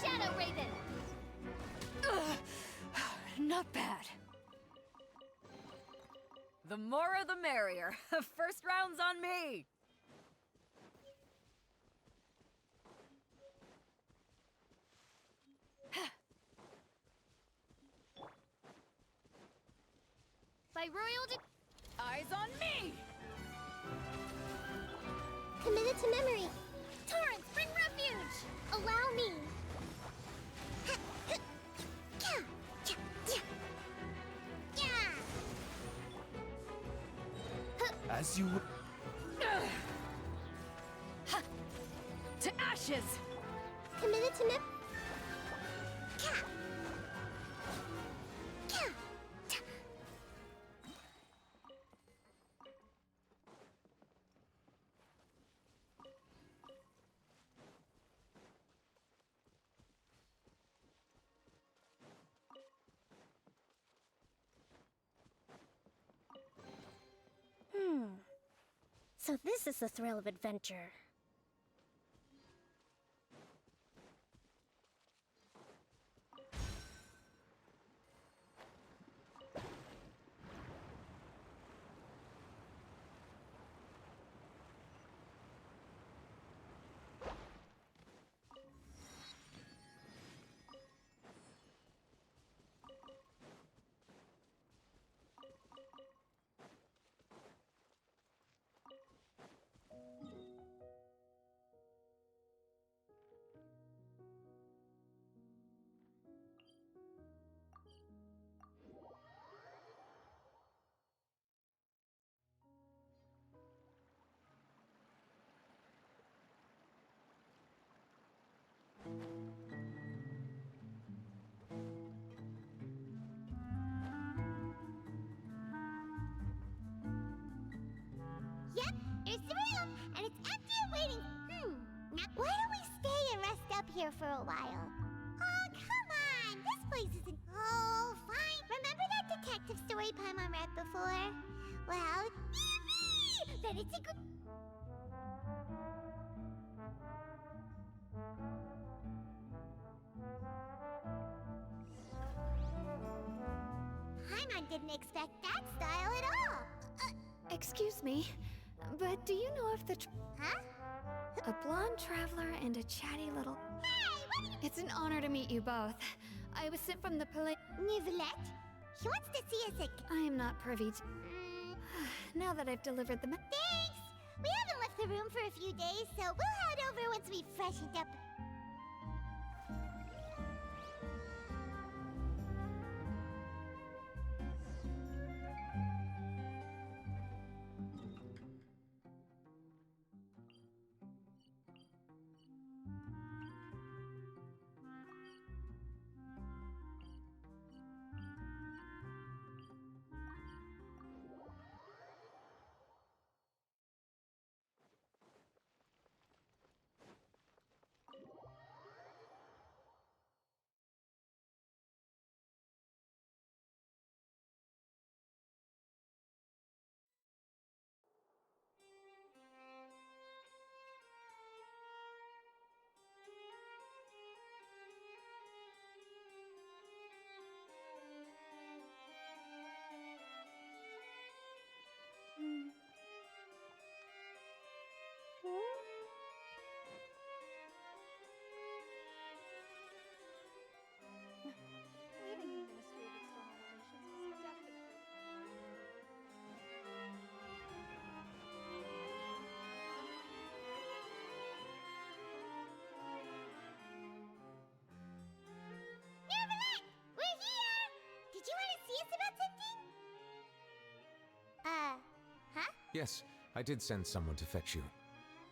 Shadow Raven! Not bad. The more the merrier. First round's on me. By royal Eyes on me! Committed to memory. Torrents, bring refuge! Allow me. As you... To ashes! Committed to memory. So this is the thrill of adventure. Yep, here's the room, and it's empty and waiting. Now why don't we stay and rest up here for a while? Oh, come on, this place isn't... Oh, fine. Remember that detective story Paimon read before? Well, yippee! Then it's a good... Paimon didn't expect that style at all. Excuse me, but do you know if the... Huh? A blonde traveler and a chatty little... Hey, what are you... It's an honor to meet you both. I was sent from the police... Nicolette? He wants to see us again. I am not privy to... Now that I've delivered the... Thanks! We haven't left the room for a few days, so we'll head over once we've freshened up. Yes, I did send someone to fetch you.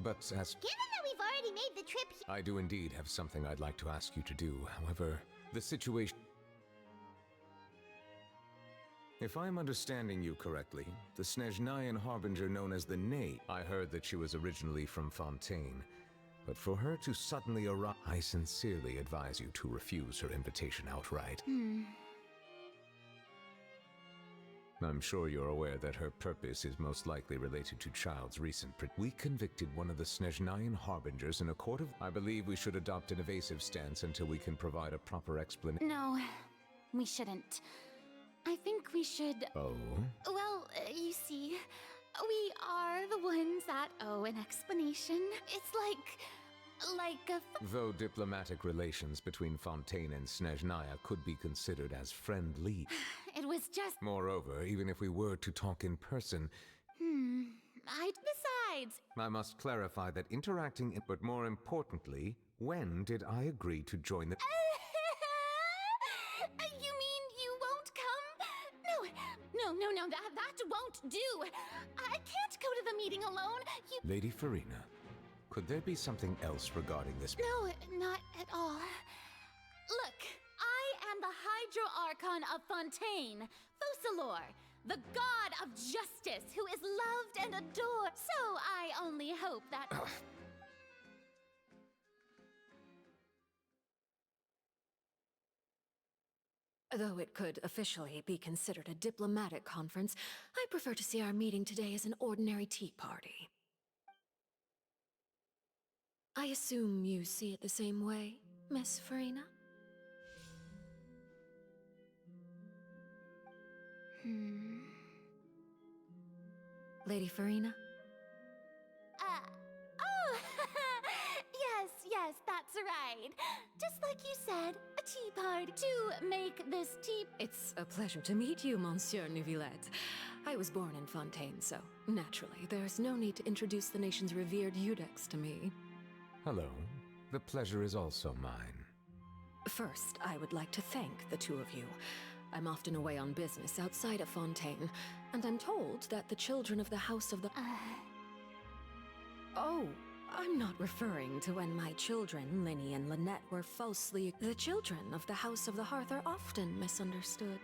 But as... Given that we've already made the trip here... I do indeed have something I'd like to ask you to do. However, the situation... If I'm understanding you correctly, the Snezhnayan harbinger known as the Nay... I heard that she was originally from Fontaine. But for her to suddenly arrive... I sincerely advise you to refuse her invitation outright. I'm sure you're aware that her purpose is most likely related to Child's recent... We convicted one of the Snezhnayan harbingers in a court of... I believe we should adopt an evasive stance until we can provide a proper explanation. No, we shouldn't. I think we should... Oh? Well, you see, we are the ones that owe an explanation. It's like a... Though diplomatic relations between Fontaine and Snezhnaya could be considered as friendly. It was just... Moreover, even if we were to talk in person... Besides, Besides... I must clarify that interacting, but more importantly, when did I agree to join the... You mean you won't come? No, that won't do. I can't go to the meeting alone. Lady Farina, could there be something else regarding this? No, not at all. Look, I am the Hydro Archon of Fontaine, Focalor, the god of justice who is loved and adored. So I only hope that... Though it could officially be considered a diplomatic conference, I prefer to see our meeting today as an ordinary tea party. I assume you see it the same way, Miss Farina? Lady Farina? Oh, yes, that's right. Just like you said, a tea party to make this tea... It's a pleasure to meet you, Monsieur Neuvillette. I was born in Fontaine, so naturally, there's no need to introduce the nation's revered Eudex to me. Hello. The pleasure is also mine. First, I would like to thank the two of you. I'm often away on business outside of Fontaine, and I'm told that the children of the House of the... Oh, I'm not referring to when my children, Linny and Lynette, were falsely... The children of the House of the Hearth are often misunderstood.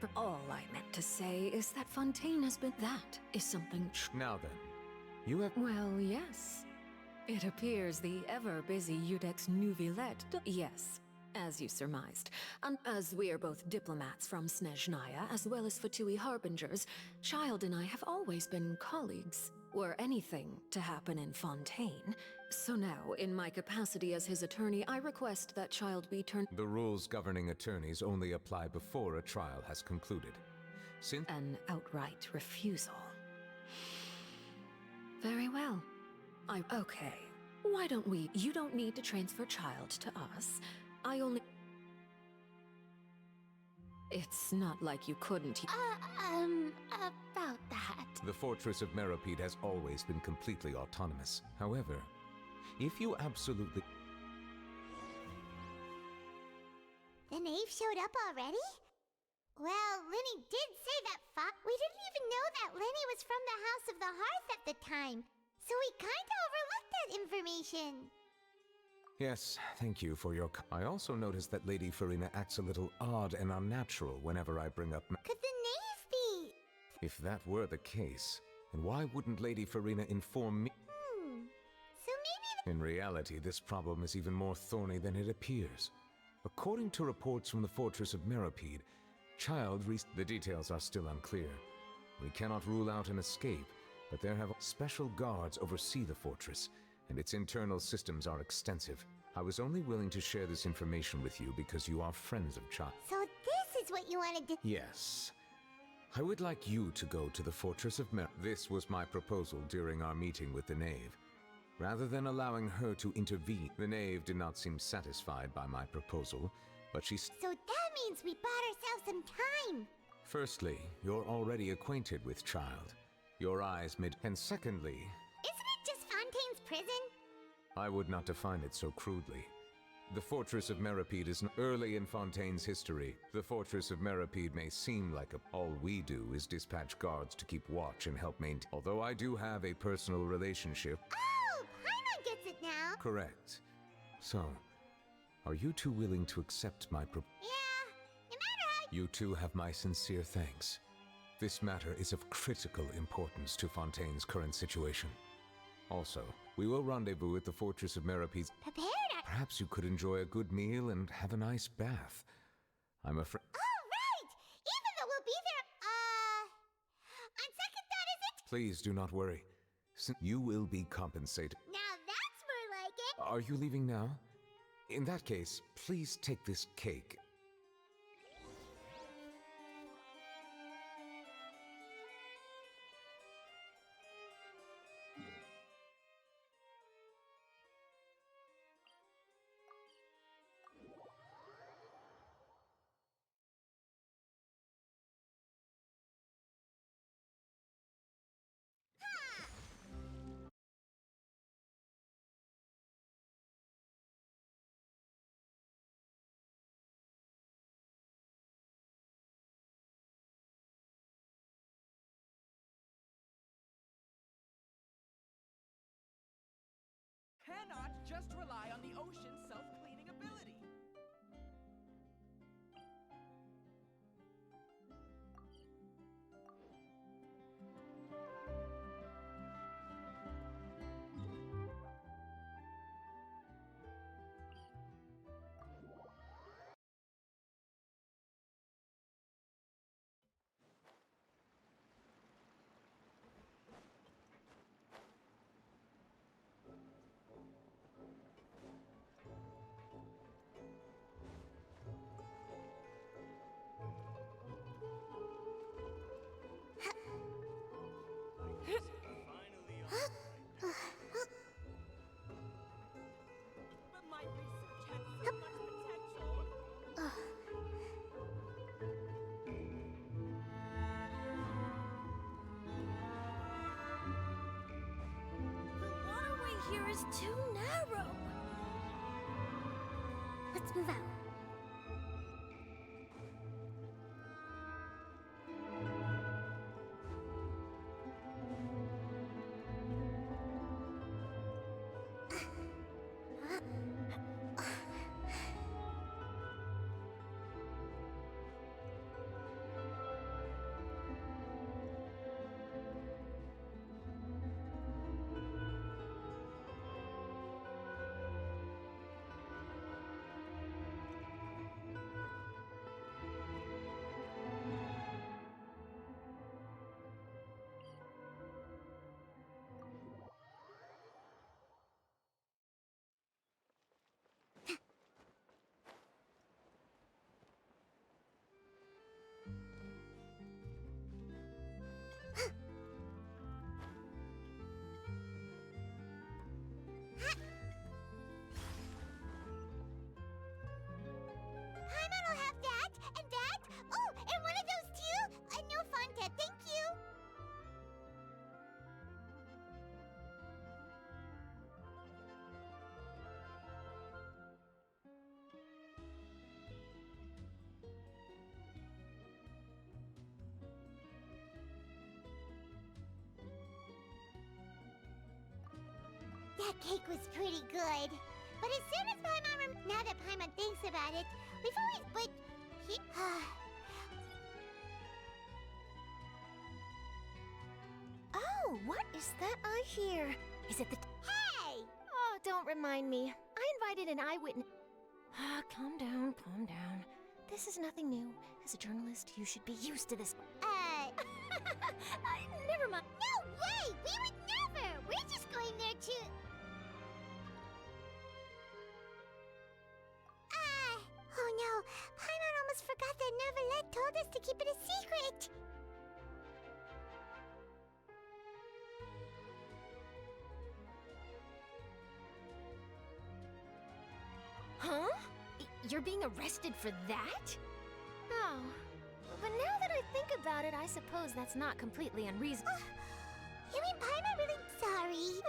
But all I meant to say is that Fontaine has been... That is something... Now then, you have... Well, yes. It appears the ever-busy Eudex Neuvillette... Yes, as you surmised. And as we are both diplomats from Snezhnaya, as well as Fatui Harbingers, Child and I have always been colleagues. Were anything to happen in Fontaine. So now, in my capacity as his attorney, I request that Child be turned... The rules governing attorneys only apply before a trial has concluded. Since... An outright refusal. Very well. Okay. Why don't we... You don't need to transfer Child to us. I only... It's not like you couldn't... About that... The Fortress of Meropide has always been completely autonomous. However, if you absolutely... The knave showed up already? Well, Linny did say that we didn't even know that Linny was from the House of the Hearth at the time, so we kinda overlooked that information. Yes, thank you for your... I also noticed that Lady Farina acts a little odd and unnatural whenever I bring up... Could the knave be? If that were the case, then why wouldn't Lady Farina inform me? So maybe... In reality, this problem is even more thorny than it appears. According to reports from the Fortress of Meropide, the details are still unclear. We cannot rule out an escape, but there have special guards oversee the fortress, and its internal systems are extensive. I was only willing to share this information with you because you are friends of Child. So this is what you wanted to... Yes. I would like you to go to the Fortress of This was my proposal during our meeting with the Knave. Rather than allowing her to intervene, the Knave did not seem satisfied by my proposal, but she... So that means we bought ourselves some time! Firstly, you're already acquainted with Child. Your eyes mid... And secondly... Isn't it just Fontaine's prison? I would not define it so crudely. The Fortress of Meropide is early in Fontaine's history. The Fortress of Meropide may seem like all we do is dispatch guards to keep watch and help maintain. Although I do have a personal relationship... Oh! Paimon gets it now! Correct. So, are you two willing to accept my Yeah, no matter how... You two have my sincere thanks. This matter is of critical importance to Fontaine's current situation. Also, we will rendezvous at the Fortress of Meropide. Prepared? Perhaps you could enjoy a good meal and have a nice bath. I'm afraid... Oh, right! Even though we'll be there, on second thought, is it? Please do not worry. You will be compensated. Now that's more like it! Are you leaving now? In that case, please take this cake. potion self-cleaning ability. But my research had so much potential. The waterway here is too narrow. Let's move out. Paimon will have that, and that. Oh, and one of those too. No Fonta, thank you. That cake was pretty good. But as soon as Paimon now that Paimon thinks about it, we've always but he Oh, what is that I hear? Is it the Hey! Oh, don't remind me. I invited an eyewitness. Calm down, calm down. This is nothing new. As a journalist, you should be used to this. Never mind. No way! We would never! We're just going there to... Oh no! Paimon almost forgot that Neverlet told us to keep it a secret! Huh? You're being arrested for that? Oh. But now that I think about it, I suppose that's not completely unreasonable. You mean Paimon really sorry?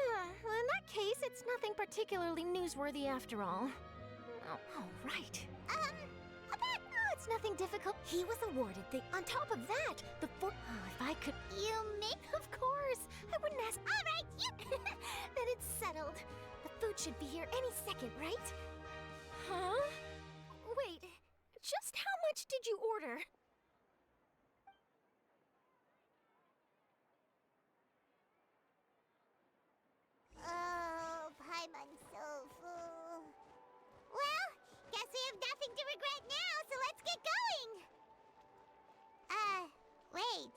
Well, in that case, it's nothing particularly newsworthy after all. Oh, right. It's nothing difficult. He was awarded the... On top of that, the if I could... You me? Of course. I wouldn't ask... All right, you... Then it's settled. The food should be here any second, right? Huh? Wait, just how much did you order? Oh, Paimon's so full. Well, guess we have nothing to regret now, so let's get going! Wait.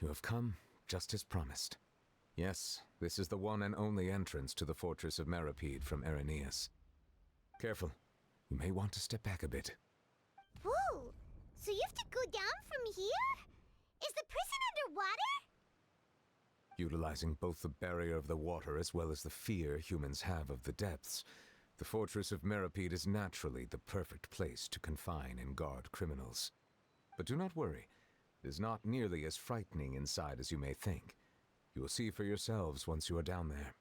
You have come just as promised. Yes, this is the one and only entrance to the fortress of Meripede from Irenaeus. Careful. You may want to step back a bit. Whoa! So you have to go down from here? Is the prison underwater? Utilizing both the barrier of the water as well as the fear humans have of the depths, the fortress of Meripede is naturally the perfect place to confine and guard criminals. But do not worry. It is not nearly as frightening inside as you may think. You will see for yourselves once you are down there.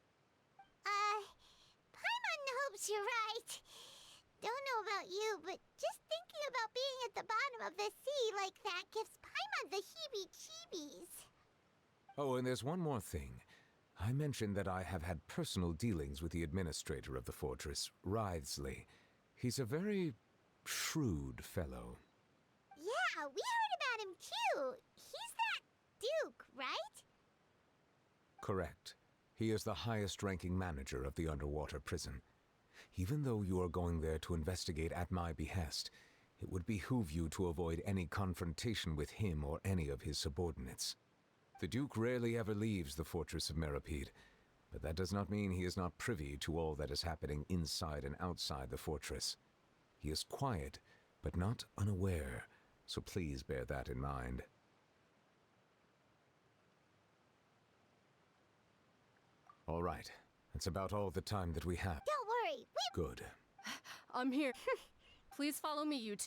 Paimon hopes you're right. Don't know about you, but just thinking about being at the bottom of the sea like that gives Paimon the heebie-jeebies. Oh, and there's one more thing. I mentioned that I have had personal dealings with the administrator of the fortress, Wriothesley. He's a very shrewd fellow. Yeah, we heard about him too. He's that Duke, right? Correct. He is the highest-ranking manager of the underwater prison. Even though you are going there to investigate at my behest, it would behoove you to avoid any confrontation with him or any of his subordinates. The Duke rarely ever leaves the fortress of Meripede, but that does not mean he is not privy to all that is happening inside and outside the fortress. He is quiet, but not unaware, so please bear that in mind. All right, that's about all the time that we have. Don't worry, we... Good. I'm here. Please follow me, you two.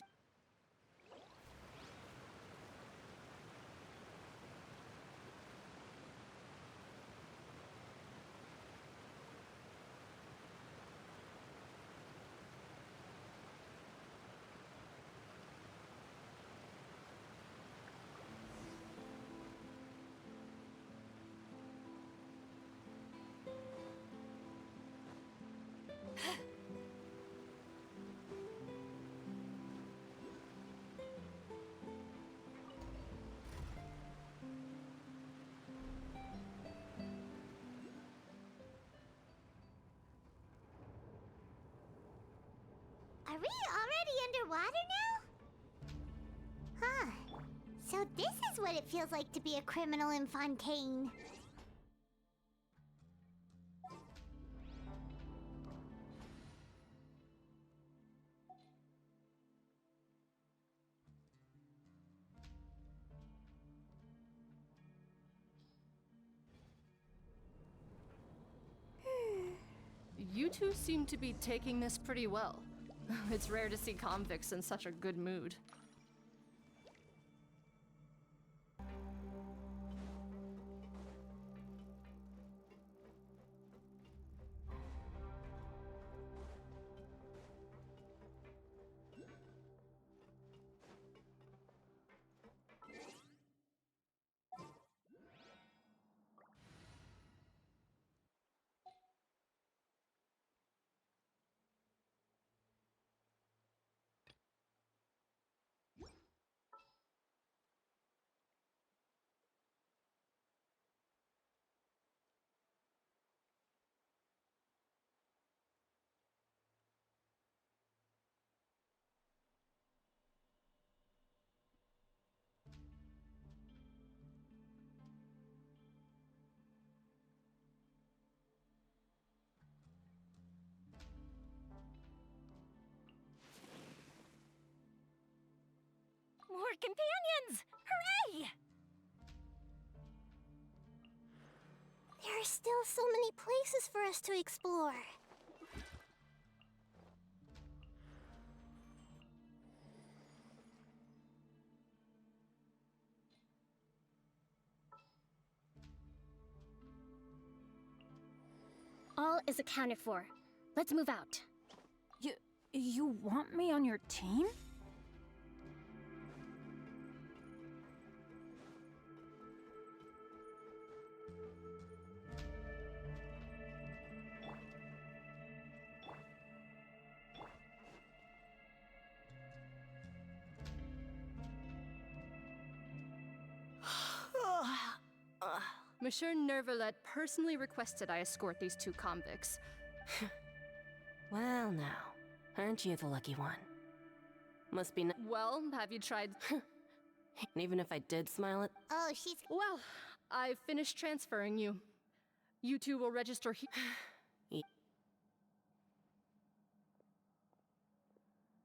Are we already underwater now? Huh. So this is what it feels like to be a criminal in Fontaine. You two seem to be taking this pretty well. It's rare to see convicts in such a good mood. More companions! Hooray! There are still so many places for us to explore. All is accounted for. Let's move out. You want me on your team? Monsieur Nervalet personally requested I escort these two convicts. Well now, aren't you the lucky one? Must be Well, have you tried... And even if I did smile at... Oh, she's... Well, I've finished transferring you. You two will register here.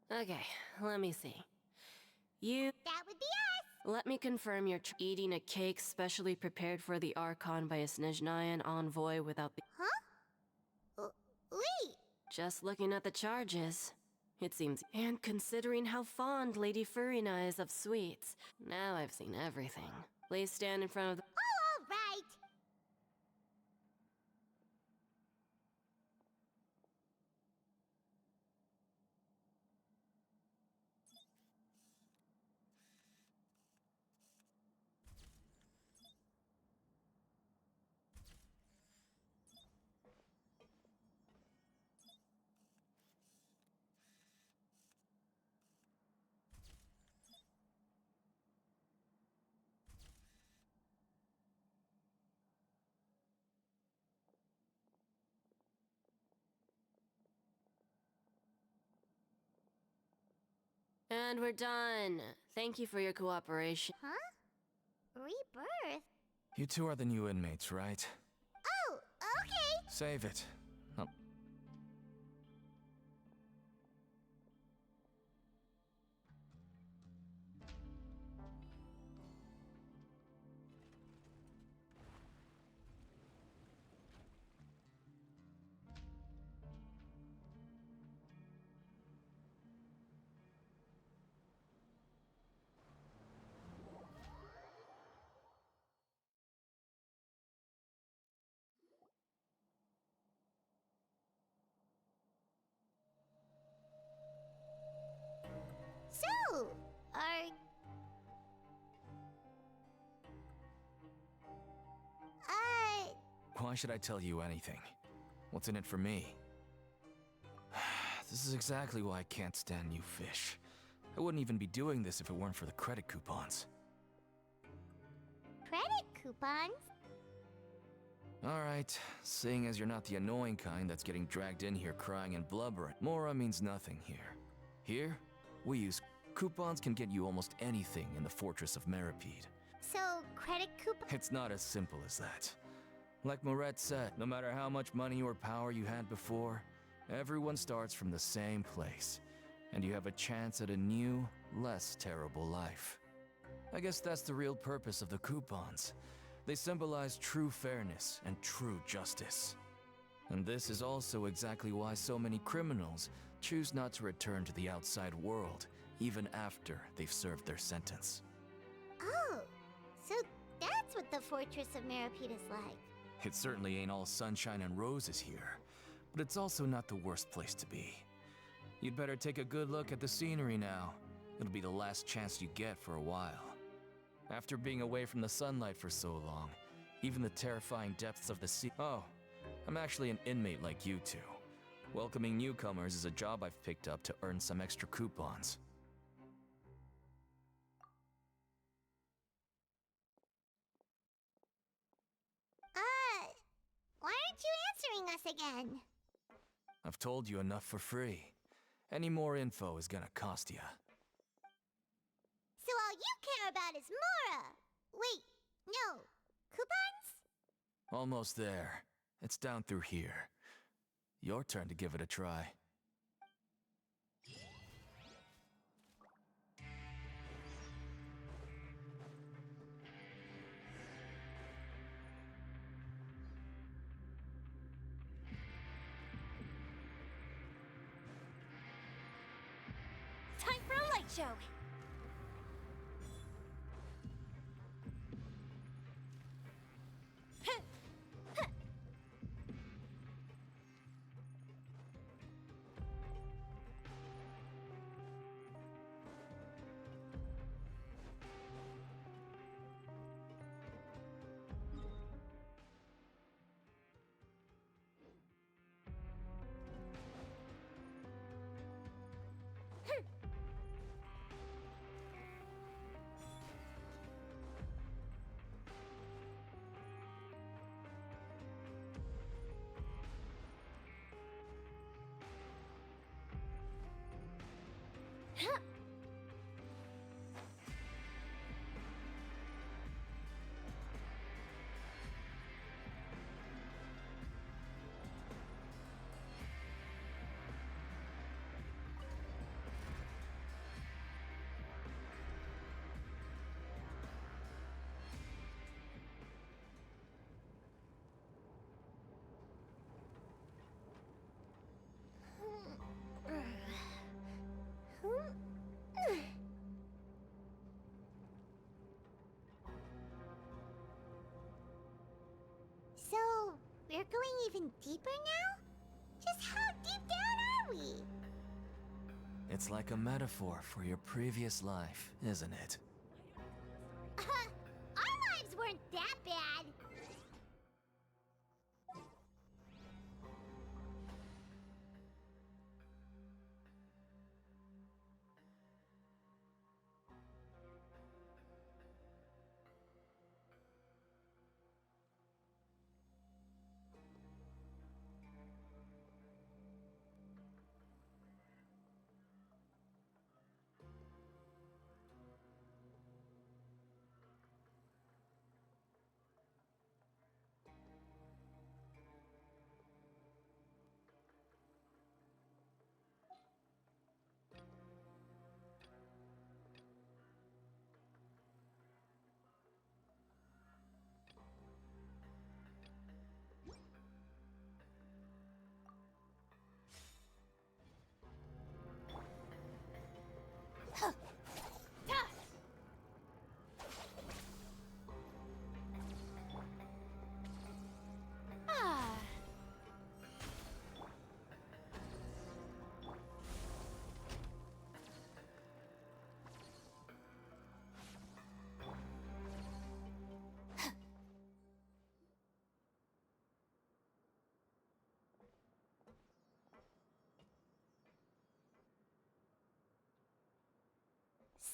Okay, let me see. You... That would be us! Let me confirm you're eating a cake specially prepared for the Archon by a Snezhnayan envoy without the... Huh? Wait! Just looking at the charges, it seems... And considering how fond Lady Furina is of sweets, now I've seen everything. Please stand in front of the... Oh, all right! And we're done. Thank you for your cooperation. Huh? Rebirth? You two are the new inmates, right? Oh, okay! Save it. Oh. So, Why should I tell you anything? What's in it for me? This is exactly why I can't stand you fish. I wouldn't even be doing this if it weren't for the credit coupons. Credit coupons? Alright, seeing as you're not the annoying kind that's getting dragged in here crying and blubbering, Mora means nothing here. Here, we use coupons can get you almost anything in the Fortress of Meripede. So, credit coupons? It's not as simple as that. Like Moret said, no matter how much money or power you had before, everyone starts from the same place, and you have a chance at a new, less terrible life. I guess that's the real purpose of the coupons. They symbolize true fairness and true justice. And this is also exactly why so many criminals choose not to return to the outside world, even after they've served their sentence. Oh, so that's what the Fortress of Meripede is like. It certainly ain't all sunshine and roses here, but it's also not the worst place to be. You'd better take a good look at the scenery now. It'll be the last chance you get for a while. After being away from the sunlight for so long, even the terrifying depths of the sea— Oh, I'm actually an inmate like you two. Welcoming newcomers is a job I've picked up to earn some extra coupons. Why aren't you answering us again? I've told you enough for free. Any more info is gonna cost ya. So all you care about is Mora! Wait, no. Coupons? Almost there. It's down through here. Your turn to give it a try. Time for a light show! we're going even deeper now? Just how deep down are we? It's like a metaphor for your previous life, isn't it? Our lives weren't that bad.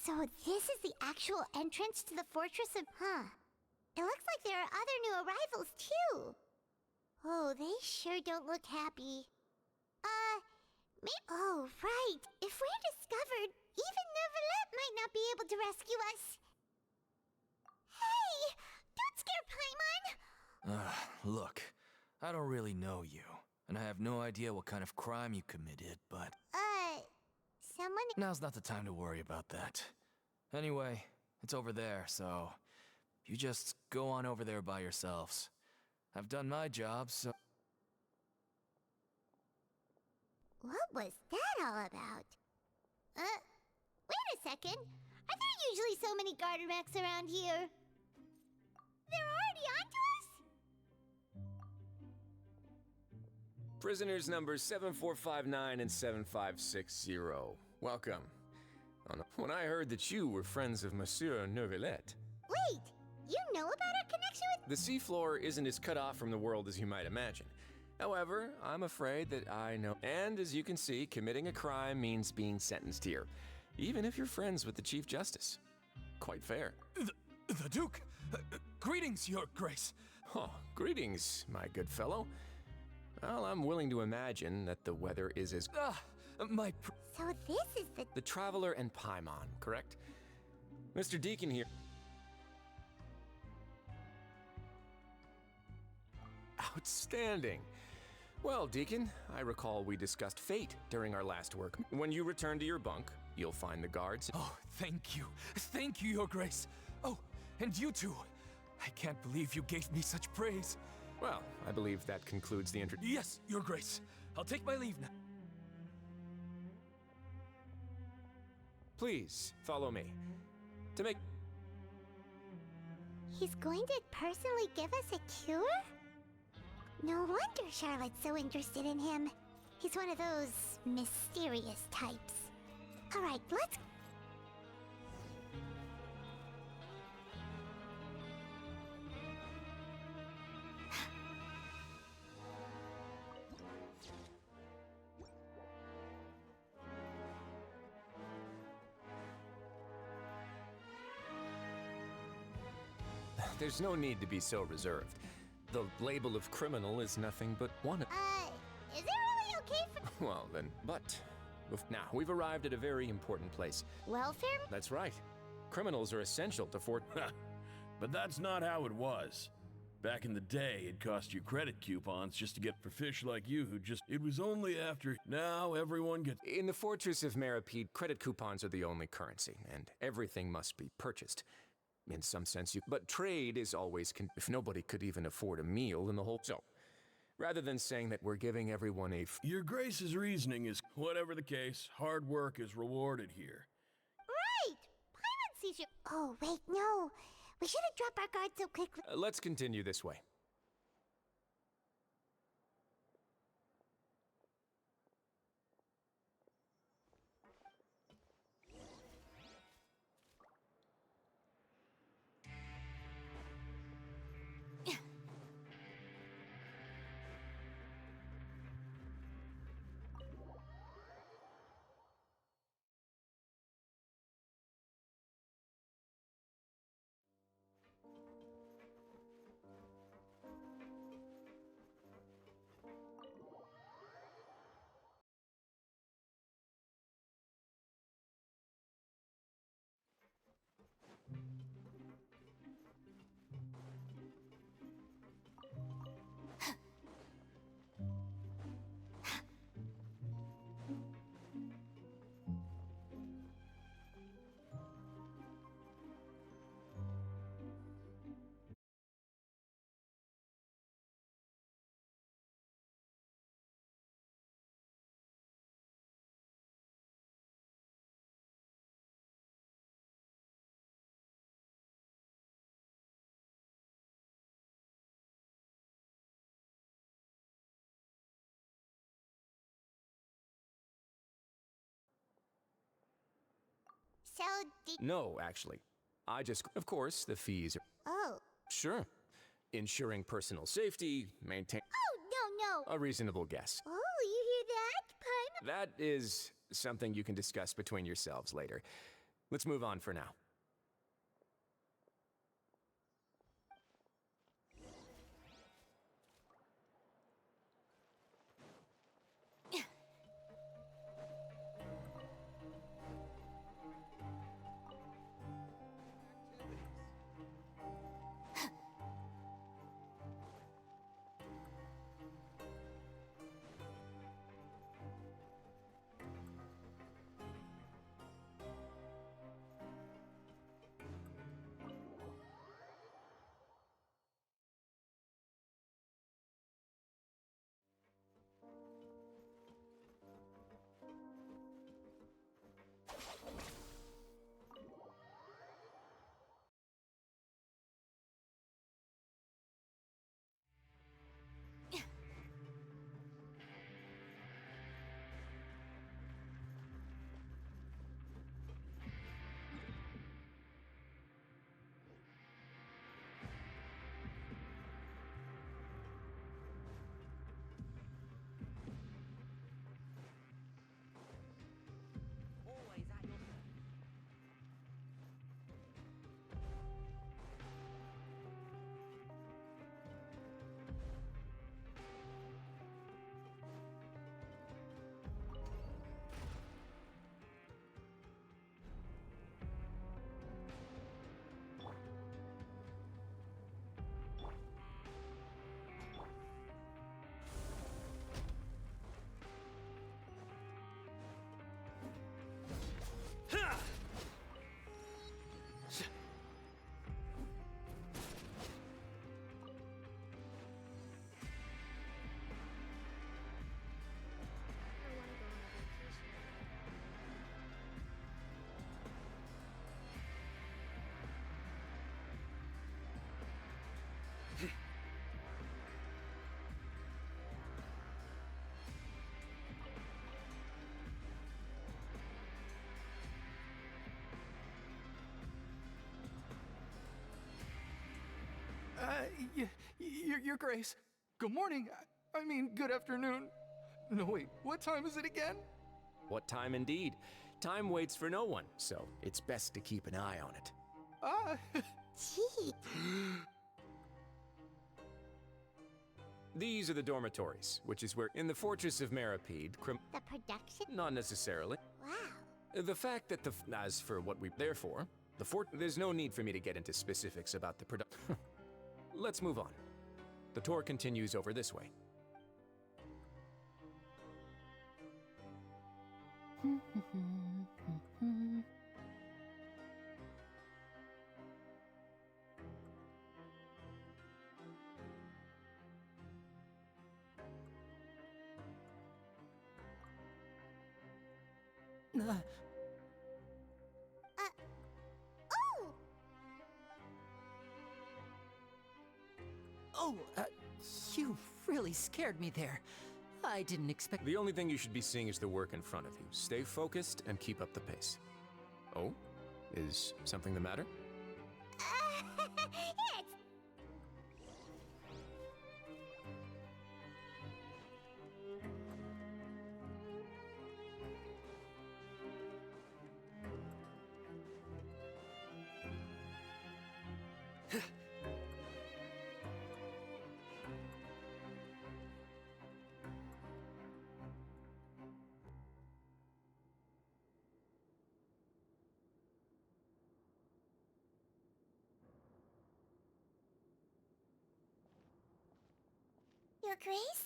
So this is the actual entrance to the Fortress of... It looks like there are other new arrivals, too. Oh, they sure don't look happy. Oh, right. If we're discovered, even Neuvillette might not be able to rescue us. Hey! Don't scare Paimon! Look, I don't really know you, and I have no idea what kind of crime you committed, but... Someone... Now's not the time to worry about that. Anyway, it's over there, so... You just go on over there by yourselves. I've done my job, so... What was that all about? Wait a second. Are there usually so many Gardermax around here? They're already onto us? Prisoners numbers 7459 and 7560. Welcome. When I heard that you were friends of Monsieur Neuvillette... Wait, you know about our connection with... The seafloor isn't as cut off from the world as you might imagine. However, I'm afraid that I know... And as you can see, committing a crime means being sentenced here. Even if you're friends with the Chief Justice. Quite fair. The Duke! Greetings, Your Grace! Oh, greetings, my good fellow. Well, I'm willing to imagine that the weather is as... So this is the... The Traveler and Paimon, correct? Mr. Deacon here... Outstanding. Well, Deacon, I recall we discussed fate during our last work. When you return to your bunk, you'll find the guards... Oh, thank you. Thank you, Your Grace. Oh, and you too. I can't believe you gave me such praise. Well, I believe that concludes the intro... Yes, Your Grace. I'll take my leave now. Please, follow me. To make... He's going to personally give us a cure? No wonder Charlotte's so interested in him. He's one of those mysterious types. Alright, let's... There's no need to be so reserved. The label of criminal is nothing but one of... is it really okay for... Well then, but... Now, we've arrived at a very important place. Welfare? That's right. Criminals are essential to Fort... But that's not how it was. Back in the day, it cost you credit coupons just to get for fish like you who just... It was only after... Now everyone gets... In the Fortress of Meripede, credit coupons are the only currency, and everything must be purchased. In some sense, but trade is always if nobody could even afford a meal in the whole... So, rather than saying that we're giving everyone a... Your Grace's reasoning is, whatever the case, hard work is rewarded here. Right! Paimon sees you... Oh, wait, no. We should have dropped our guard so quickly. Let's continue this way. No, actually. I just... Of course, the fees are... Oh. Sure. Ensuring personal safety, maintain... Oh, no. A reasonable guess. Oh, you hear that, Paimon? That is something you can discuss between yourselves later. Let's move on for now. Your Grace. Good morning. I mean, good afternoon. No, wait, what time is it again? What time indeed? Time waits for no one, so it's best to keep an eye on it. Gee. These are the dormitories, which is where, in the Fortress of Meripede, The production? Not necessarily. Wow. The fact that as for what we're there for, there's no need for me to get into specifics about the production. Let's move on. The tour continues over this way. Oh, you really scared me there. I didn't expect... The only thing you should be seeing is the work in front of you. Stay focused and keep up the pace. Oh? Is something the matter? Your Grace?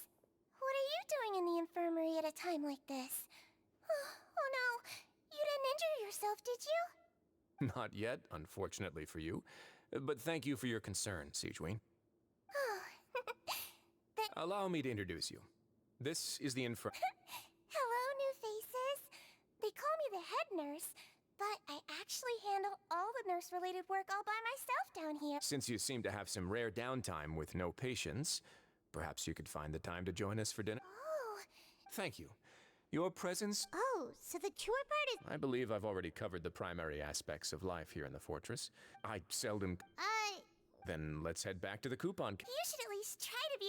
What are you doing in the infirmary at a time like this? Oh no, you didn't injure yourself, did you? Not yet, unfortunately for you. But thank you for your concern, Sigewinne. Allow me to introduce you. This is the Hello, new faces. They call me the head nurse, but I actually handle all the nurse-related work all by myself down here. Since you seem to have some rare downtime with no patients, perhaps you could find the time to join us for dinner? Oh. Thank you. Your presence... Oh, Oh, so the tour part is... I believe I've already covered the primary aspects of life here in the fortress. I seldom... Then let's head back to the coupon... You should at least try to be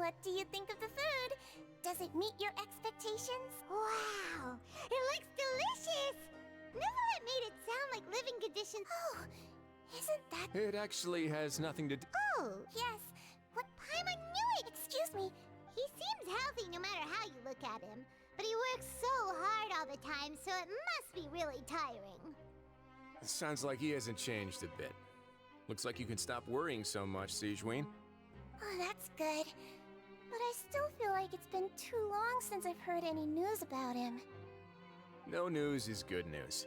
What do you think of the food? Does it meet your expectations? Wow, it looks delicious! Nuvalet made it sound like living conditions. Oh, isn't that... It actually has nothing to do... Oh, yes. What Paimon knew it! Excuse me. He seems healthy no matter how you look at him. But he works so hard all the time, so it must be really tiring. Sounds like he hasn't changed a bit. Looks like you can stop worrying so much, Sigewinne. Oh, that's good. But I still feel like it's been too long since I've heard any news about him. No news is good news.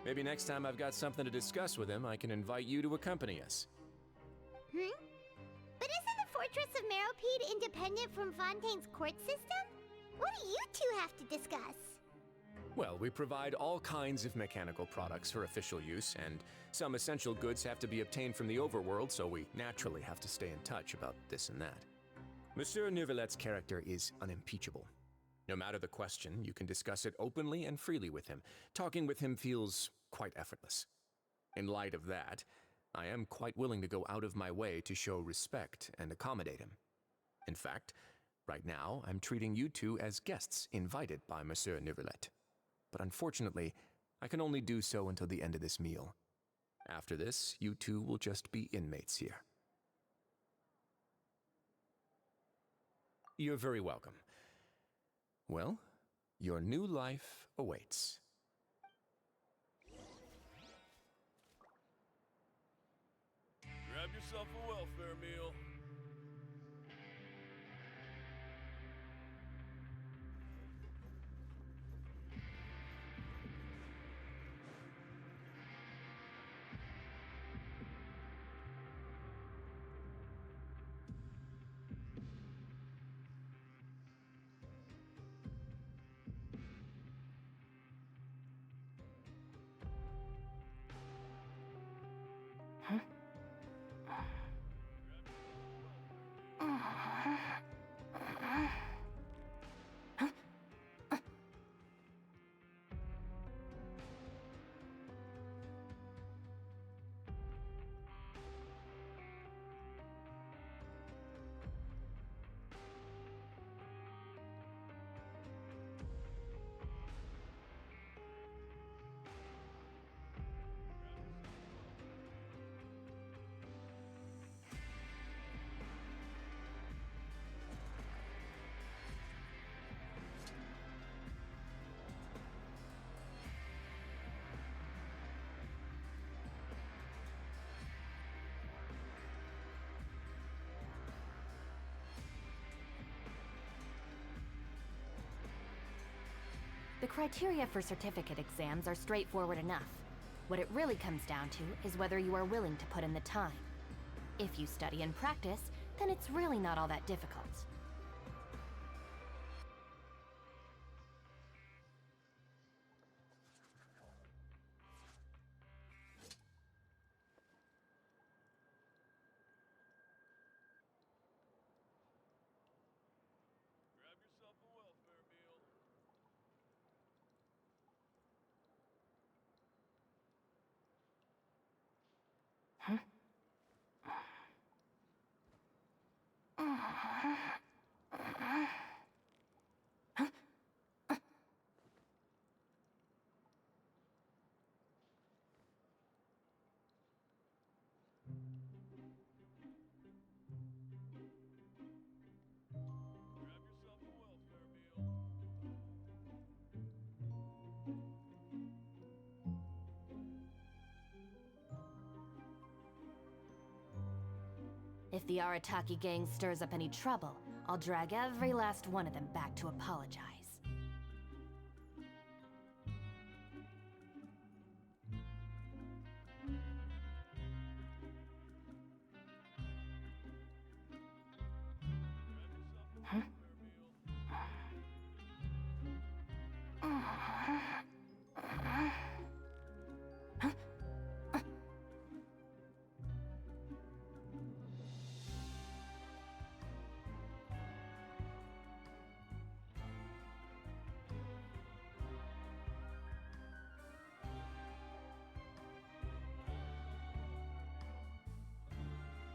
Maybe next time I've got something to discuss with him, I can invite you to accompany us. But isn't the Fortress of Meropide independent from Fontaine's court system? What do you two have to discuss? Well, we provide all kinds of mechanical products for official use, and some essential goods have to be obtained from the overworld, so we naturally have to stay in touch about this and that. Monsieur Neuvillette's character is unimpeachable. No matter the question, you can discuss it openly and freely with him. Talking with him feels quite effortless. In light of that, I am quite willing to go out of my way to show respect and accommodate him. In fact, right now, I'm treating you two as guests invited by Monsieur Neuvillette. But unfortunately, I can only do so until the end of this meal. After this, you two will just be inmates here. You're very welcome. Well, your new life awaits. Grab yourself a welfare meal. The criteria for certificate exams are straightforward enough. What it really comes down to is whether you are willing to put in the time. If you study and practice, then it's really not all that difficult. If the Arataki gang stirs up any trouble, I'll drag every last one of them back to apologize.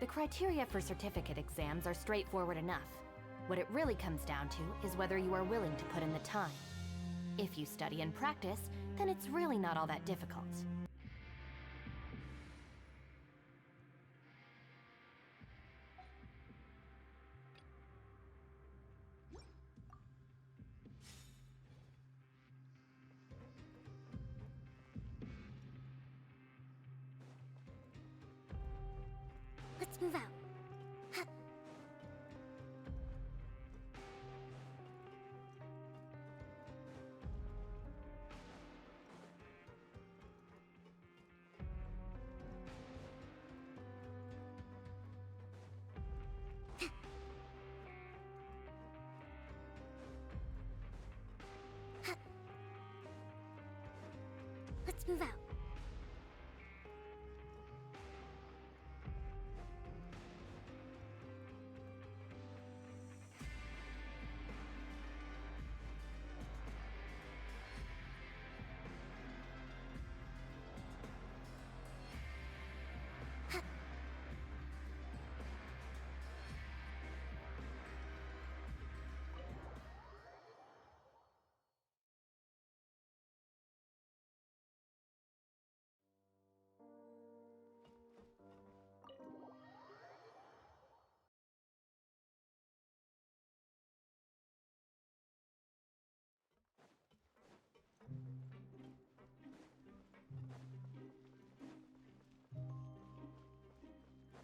The criteria for certificate exams are straightforward enough. What it really comes down to is whether you are willing to put in the time. If you study and practice, then it's really not all that difficult. Let's move out. Huh. Huh. Let's move out.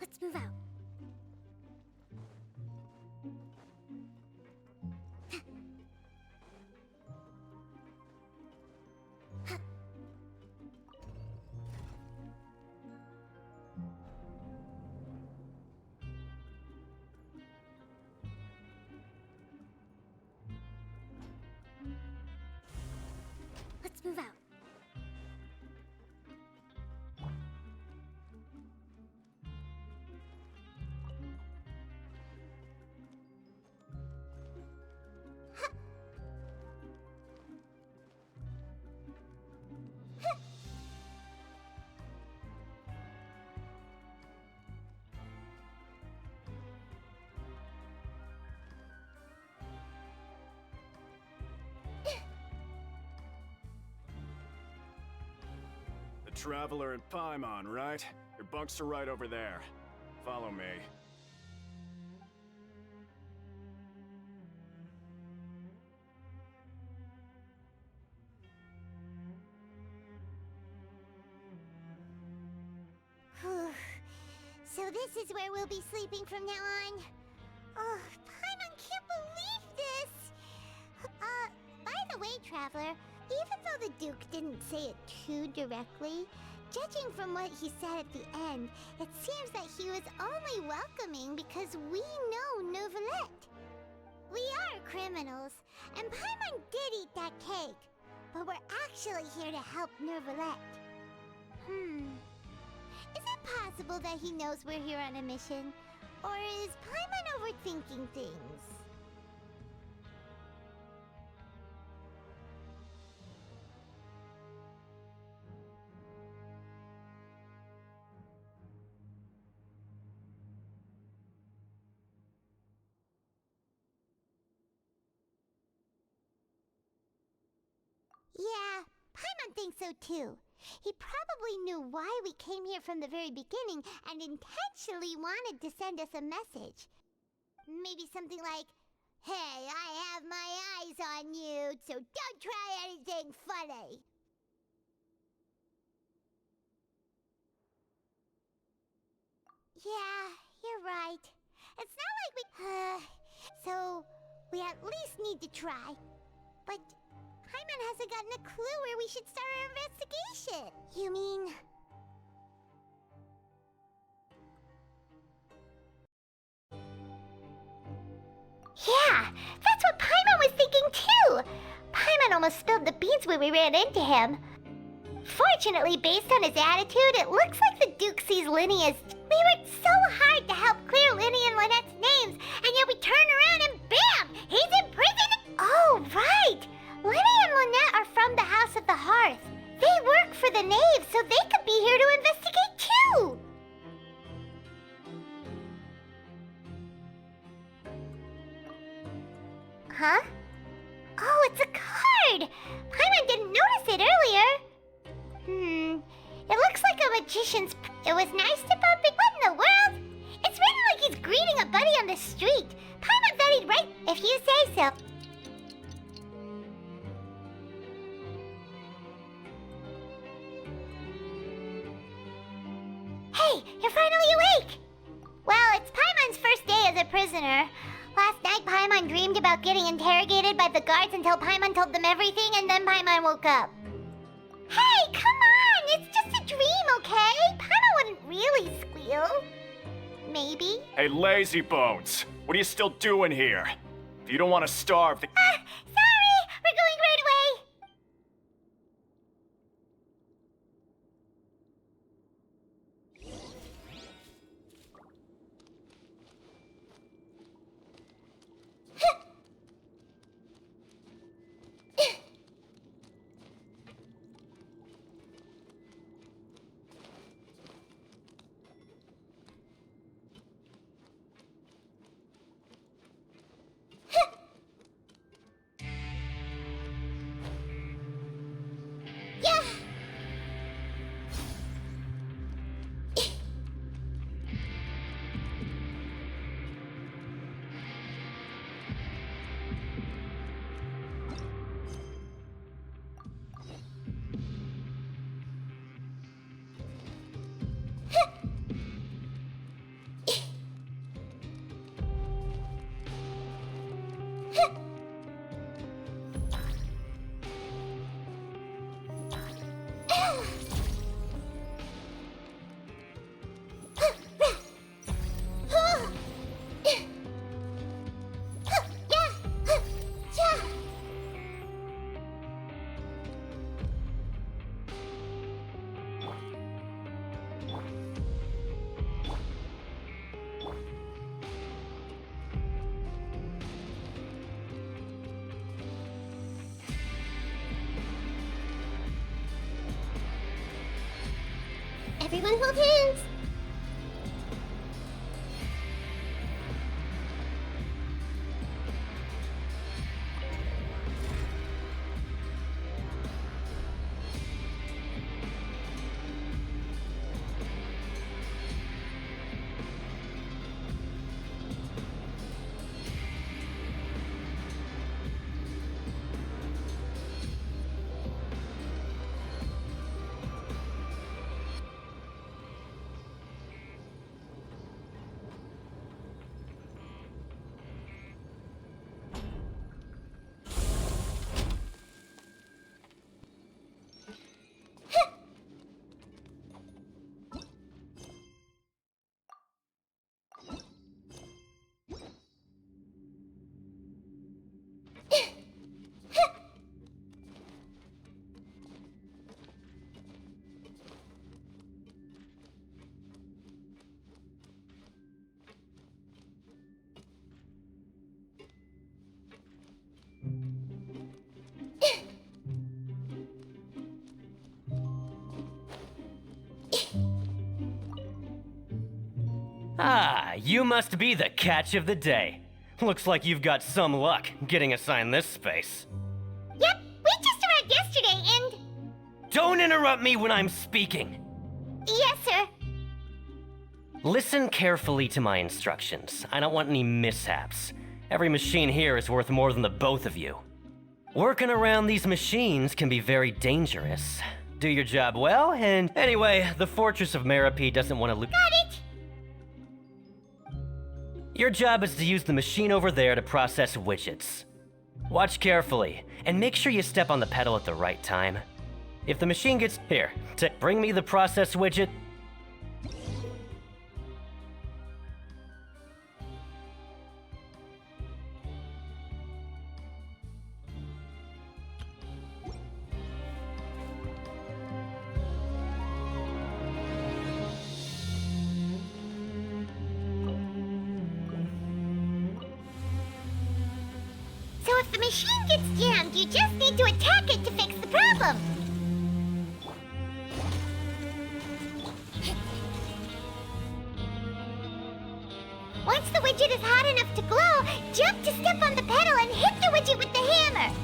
Let's move out. Let's move out. The Traveler and Paimon, right? Your bunks are right over there. Follow me. So this is where we'll be sleeping from now on. Oh, Paimon can't believe this! By the way, Traveler, even though the Duke didn't say it too directly, judging from what he said at the end, it seems that he was only welcoming because we know Neuvillette. We are criminals, and Paimon did eat that cake, but we're actually here to help Neuvillette. Is it possible that he knows we're here on a mission? Or is Paimon overthinking things? Yeah, Paimon thinks so too. He probably knew why we came here from the very beginning and intentionally wanted to send us a message. Maybe something like, "Hey, I have my eyes on you, so don't try anything funny." Yeah, you're right. at least need to try. But Paimon hasn't gotten a clue where we should start our investigation. You mean... Yeah, that's what Paimon was thinking too! Paimon almost spilled the beans when we ran into him. Fortunately, based on his attitude, it looks like the Duke sees Lyney as... We worked so hard to help clear Lyney and Lynette's names, and yet we turn around and bam! He's in prison! Oh, right! Lyney and Lynette are from the House of the Hearth. They work for the Knave, so they could be here to investigate too! Huh? Oh, it's a card! Paimon didn't notice it earlier. It looks like a magician's... It was nice to bump it. What in the world? It's written like he's greeting a buddy on the street. Paimon thought he'd write, if you say so. Hey, you're finally awake! Well, it's Paimon's first day as a prisoner. Last night, Paimon dreamed about getting interrogated by the guards until Paimon told them everything, and then Paimon woke up. Hey, come on! It's just a dream, okay? Paimon wouldn't really squeal. Maybe. Hey, lazy bones! What are you still doing here? If you don't want to starve, Sorry! We're going right away! Everyone hold hands! Ah, you must be the catch of the day. Looks like you've got some luck getting assigned this space. Yep, we just arrived yesterday and... Don't interrupt me when I'm speaking. Yes, sir. Listen carefully to my instructions. I don't want any mishaps. Every machine here is worth more than the both of you. Working around these machines can be very dangerous. Do your job well, and anyway, the Fortress of Meropide doesn't want to lose. Got it! Your job is to use the machine over there to process widgets. Watch carefully, and make sure you step on the pedal at the right time. If the machine gets here, bring me the process widget. So if the machine gets jammed, you just need to attack it to fix the problem. Once the widget is hot enough to glow, jump to step on the pedal and hit the widget with the hammer.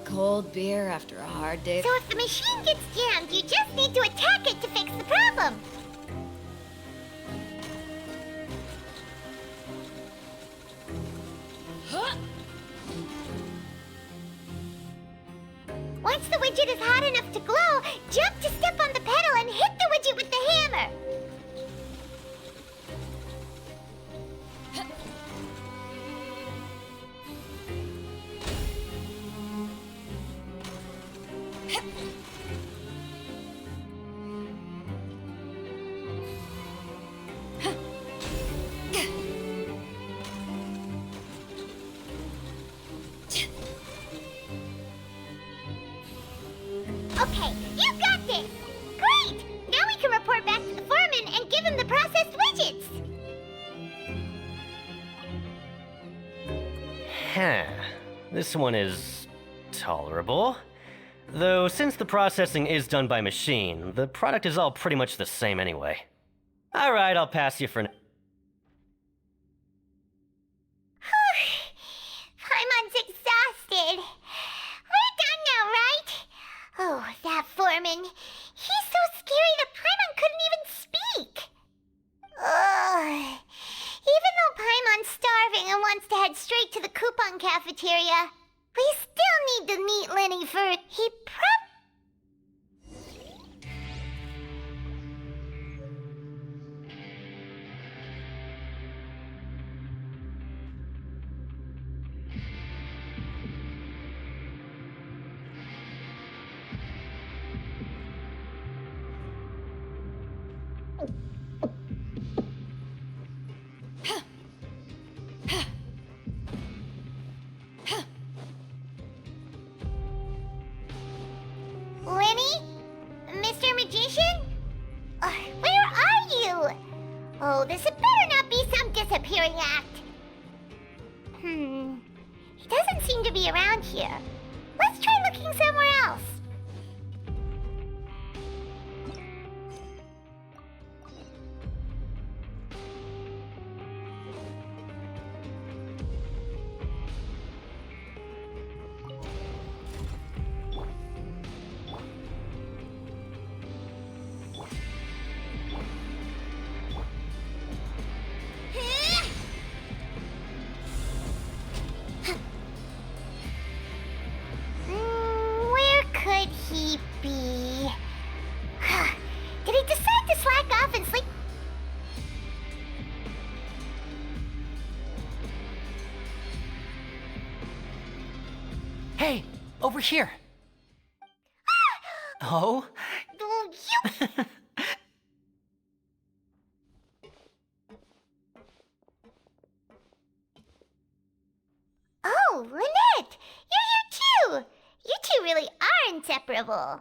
Cold beer after a hard day. So if the machine gets jammed, you just need to attack it to fix the problem. Once the widget is hot enough to glow, jump to step on the pedal and hit the widget with the hammer. Okay, you got this! Great! Now we can report back to the foreman and give him the processed widgets! Huh. This one is tolerable. Though, since the processing is done by machine, the product is all pretty much the same anyway. Alright, I'll pass you for now. Paimon's exhausted. We're done now, right? Oh, that foreman. He's so scary that Paimon couldn't even speak. Ugh. Even though Paimon's starving and wants to head straight to the coupon cafeteria, we still need to meet Lenny first. He Lenny? Mr. Magician? Where are you? Oh, this had better not be some disappearing act. He doesn't seem to be around here. Let's try looking somewhere else. Hey, over here. Oh? Oh, you... Oh, Lynette! You're here too! You two really are inseparable.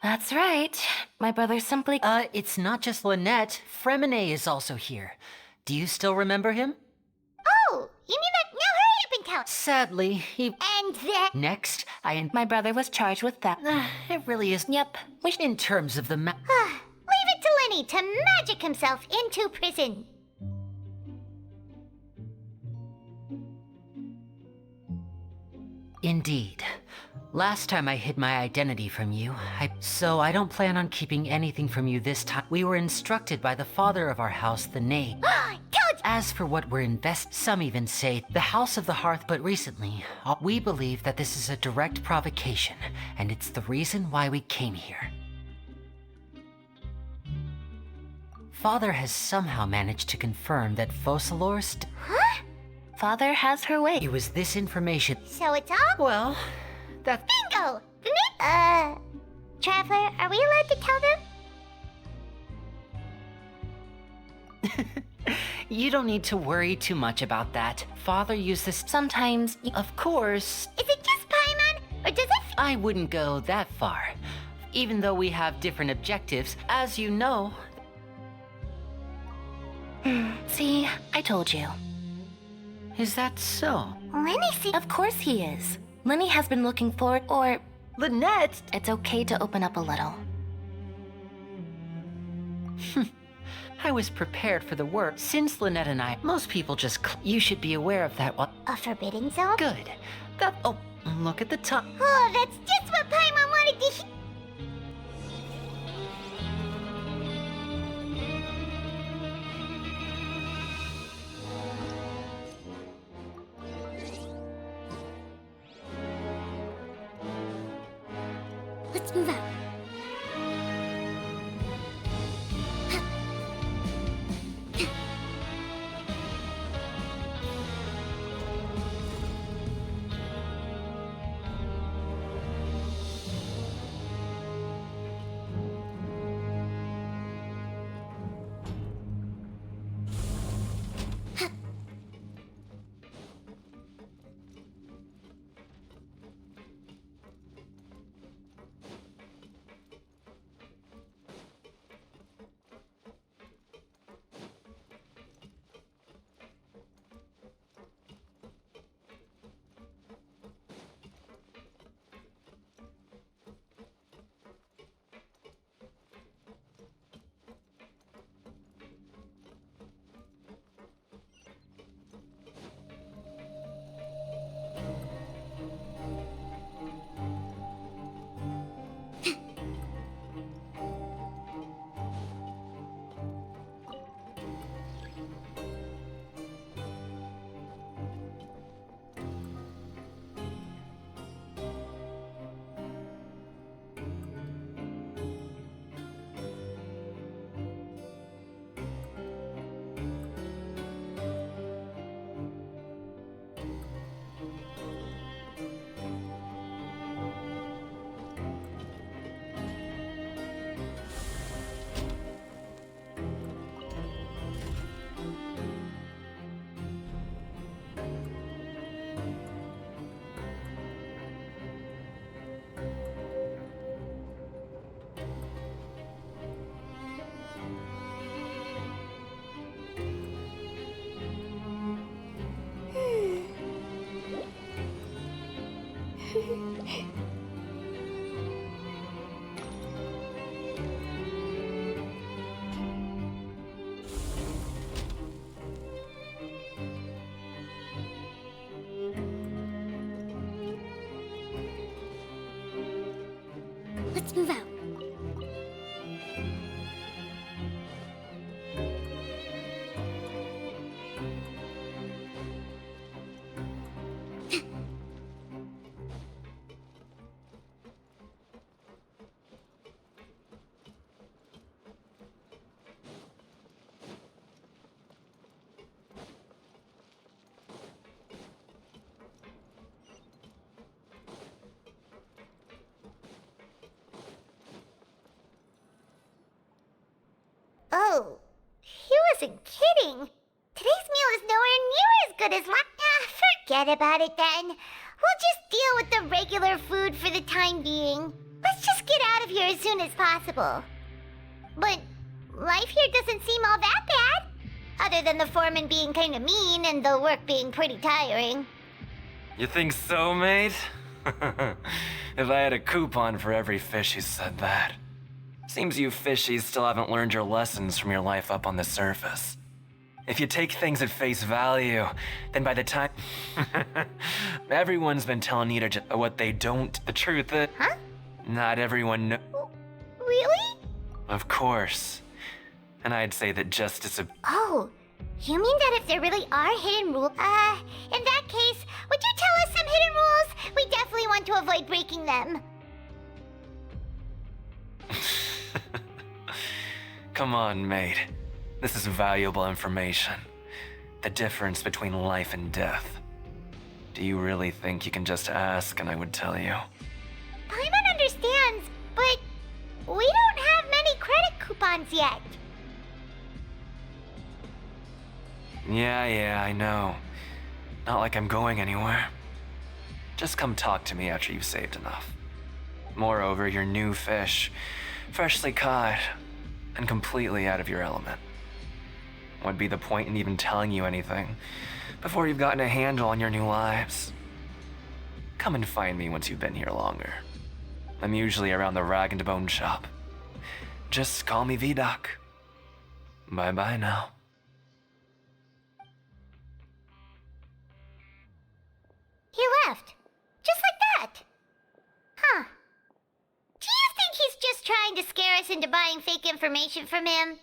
That's right. My brother simply. It's not just Lynette. Fremine is also here. Do you still remember him? Oh, you mean that now her ribbon count? Sadly, he. And then... Next, My brother was charged with theft. It really is. Yep. In terms of the Leave it to Lenny to magic himself into prison. Indeed. Last time I hid my identity from you, so I don't plan on keeping anything from you this time. We were instructed by the father of our house, the Knave. As for what we're some even say the House of the Hearth, but recently, we believe that this is a direct provocation, and it's the reason why we came here. Father has somehow managed to confirm that Focalors... Huh? Father has her way. It was this information... So it's all... Well, that... Bingo! Traveler, are we allowed to tell them? You don't need to worry too much about that. Father used this... Sometimes... Of course. Is it just Paimon, or does it... I wouldn't go that far. Even though we have different objectives, as you know... See, I told you. Is that so? Lenny Of course he is. Lenny has been looking forward, or... Lynette! It's okay to open up a little. I was prepared for the work. Since Lynette and most people just... You should be aware of that one. A forbidden zone? Good. Oh, look at the time. Oh, that's just what Paimon wanted to hear. Let's move out. Let's move out. wasn't kidding. Today's meal is nowhere near as good as forget about it then. We'll just deal with the regular food for the time being. Let's just get out of here as soon as possible. But life here doesn't seem all that bad. Other than the foreman being kinda mean and the work being pretty tiring. You think so, mate? If I had a coupon for every fish who said that. Seems you fishies still haven't learned your lessons from your life up on the surface. If you take things at face value, then by the time... Everyone's been telling you to what they don't. The truth is... Huh? Not everyone Really? Of course. And I'd say that justice... Oh, you mean that if there really are hidden rules? In that case, would you tell us some hidden rules? We definitely want to avoid breaking them. Come on, mate. This is valuable information. The difference between life and death. Do you really think you can just ask and I would tell you? Paimon understands, but we don't have many credit coupons yet. Yeah, I know. Not like I'm going anywhere. Just come talk to me after you've saved enough. Moreover, you're new fish, freshly caught, and completely out of your element. What'd be the point in even telling you anything before you've gotten a handle on your new lives? Come and find me once you've been here longer. I'm usually around the Rag and Bone shop. Just call me Vidoc. Bye-bye now. He left. Just like that. Huh. Do you think he's just trying to scare us into buying fake information from him?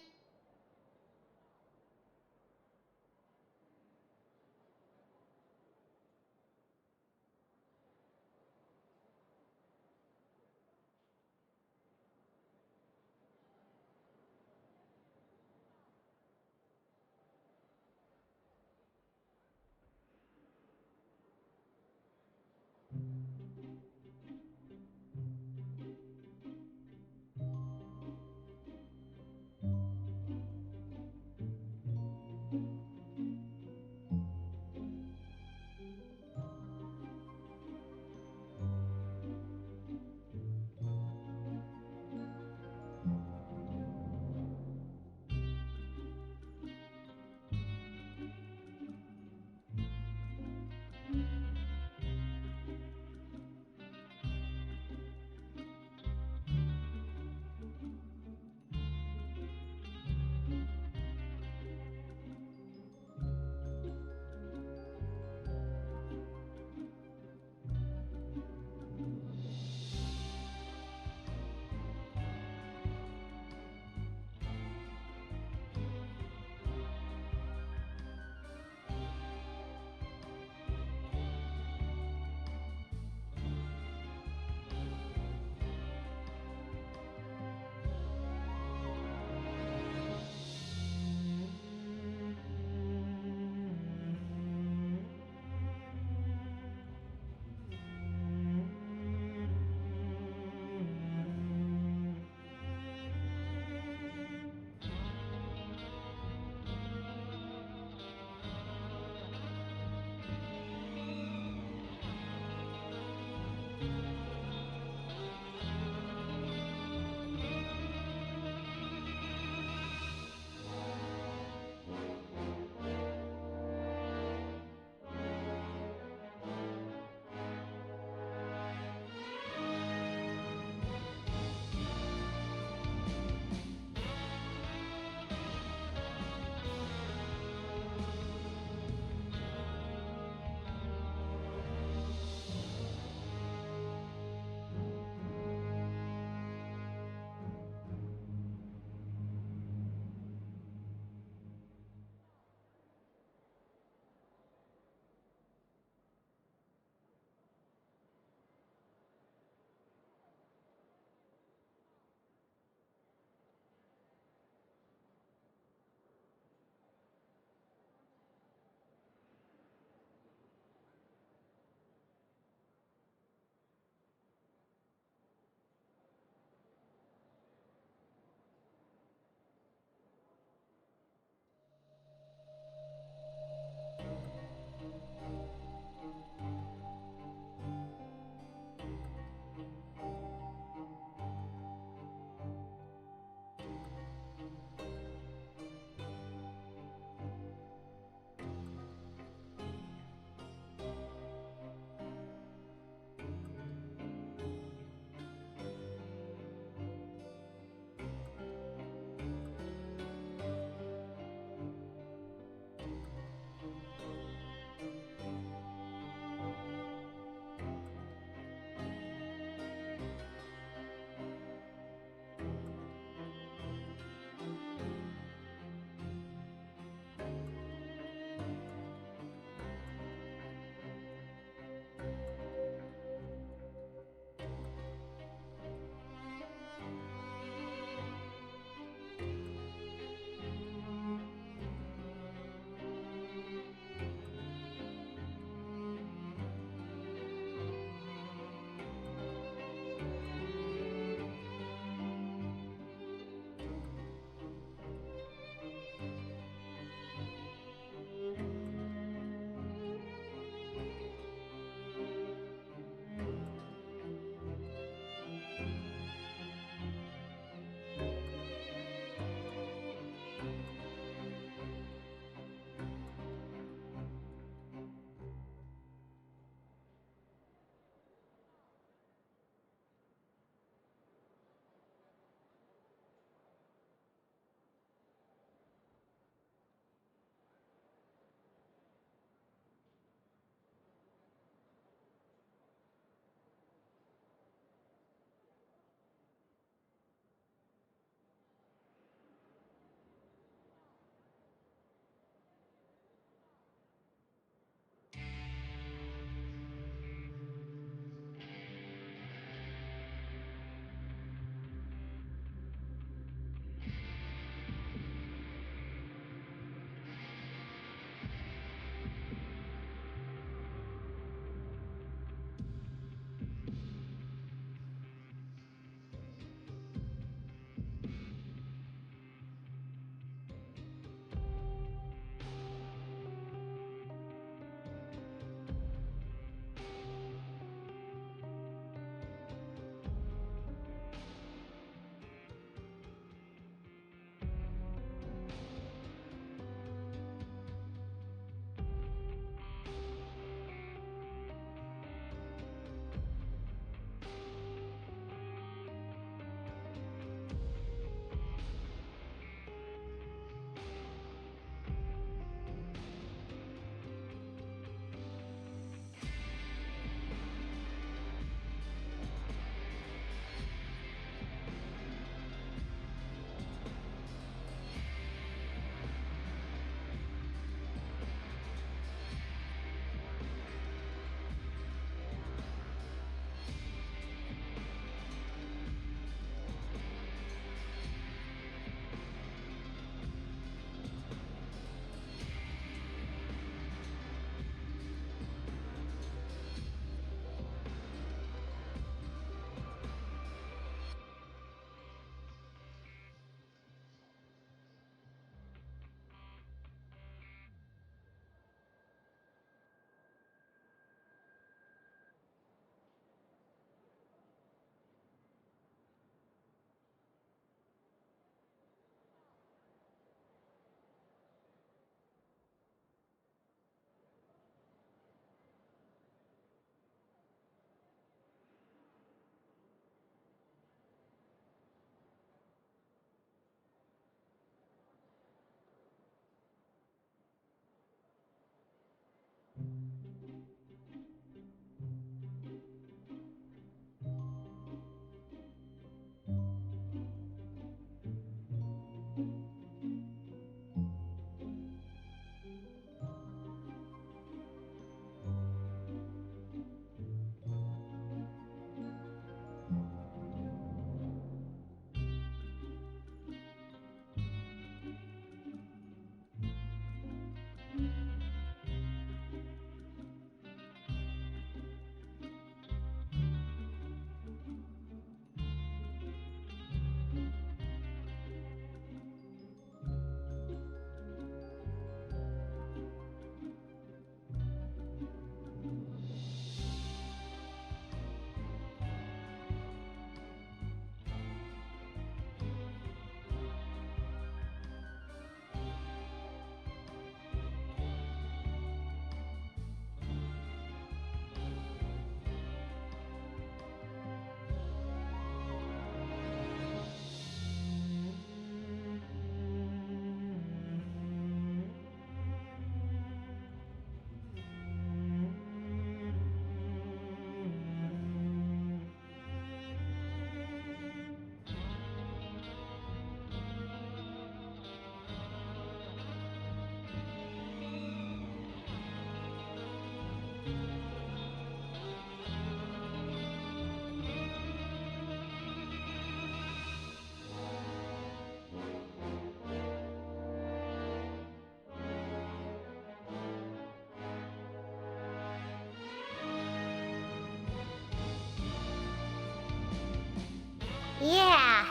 Yeah,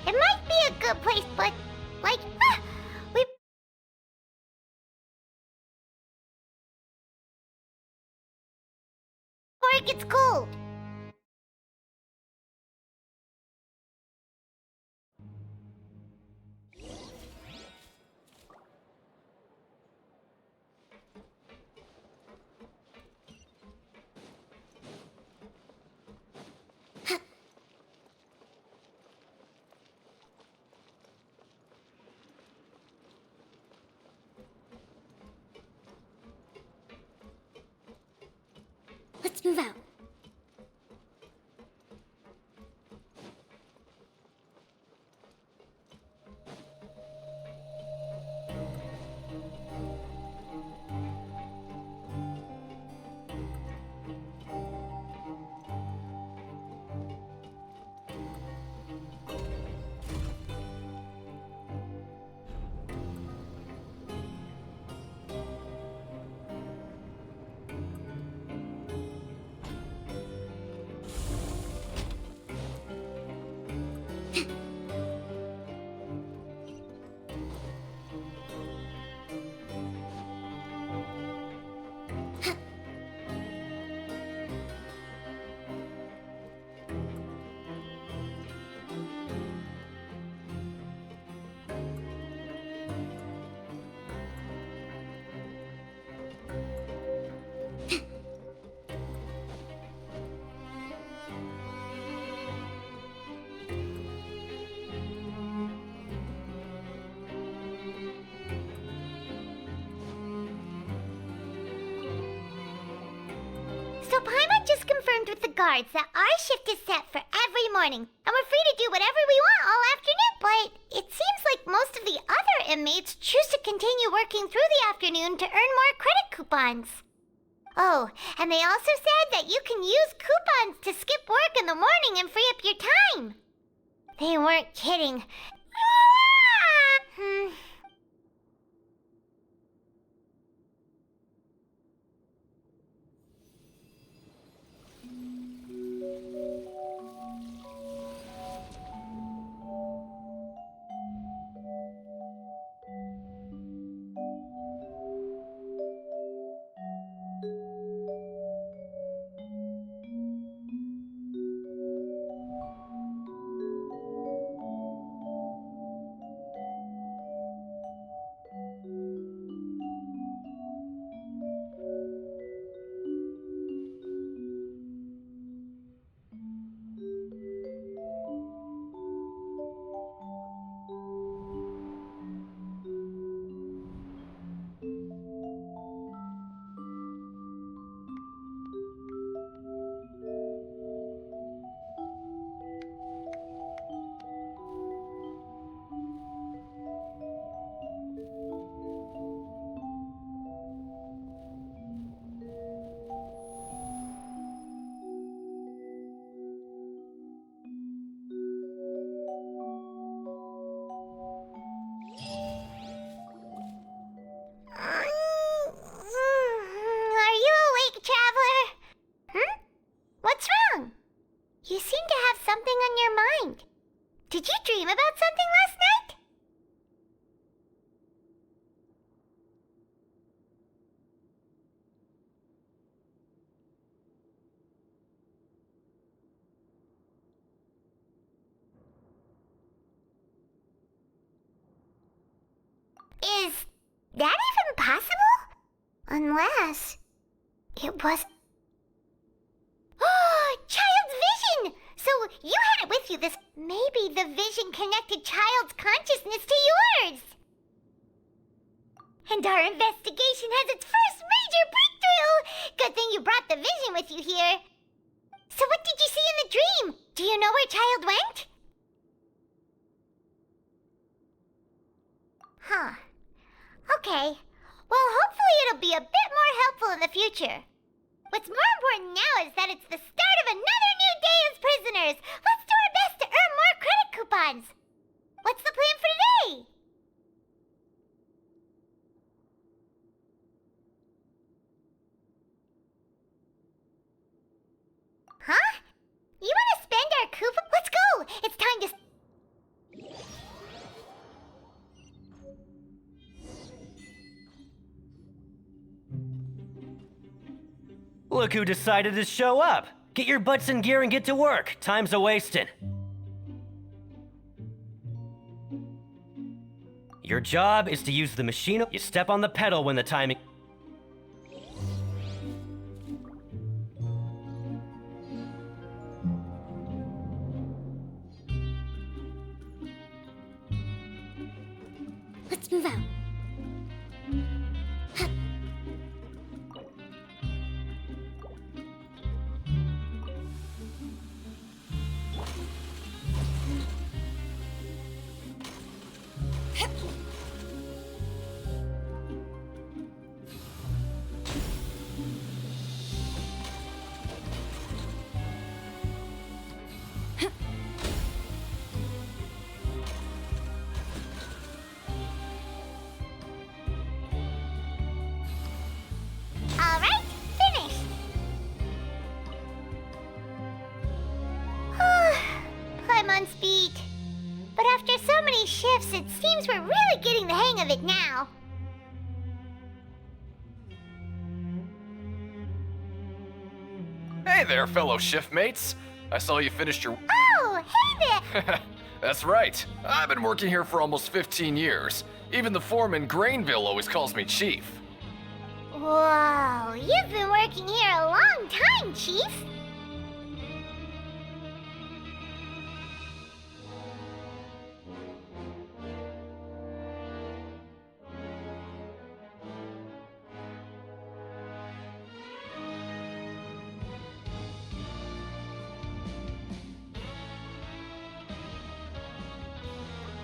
it might be a good place, but, like, we... Before it gets cold. Let's move out. So Paimon just confirmed with the guards that our shift is set for every morning, and we're free to do whatever we want all afternoon. But it seems like most of the other inmates choose to continue working through the afternoon to earn more credit coupons. Oh, and they also said that you can use coupons to skip work in the morning and free up your time. They weren't kidding. Are you awake, Traveler? What's wrong? You seem to have something on your mind. Did you dream about something last night? Is that even possible? Unless it was... Oh, Child's vision! So you had it with you this... Maybe the vision connected Child's consciousness to yours! And our investigation has its first major breakthrough! Good thing you brought the vision with you here. So what did you see in the dream? Do you know where Child went? Huh. Okay. Well, hopefully it'll be a bit more helpful in the future. What's more important now is that it's the start of another new day as prisoners. Let's do our best to earn more credit coupons. What's the plan for today? Huh? You want to spend our coupon? Let's go! It's time to... Look who decided to show up! Get your butts in gear and get to work. Time's a-wasting. Your job is to use the machine. You step on the pedal when the timing... Let's move out. Alright, finished! Paimon's beat. But after so many shifts, it seems we're really getting the hang of it now. Hey there, fellow shiftmates. I saw you finished your... Oh, hey there! That's right. I've been working here for almost 15 years. Even the foreman, Grainville, always calls me Chief. Whoa, you've been working here a long time, Chief.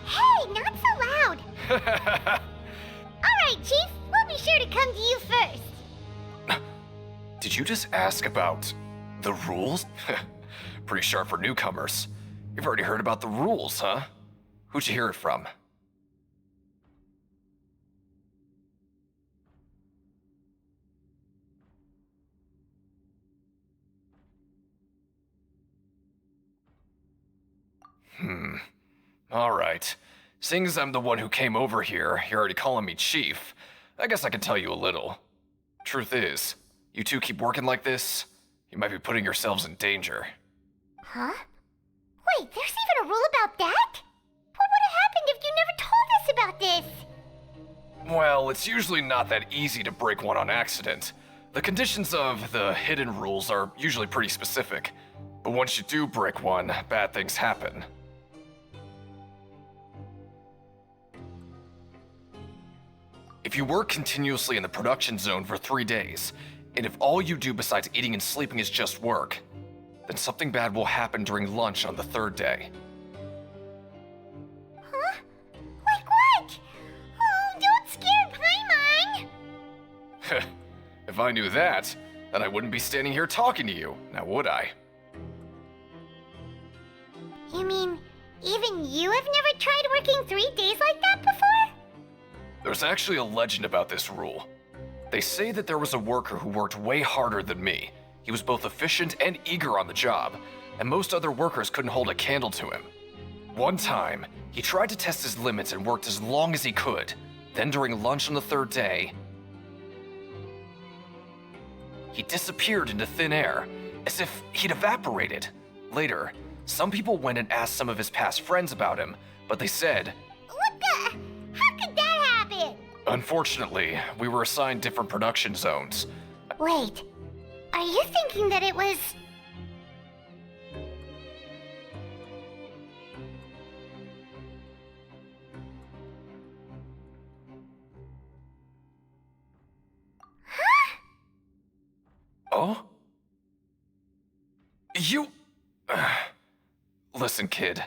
Hey, not so loud. Alright, Chief, we'll be sure to come to you first. Did you just ask about the rules? Pretty sharp for newcomers. You've already heard about the rules, huh? Who'd you hear it from? Alright. Seeing as I'm the one who came over here, you're already calling me Chief. I guess I can tell you a little. Truth is, you two keep working like this, you might be putting yourselves in danger. Huh? Wait, there's even a rule about that? What would have happened if you never told us about this? Well, it's usually not that easy to break one on accident. The conditions of the hidden rules are usually pretty specific. But once you do break one, bad things happen. If you work continuously in the production zone for 3 days, and if all you do besides eating and sleeping is just work, then something bad will happen during lunch on the 3rd day. Huh? Like what? Oh, don't scare Paimon! If I knew that, then I wouldn't be standing here talking to you, now would I? You mean, even you have never tried working 3 days like that before? There's actually a legend about this rule. They say that there was a worker who worked way harder than me. He was both efficient and eager on the job, and most other workers couldn't hold a candle to him. One time, he tried to test his limits and worked as long as he could. Then during lunch on the 3rd day, he disappeared into thin air, as if he'd evaporated. Later, some people went and asked some of his past friends about him, but they said, What the? How could that happen? unfortunately, we were assigned different production zones. Wait, are you thinking that it was... Oh? You... Listen, kid.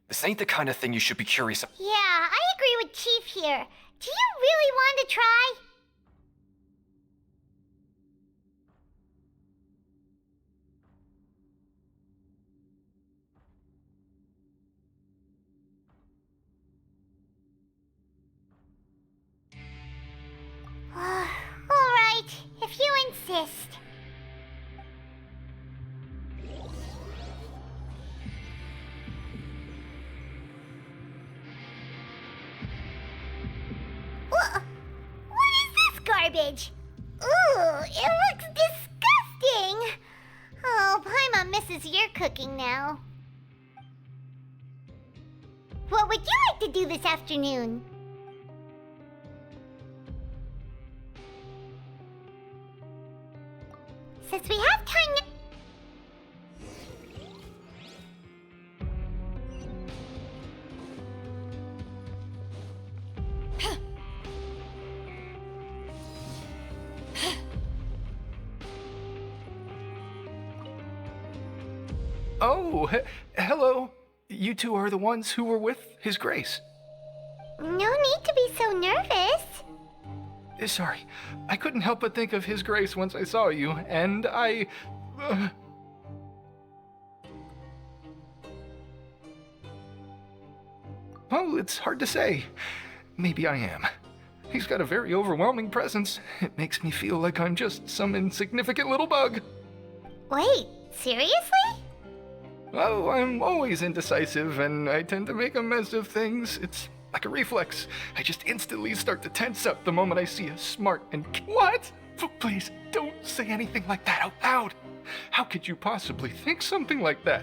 This ain't the kind of thing you should be curious about. Yeah, I agree with Chief here. Do you really want to try? exist. What is this garbage? Ooh, it looks disgusting! Oh, Paimon misses your cooking now. What would you like to do this afternoon? Since we have time now... Oh, hello. You two are the ones who were with His Grace. No need to be so nervous. Sorry, I couldn't help but think of His Grace once I saw you, and I... Well, it's hard to say. Maybe I am. He's got a very overwhelming presence. It makes me feel like I'm just some insignificant little bug. Wait, seriously? Oh, I'm always indecisive, and I tend to make a mess of things. It's like a reflex. I just instantly start to tense up the moment I see a smart and... What? Please, don't say anything like that out loud. How could you possibly think something like that?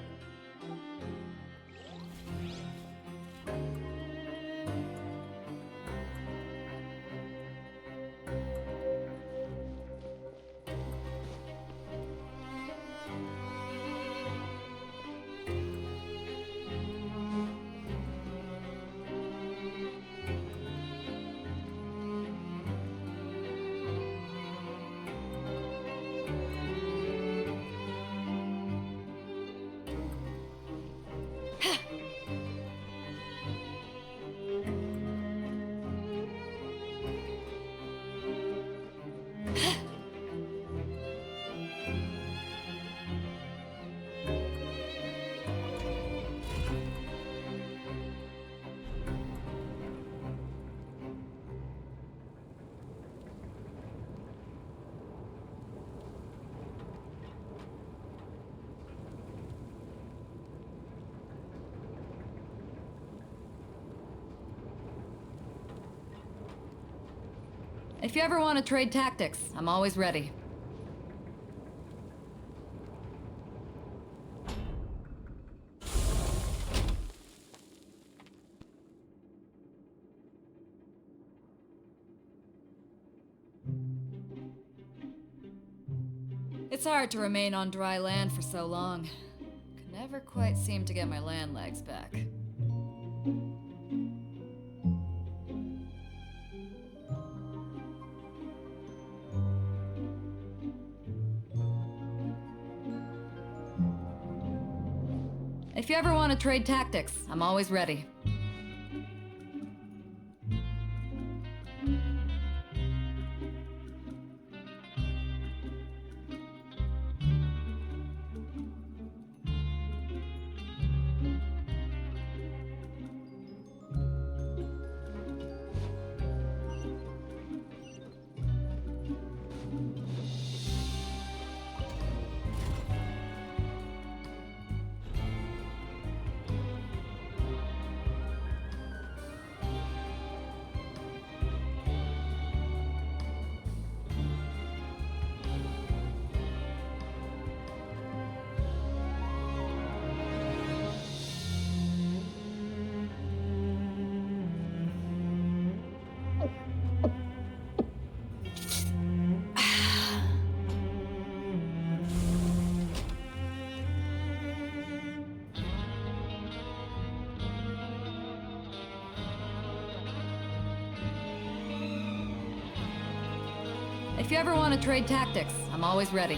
If you ever want to trade tactics, I'm always ready. It's hard to remain on dry land for so long. Could never quite seem to get my land legs back. If you ever want to trade tactics, I'm always ready. If you ever want to trade tactics, I'm always ready.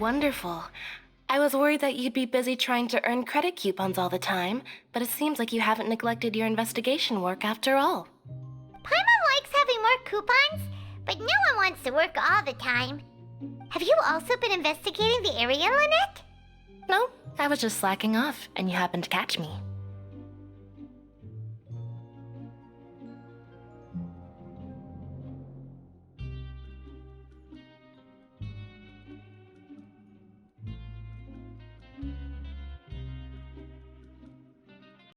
wonderful. I was worried that you'd be busy trying to earn credit coupons all the time, but it seems like you haven't neglected your investigation work after all. Paimon likes having more coupons, but no one wants to work all the time. Have you also been investigating the area, Lynette? No, I was just slacking off, and you happened to catch me.